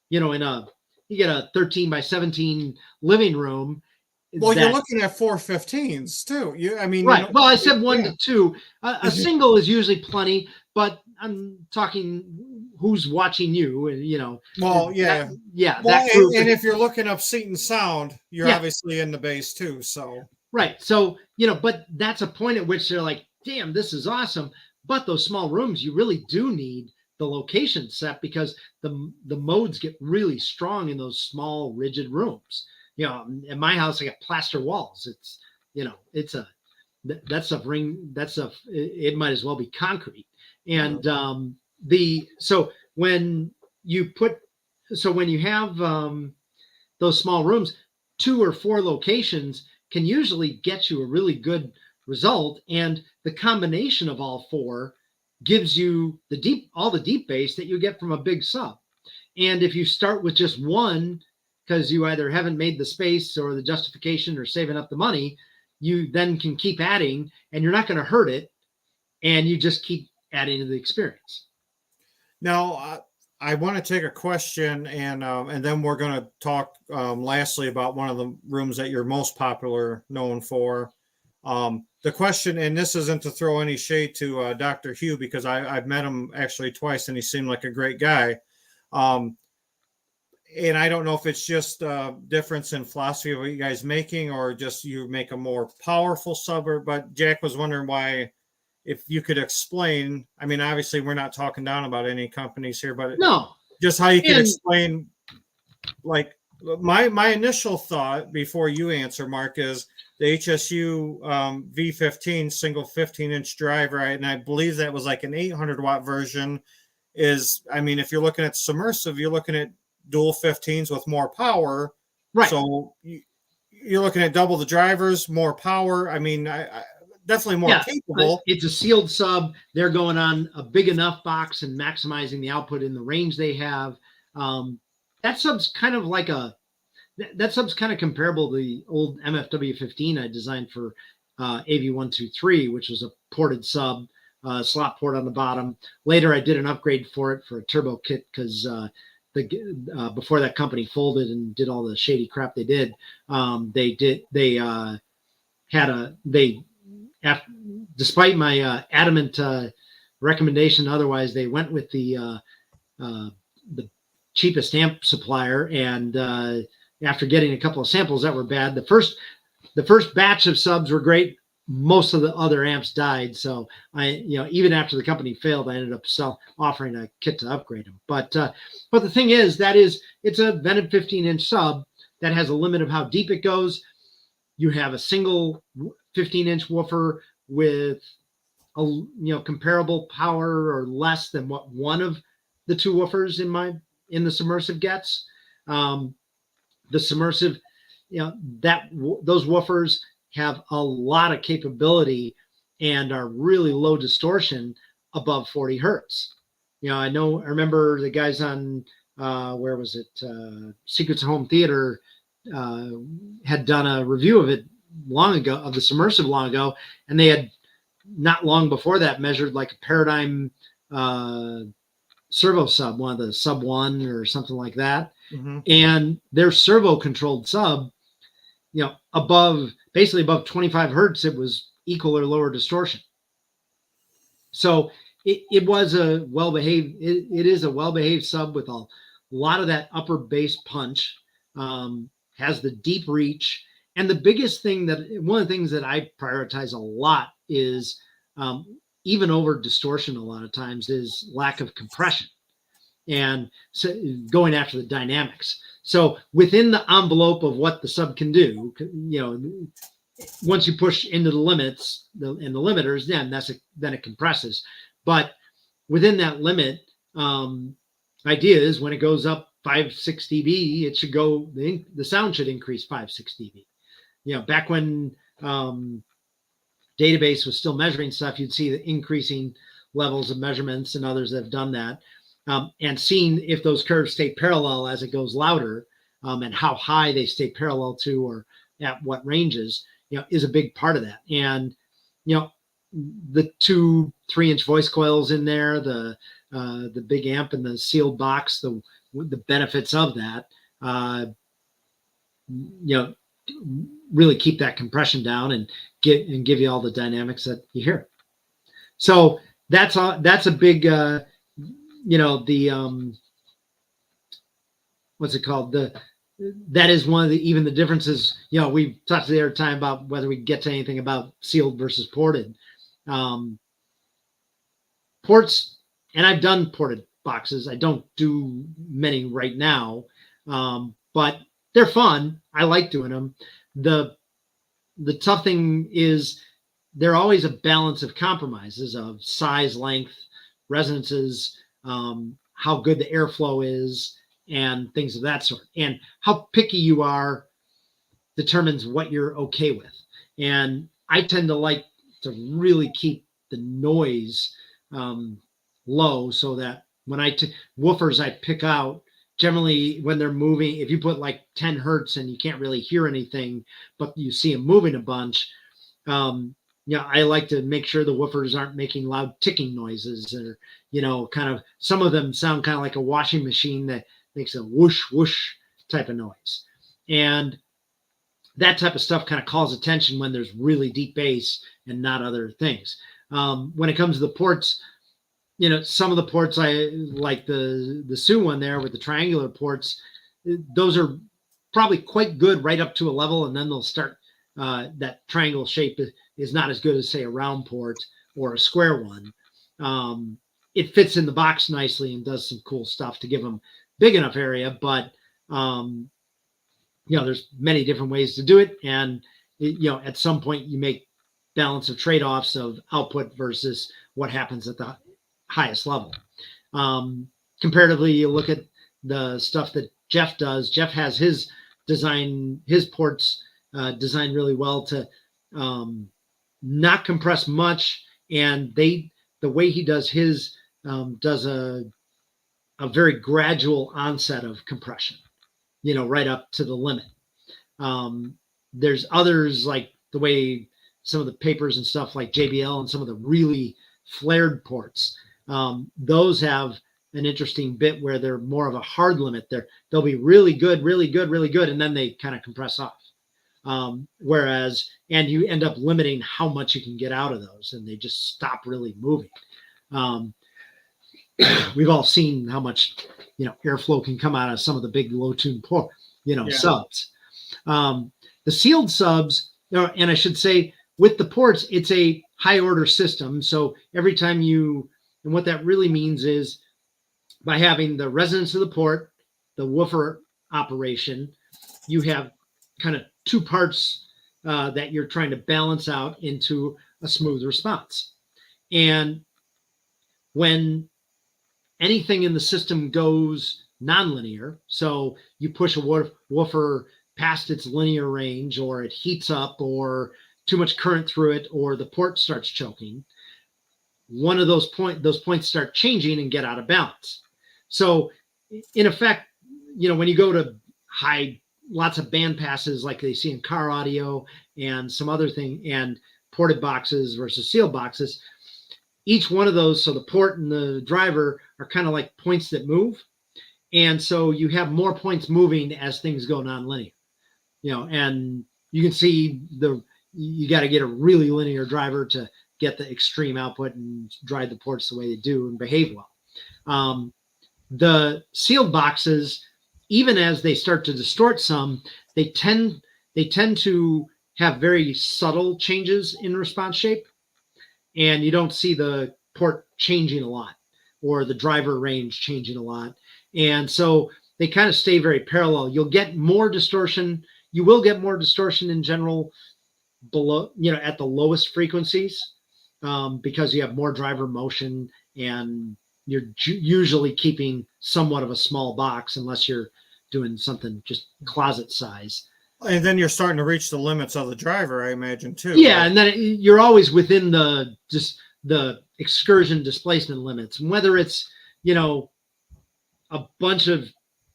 You get a 13 by 17 living room. Well, you're looking at 415s too. Right. Well, I said 1 to 2. A single is usually plenty, but I'm talking who's watching you, and Well, yeah, that group. And if you're looking up Seaton Sound, you're obviously in the bass too. So right. So but that's a point at which they're like, "Damn, this is awesome." But those small rooms, you really do need the location set, because the modes get really strong in those small rigid rooms. In my house, I got plaster walls. It's it might as well be concrete. And when you have those small rooms, 2 or 4 locations can usually get you a really good result, and the combination of all 4 gives you all the deep bass that you get from a big sub. And if you start with just one, because you either haven't made the space or the justification or saving up the money, you then can keep adding, and you're not going to hurt it, and you just keep adding to the experience. Now, I want to take a question, and then we're going to talk lastly about one of the rooms that you're most known for. The question, and this isn't to throw any shade to Dr. Hugh, because I've met him actually twice, and he seemed like a great guy. And I don't know if it's just a difference in philosophy of what you guys making, or just you make a more powerful subber. But Jack was wondering why, if you could explain. I mean, obviously we're not talking down about any companies here, but just how you can explain. Like my initial thought before you answer, Mark, is the HSU V15 single 15-inch driver, and I believe that was like an 800 watt version. If you're looking at submersive, you're looking at dual 15s with more power, right? So you're looking at double the drivers, more power. Definitely more capable. It's a sealed sub. They're going on a big enough box and maximizing the output in the range they have. That sub's kind of comparable to the old MFW 15 I designed for AV123, which was a ported sub, slot port on the bottom. Later, I did an upgrade for it for a turbo kit, because before that company folded and did all the shady crap they did, despite my adamant recommendation otherwise, they went with the cheapest amp supplier, and after getting a couple of samples that were bad, the first batch of subs were great. Most of the other amps died, so even after the company failed, I ended up offering a kit to upgrade them. But the thing is, it's a vented 15-inch sub that has a limit of how deep it goes. You have a single 15-inch woofer with a comparable power or less than what one of the 2 woofers in the submersive gets. The submersive, those woofers have a lot of capability and are really low distortion above 40 hertz. I remember the guys on where was it? Secrets of Home Theater had done a review of it long ago, of the submersive long ago, and they had not long before that measured like a Paradigm servo sub, one of the sub 1 or something like that. Mm-hmm. And their servo controlled sub, basically above 25 hertz, it was equal or lower distortion. So it was a well-behaved, it is a well-behaved sub with a lot of that upper bass punch, has the deep reach. And the biggest thing one of the things that I prioritize a lot is, even over distortion a lot of times, is lack of compression. And so going after the dynamics. So within the envelope of what the sub can do, once you push into the limits and the limiters, then it compresses. But within that limit, idea is when it goes up 5-6 dB, it should go, the sound should increase 5-6 dB. Back when database was still measuring stuff, you'd see the increasing levels of measurements, and others that have done that. And seeing if those curves stay parallel as it goes louder, and how high they stay parallel to, or at what ranges, is a big part of that. And, the 2 3-inch voice coils in there, the big amp and the sealed box, the benefits of that, really keep that compression down and give you all the dynamics that you hear. So that's a big, what's it called? That is one of even the differences. We talked the other time about whether we get to anything about sealed versus ported. Ports, and I've done ported boxes. I don't do many right now, but they're fun. I like doing them. The tough thing is they're always a balance of compromises of size, length, resonances, how good the airflow is, and things of that sort. And how picky you are determines what you're okay with. And I tend to like to really keep the noise low, so that when woofers I pick out, generally when they're moving, if you put like 10 hertz and you can't really hear anything, but you see them moving a bunch, I like to make sure the woofers aren't making loud ticking noises, or, kind of, some of them sound kind of like a washing machine that makes a whoosh, whoosh type of noise. And that type of stuff kind of calls attention when there's really deep bass and not other things. When it comes to the ports, some of the ports, I like the Sue one there with the triangular ports. Those are probably quite good right up to a level, and then they'll start, that triangle shape is not as good as, say, a round port or a square one. It fits in the box nicely and does some cool stuff to give them big enough area, but there's many different ways to do it. And at some point you make balance of trade-offs of output versus what happens at the highest level. Comparatively, you look at the stuff that Jeff does. Jeff has his ports designed really well to not compress much, and the way he does his does a very gradual onset of compression, right up to the limit. There's others, like the way some of the papers and stuff like JBL and some of the really flared ports, those have an interesting bit where they're more of a hard limit. They'll be really good, really good, really good, and then they kind of compress off. Whereas, and you end up limiting how much you can get out of those, and they just stop really moving. We've all seen how much, airflow can come out of some of the big low tune subs. The sealed subs, and I should say with the ports, it's a high order system. So every time and what that really means is by having the resonance of the port, the woofer operation, you have kind of 2 parts that you're trying to balance out into a smooth response. And when anything in the system goes nonlinear, so you push a woofer past its linear range, or it heats up, or too much current through it, or the port starts choking, one of those points start changing and get out of balance. So in effect, when you go to lots of band passes like they see in car audio and some other thing, and ported boxes versus sealed boxes. Each one of those, so the port and the driver are kind of like points that move. And so you have more points moving as things go nonlinear, and you can see you got to get a really linear driver to get the extreme output and drive the ports the way they do and behave well. The sealed boxes, even as they start to distort some, they tend to have very subtle changes in response shape, and you don't see the port changing a lot or the driver range changing a lot. And so they kind of stay very parallel. You'll get more distortion. You will get more distortion in general below, at the lowest frequencies, because you have more driver motion and you're usually keeping somewhat of a small box unless you're doing something just closet size. And then you're starting to reach the limits of the driver, I imagine, too. Yeah, and then you're always within the excursion displacement limits. And whether it's, a bunch of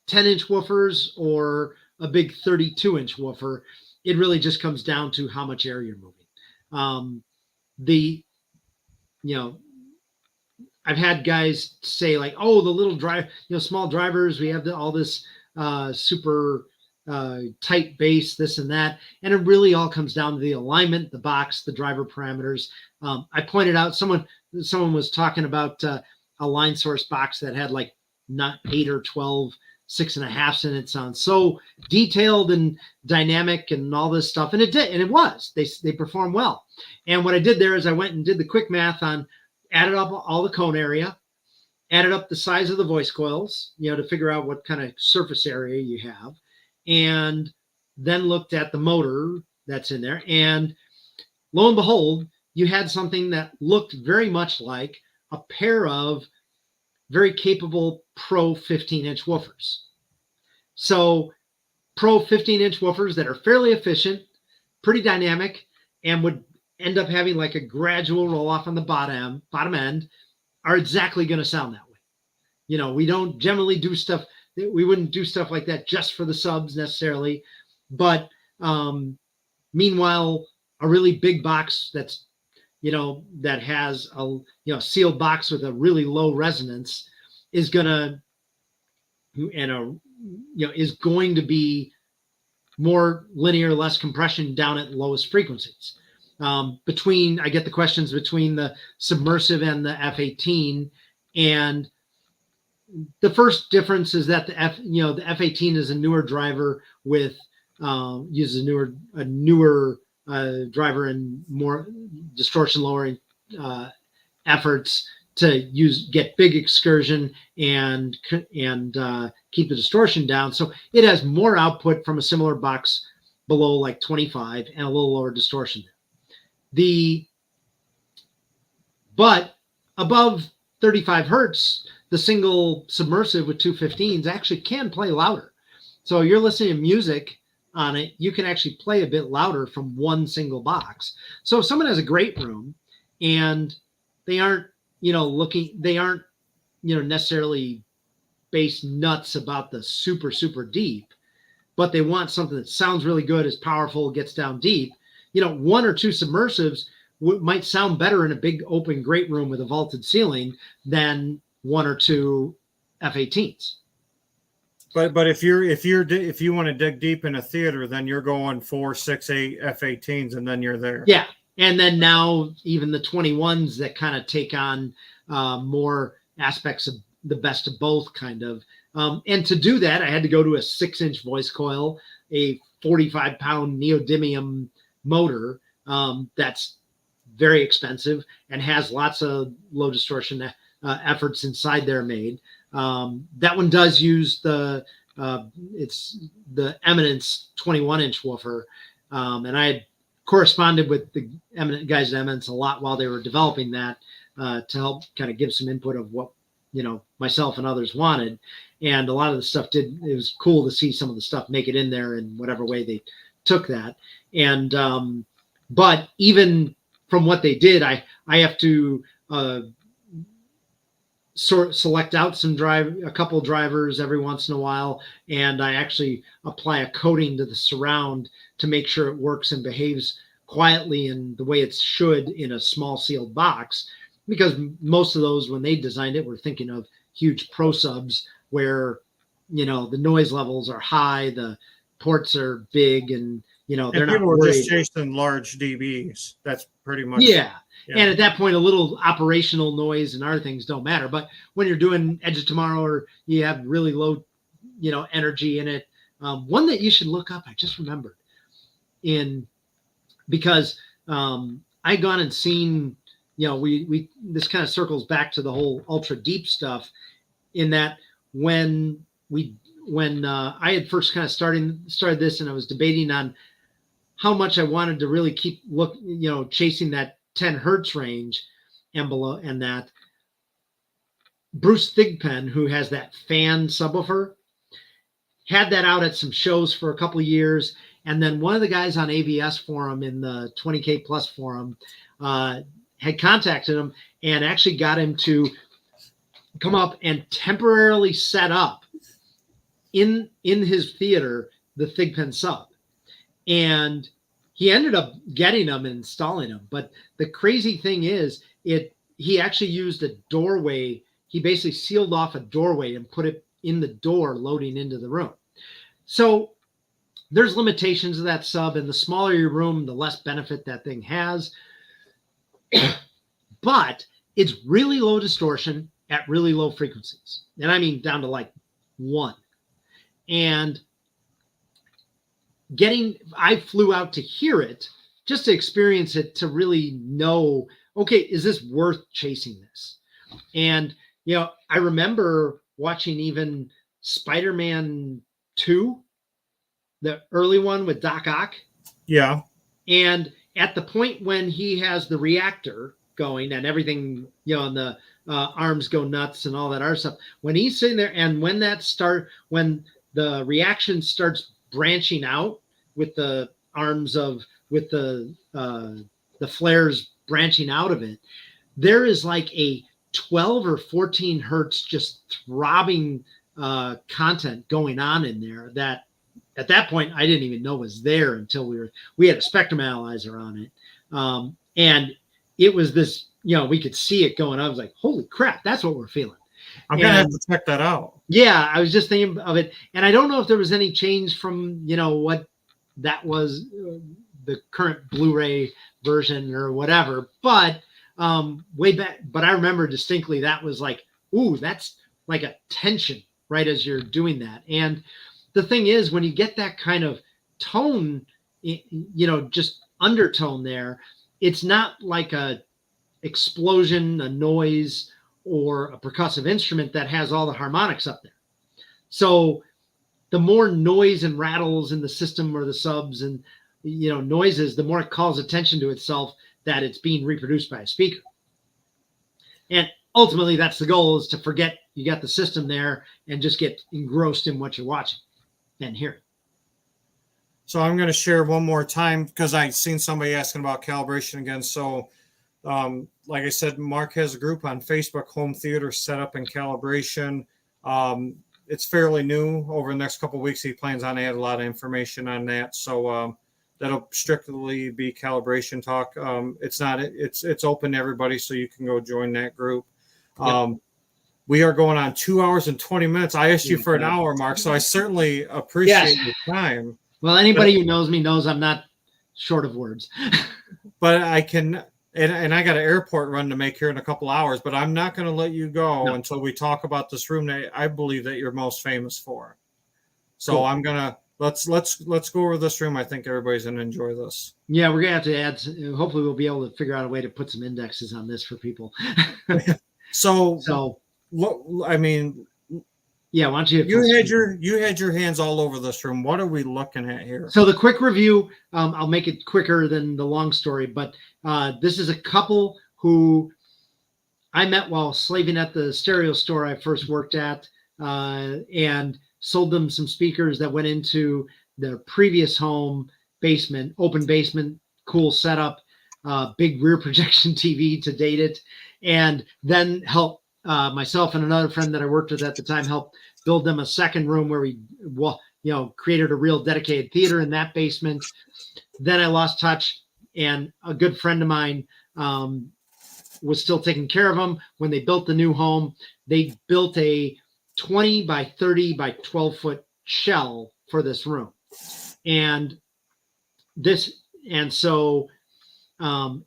10-inch woofers or a big 32-inch woofer, it really just comes down to how much air you're moving. I've had guys say like, oh, the little small drivers, we have all this super tight base, this and that. And it really all comes down to the alignment, the box, the driver parameters. I pointed out someone was talking about a line source box that had like not 8 or 12 6.5 in it. Sounds so detailed and dynamic and all this stuff. And it did. And it was. They performed well. And what I did there is I went and did the quick math on, added up all the cone area, added up the size of the voice coils, to figure out what kind of surface area you have, and then looked at the motor that's in there. And lo and behold, you had something that looked very much like a pair of very capable Pro 15-inch woofers. So Pro 15-inch woofers that are fairly efficient, pretty dynamic, and would end up having like a gradual roll off on the bottom end are exactly going to sound that way. We don't generally do stuff. We wouldn't do stuff like that just for the subs necessarily. But meanwhile, a really big box that's, that has a, sealed box with a really low resonance is going to be more linear, less compression down at lowest frequencies. I get the questions between the submersive and the F-18, and the first difference is that the F-18 is a newer driver with uses a newer driver and more distortion lowering efforts to get big excursion and keep the distortion down. So it has more output from a similar box below like 25 and a little lower distortion. But above 35 hertz, the single submersive with 215s actually can play louder. So you're listening to music on it, you can actually play a bit louder from one single box. So if someone has a great room and they aren't, necessarily bass nuts about the super, super deep, but they want something that sounds really good, is powerful, gets down deep, one or two submersives might sound better in a big open great room with a vaulted ceiling than one or two F-18s. But if you want to dig deep in a theater, then you're going 4, 6, 8 F-18s, and then you're there. Yeah, and then now even the 21s that kind of take on more aspects of the best of both, kind of. And to do that, I had to go to a 6-inch voice coil, a 45-pound neodymium motor that's very expensive and has lots of low distortion efforts inside there made. That one does use it's the Eminence 21-inch woofer, and I had corresponded with the guys at Eminence a lot while they were developing that to help kind of give some input of what myself and others wanted. And a lot of the stuff it was cool to see some of the stuff make it in there in whatever way they took that. And but even from what they did, I have to select out a couple drivers every once in a while, and I actually apply a coating to the surround to make sure it works and behaves quietly and the way it should in a small sealed box, because most of those, when they designed it, were thinking of huge pro subs where, you know, the noise levels are high, the ports are big, and, you know, they're And not people were worried. just chasing large dBs. That's pretty much. Yeah. Yeah. And at that point, a little operational noise and other things don't matter. But when you're doing Edge of Tomorrow, or you have really low, you know, energy in it, one that you should look up, I just remembered, because I'd gone and seen, you know, we this kind of circles back to the whole ultra deep stuff, in that when I had first kind of started this, and I was debating on how much I wanted to really keep chasing that 10 hertz range and below, and that Bruce Thigpen, who has that fan subwoofer, had that out at some shows for a couple of years. And then one of the guys on AVS forum, in the 20K plus forum, had contacted him and actually got him to come up and temporarily set up in his theater the Thigpen sub. And he ended up getting them and installing them. But the crazy thing is, he actually used a doorway. He basically sealed off a doorway and put it in the door loading into the room. So there's limitations of that sub, and the smaller your room, the less benefit that thing has. But it's really low distortion at really low frequencies. And I mean down to like 1. And I flew out to hear it, just to experience it, to really know, okay, is this worth chasing this? And, you know, I remember watching even Spider-Man 2, the early one with Doc Ock. Yeah. And at the point when he has the reactor going and everything, you know, and the arms go nuts and all that other stuff, when he's sitting there, and when the reaction starts branching out with the arms with the flares branching out of it, there is like a 12 or 14 hertz just throbbing content going on in there that at that point I didn't even know was there until we had a spectrum analyzer on it. And it was this, you know, we could see it going on. I was like, holy crap, that's what we're feeling. I'm going to have to check that out. Yeah, I was just thinking of it. And I don't know if there was any change from, you know, what that was, the current Blu-ray version or whatever, but way back. But I remember distinctly that was like, ooh, that's like a tension right as you're doing that. And the thing is, when you get that kind of tone, you know, just undertone there, it's not like a explosion, a noise, or a percussive instrument that has all the harmonics up there. So the more noise and rattles in the system, or the subs and, you know, noises, the more it calls attention to itself that it's being reproduced by a speaker. And ultimately that's the goal, is to forget you got the system there and just get engrossed in what you're watching and hearing. So I'm going to share one more time, because I've seen somebody asking about calibration again. So like I said, Mark has a group on Facebook, Home Theater Setup and Calibration. It's fairly new. Over the next couple of weeks, he plans on adding a lot of information on that. So that'll strictly be calibration talk. It's open to everybody, so you can go join that group. Yep. We are going on 2 hours and 20 minutes. I asked you for an hour, Mark, so I certainly appreciate your time. Well, anybody who knows me knows I'm not short of words. But I can, and I got an airport run to make here in a couple hours, but I'm not going to let you go until we talk about this room that I believe that you're most famous for. So cool. I'm going to, let's go over this room. I think everybody's going to enjoy this. Yeah, we're going to have to add, hopefully we'll be able to figure out a way to put some indexes on this for people. So I mean, yeah, why don't you had your hands all over this room. What are we looking at here? So the quick review, I'll make it quicker than the long story, but this is a couple who I met while slaving at the stereo store I first worked at, and sold them some speakers that went into their previous home basement, open basement, cool setup, big rear projection TV to date it, and then helped myself and another friend that I worked with at the time help build them a second room where we, created a real dedicated theater in that basement. Then I lost touch, and a good friend of mine was still taking care of them when they built the new home. They built a 20 by 30 by 12 foot shell for this room. And so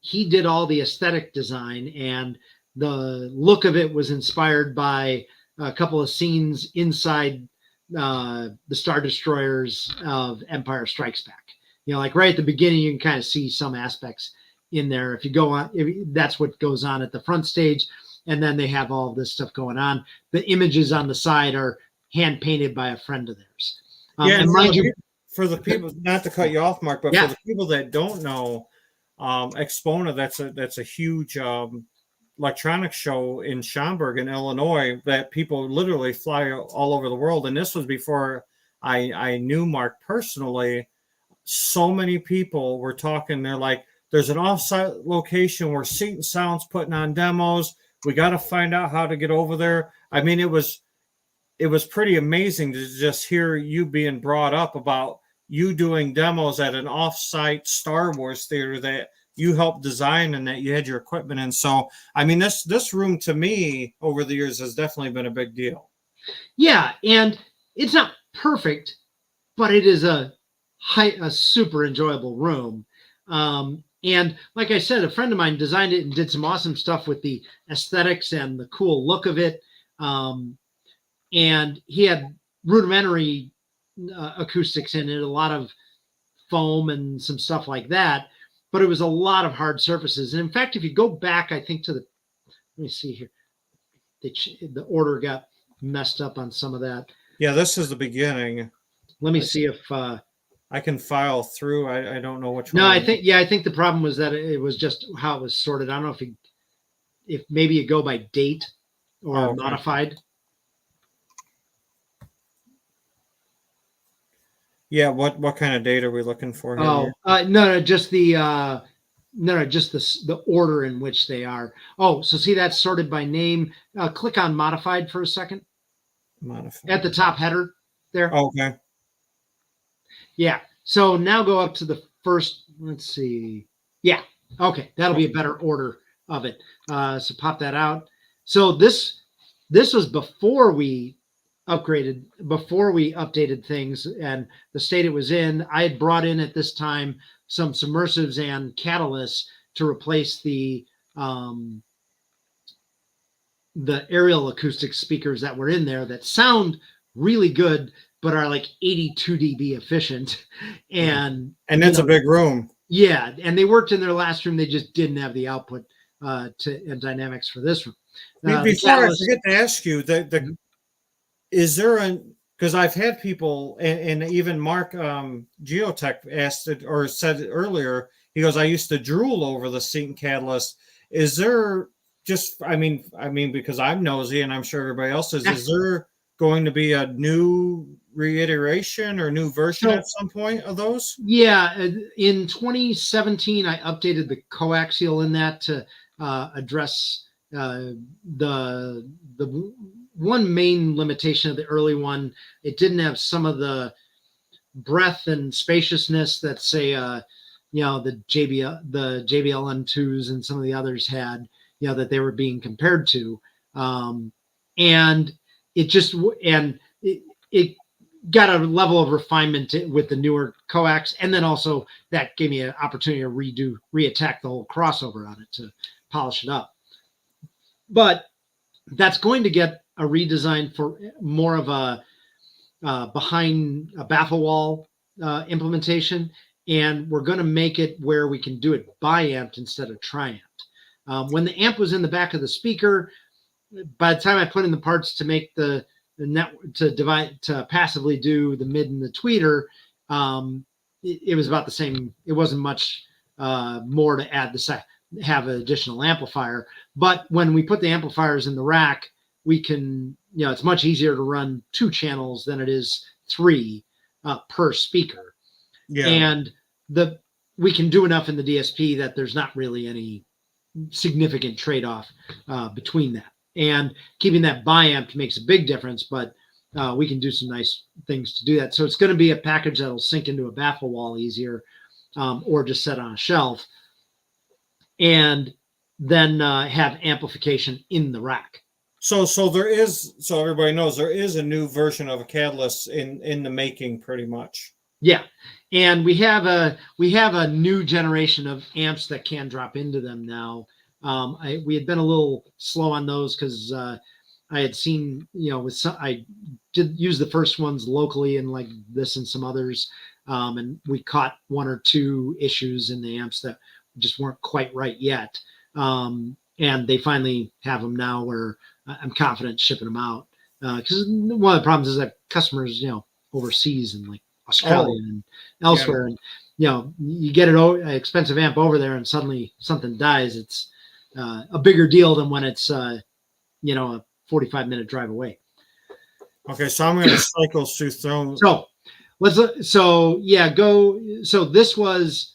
he did all the aesthetic design, and the look of it was inspired by a couple of scenes inside the Star Destroyers of Empire Strikes Back. Like right at the beginning, you can kind of see some aspects in there. If you go on, that's what goes on at the front stage. And then they have all this stuff going on. The images on the side are hand painted by a friend of theirs. And mind you, for the people, not to cut you off, Mark, but yeah. for the people that don't know, Expona, that's a huge electronics show in Schaumburg in Illinois that people literally fly all over the world. And this was before I knew Mark personally. So many people were talking. They're like, there's an offsite location where Seaton Sound's putting on demos. We got to find out how to get over there. I mean, it was pretty amazing to just hear you being brought up about you doing demos at an offsite Star Wars theater that you helped design and that you had your equipment in. So, I mean, this room to me over the years has definitely been a big deal. Yeah, and it's not perfect, but it is a super enjoyable room. And like I said, a friend of mine designed it and did some awesome stuff with the aesthetics and the cool look of it. And he had rudimentary acoustics in it, a lot of foam and some stuff like that, but it was a lot of hard surfaces. And in fact, if you go back, I think let me see here, the order got messed up on some of that. Yeah, this is the beginning. Let me see if I can file through. I don't know which one. No, I think the problem was that it was just how it was sorted. I don't know if maybe you go by date or modified. Yeah, what kind of date are we looking for here? Just the order in which they are. Oh, so see that's sorted by name. Click on modified for a second. Modified. At the top header there. Okay. Yeah. So now go up to the first. Let's see. Yeah. Okay. That'll be a better order of it. So pop that out. So this was before we updated things and the state it was in. I had brought in at this time some submersives and catalysts to replace the aerial acoustic speakers that were in there that sound really good, but are like 82 dB efficient. And it's a big room. Yeah. And they worked in their last room. They just didn't have the output and dynamics for this room. Before I forget to ask you, is there because I've had people, and even Mark Geotech asked it or said it earlier, he goes, I used to drool over the Seaton Catalyst. Is there just, I mean, because I'm nosy and I'm sure everybody else is there going to be a new reiteration or new version at some point of those? Yeah. In 2017, I updated the coaxial in that to address the one main limitation of the early one. It didn't have some of the breadth and spaciousness that say, the JBL M2s and some of the others had, that they were being compared to. And it got a level of refinement with the newer coax. And then also that gave me an opportunity to reattack the whole crossover on it to polish it up. But that's going to get a redesign for more of a behind a baffle wall implementation. And we're going to make it where we can do it bi-amped instead of tri-amped. When the amp was in the back of the speaker, by the time I put in the parts to make the net to passively do the mid and the tweeter, it was about the same. It wasn't much more to add have an additional amplifier. But when we put the amplifiers in the rack, we can, it's much easier to run 2 channels than it is 3 per speaker. Yeah. And we can do enough in the DSP that there's not really any significant trade-off between that. And keeping that bi-amped makes a big difference, but we can do some nice things to do that. So it's going to be a package that'll sync into a baffle wall easier or just set on a shelf, and then have amplification in the rack. So everybody knows there is a new version of a Catalyst in the making, pretty much. Yeah, and we have a new generation of amps that can drop into them now. We had been a little slow on those because I had seen, I did use the first ones locally and like this and some others, and we caught one or two issues in the amps that just weren't quite right yet. And they finally have them now where I'm confident shipping them out. Because one of the problems is that customers, overseas and like Australia and elsewhere, and you get an expensive amp over there, and suddenly something dies. It's a bigger deal than when it's a 45-minute drive away. Okay, so I'm going to cycle through. So this was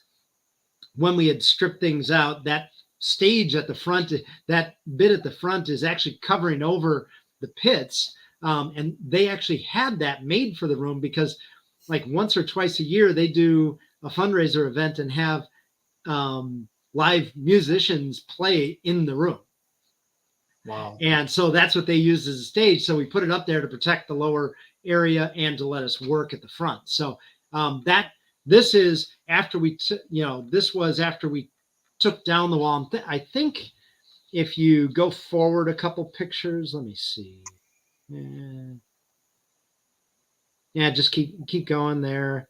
when we had stripped things out. That stage at the front, that bit at the front is actually covering over the pits, and they actually had that made for the room because like once or twice a year they do a fundraiser event and have live musicians play in the room. Wow. And so that's what they use as a stage. So we put it up there to protect the lower area and to let us work at the front. So this is after this was after we took down the wall. I think if you go forward a couple pictures, let me see. Yeah, just keep going there.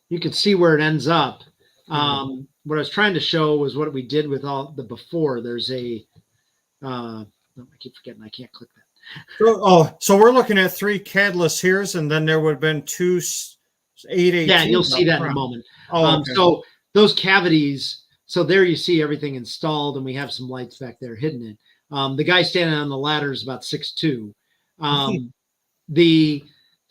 You can see where it ends up. What I was trying to show was what we did with all the before. There's a I keep forgetting I can't click that. So we're looking at 3 Catalysts here, and then there would have been 2 818. Yeah, you'll see that in a moment. Okay. So those cavities, so there you see everything installed, and we have some lights back there hidden it. The guy standing on the ladder is about 6'2".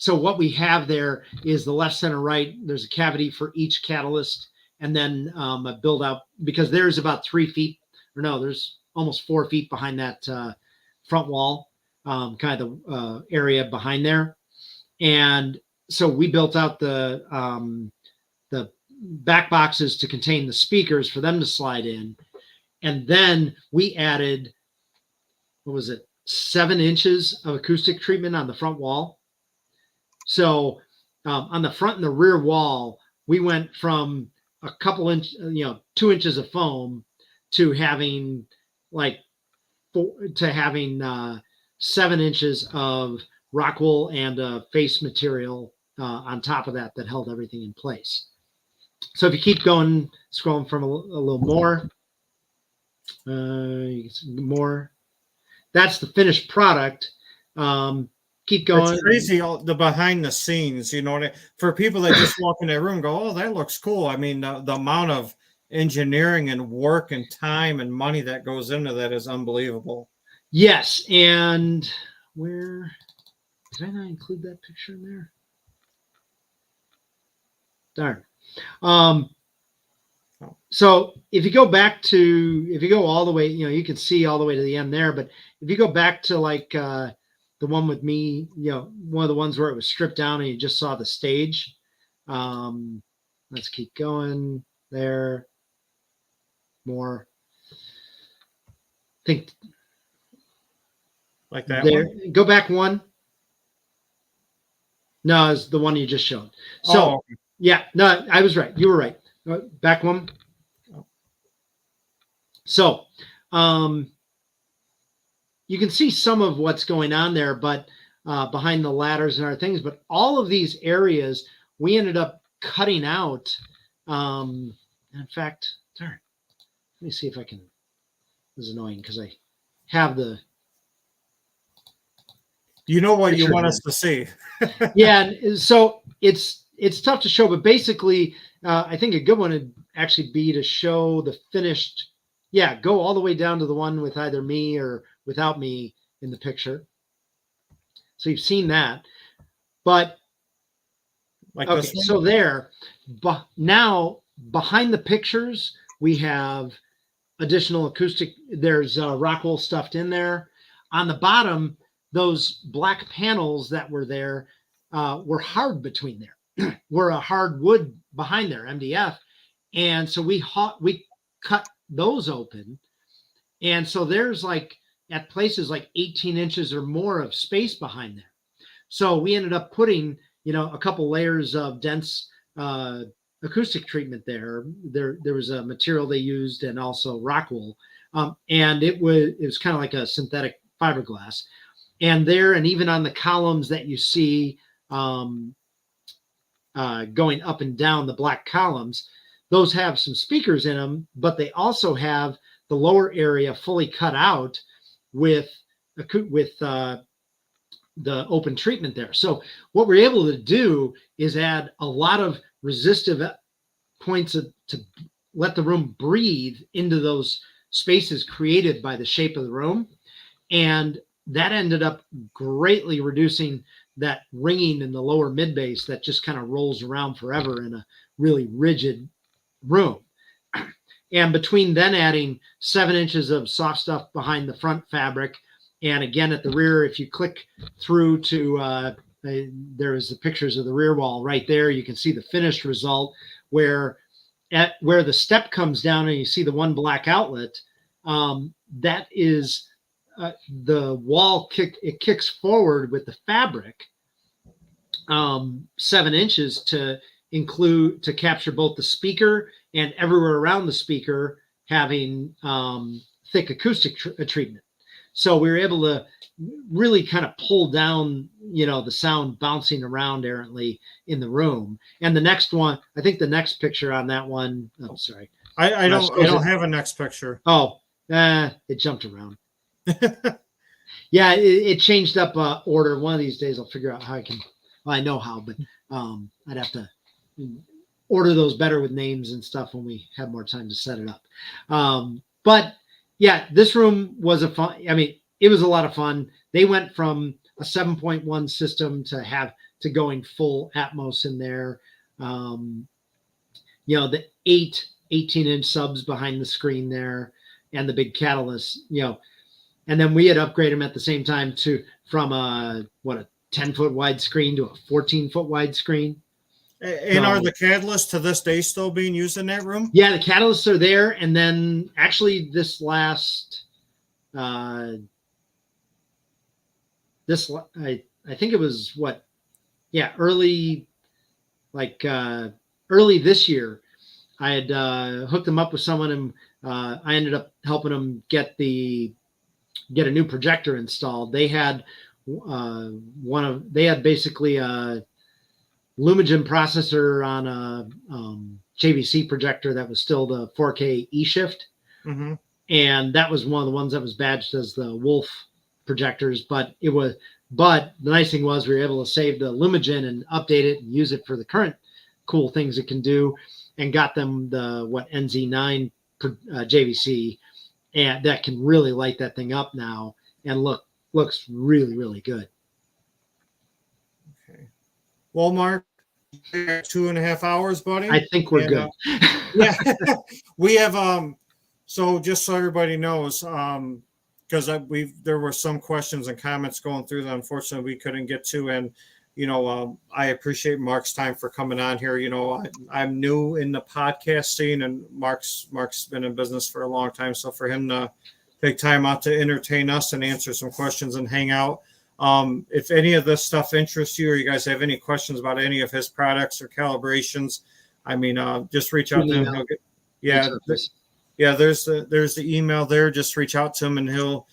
So what we have there is the left, center, right. There's a cavity for each catalyst, and then a build out because there's about 3 feet, or no, there's almost 4 feet behind that front wall, kind of the area behind there. And so we built out the back boxes to contain the speakers for them to slide in. And then we added, 7 inches of acoustic treatment on the front wall. So on the front and the rear wall, we went from a couple 2 inches of foam to having 7 inches of rock wool and face material on top of that held everything in place. So if you keep going, scrolling from a little more, you can see more. That's the finished product. Keep going. It's crazy, the behind the scenes, for people that just walk in that room and go, oh, that looks cool. I mean, the amount of engineering and work and time and money that goes into that is unbelievable. Yes. And where did I not include that picture in there? Darn. So if you go all the way, you can see all the way to the end there, but if you go back to like the one with me, one of the ones where it was stripped down and you just saw the stage. Let's keep going there. More. Think like that there. one? Go back one. No, it's the one you just showed. So yeah, no, I was right. You were right. Back one. So you can see some of what's going on there, but behind the ladders and other things, but all of these areas we ended up cutting out. In fact, darn, let me see if I can, this is annoying because I have the. You know what you want us to see. Yeah. So it's tough to show, but basically I think a good one would actually be to show the finished. Yeah. Go all the way down to the one with either me or without me in the picture. So you've seen that, but like okay. So there, but now behind the pictures, we have additional acoustic. There's rock wool stuffed in there. On the bottom, those black panels that were there were hard between there. Were a hard wood behind there, MDF, And so we cut those open. And so there's like at places like 18 inches or more of space behind there. So we ended up putting, a couple layers of dense acoustic treatment there. There was a material they used and also rock wool. And it was kind of like a synthetic fiberglass. And there, and even on the columns that you see going up and down, the black columns, those have some speakers in them, but they also have the lower area fully cut out with the open treatment there. So what we're able to do is add a lot of resistive points to let the room breathe into those spaces created by the shape of the room. And that ended up greatly reducing that ringing in the lower mid bass that just kind of rolls around forever in a really rigid room. And between then adding 7 inches of soft stuff behind the front fabric, and again at the rear, if you click through to there's the pictures of the rear wall right there, you can see the finished result where the step comes down and you see the one black outlet. That is the wall kicks forward with the fabric 7 inches to capture both the speaker and everywhere around the speaker having thick acoustic treatment. So we were able to really kind of pull down, the sound bouncing around errantly in the room. And the next one, I think the next picture on that one, oh, sorry. I don't have a next picture. Oh, it jumped around. Yeah, it changed up order. One of these days I'll figure out how I can, well, I know how, but I'd have to order those better with names and stuff when we have more time to set it up. But yeah, this room was it was a lot of fun. They went from a 7.1 system to going full Atmos in there. The 18-inch subs behind the screen there and the big catalyst, and then we had upgraded them at the same time from a 10-foot wide screen to a 14-foot wide screen. And are the catalysts to this day still being used in that room? Yeah, the catalysts are there. And then actually this last, I think it was early this year, I had hooked them up with someone and I ended up helping them get a new projector installed. They had basically a Lumagen processor on a JVC projector that was still the 4K E-Shift. Mm-hmm. And that was one of the ones that was badged as the Wolf projectors. But the nice thing was we were able to save the Lumagen and update it and use it for the current cool things it can do, and got them the NZ9 JVC, and that can really light that thing up now and looks really, really good. Okay. Well, Mark, 2.5 hours, buddy. I think we're good. Yeah, we have. So just so everybody knows, because there were some questions and comments going through that unfortunately we couldn't get to, and I appreciate Mark's time for coming on here. I'm new in the podcast scene, and Mark's been in business for a long time, so for him to take time out to entertain us and answer some questions and hang out. If any of this stuff interests you, or you guys have any questions about any of his products or calibrations, just reach out to him. He'll get, there's the email there. Just reach out to him and he'll,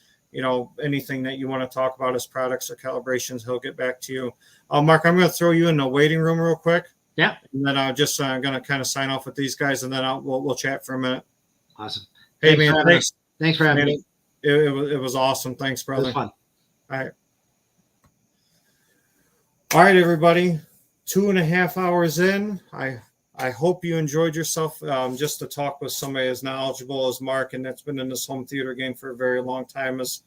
anything that you want to talk about his products or calibrations, he'll get back to you. Mark, I'm going to throw you in the waiting room real quick. Yeah. And then I'm just going to kind of sign off with these guys, and then we'll chat for a minute. Awesome. Hey, man, thanks for having me. It was awesome. Thanks, brother. It was fun. All right, everybody. 2.5 hours in. I hope you enjoyed yourself. Just to talk with somebody as knowledgeable as Mark, and that's been in this home theater game for a very long time, is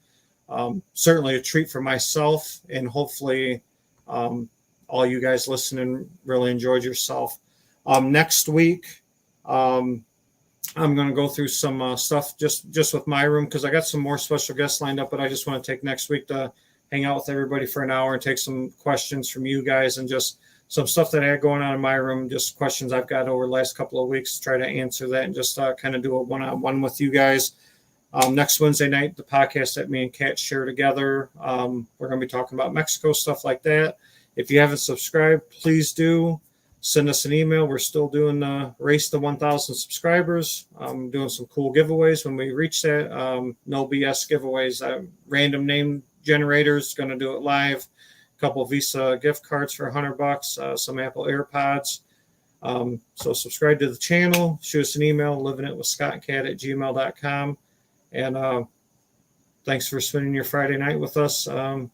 certainly a treat for myself, and hopefully all you guys listening really enjoyed yourself. Next week, I'm going to go through some stuff just with my room, because I got some more special guests lined up, but I just want to take next week to hang out with everybody for an hour and take some questions from you guys and just some stuff that I had going on in my room, just questions I've got over the last couple of weeks, try to answer that and just kind of do a one-on-one with you guys. Next Wednesday night, the podcast that me and Kat share together, we're going to be talking about Mexico, stuff like that. If you haven't subscribed, please do. Send us an email. We're still doing Race to 1,000 subscribers. Doing some cool giveaways when we reach that. No BS giveaways. Random name generators, going to do it live. A couple of Visa gift cards for $100, some Apple AirPods. So subscribe to the channel. Shoot us an email, livingitwithscottcat@gmail.com. And thanks for spending your Friday night with us. And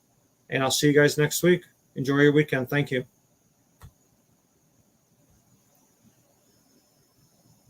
I'll see you guys next week. Enjoy your weekend. Thank you.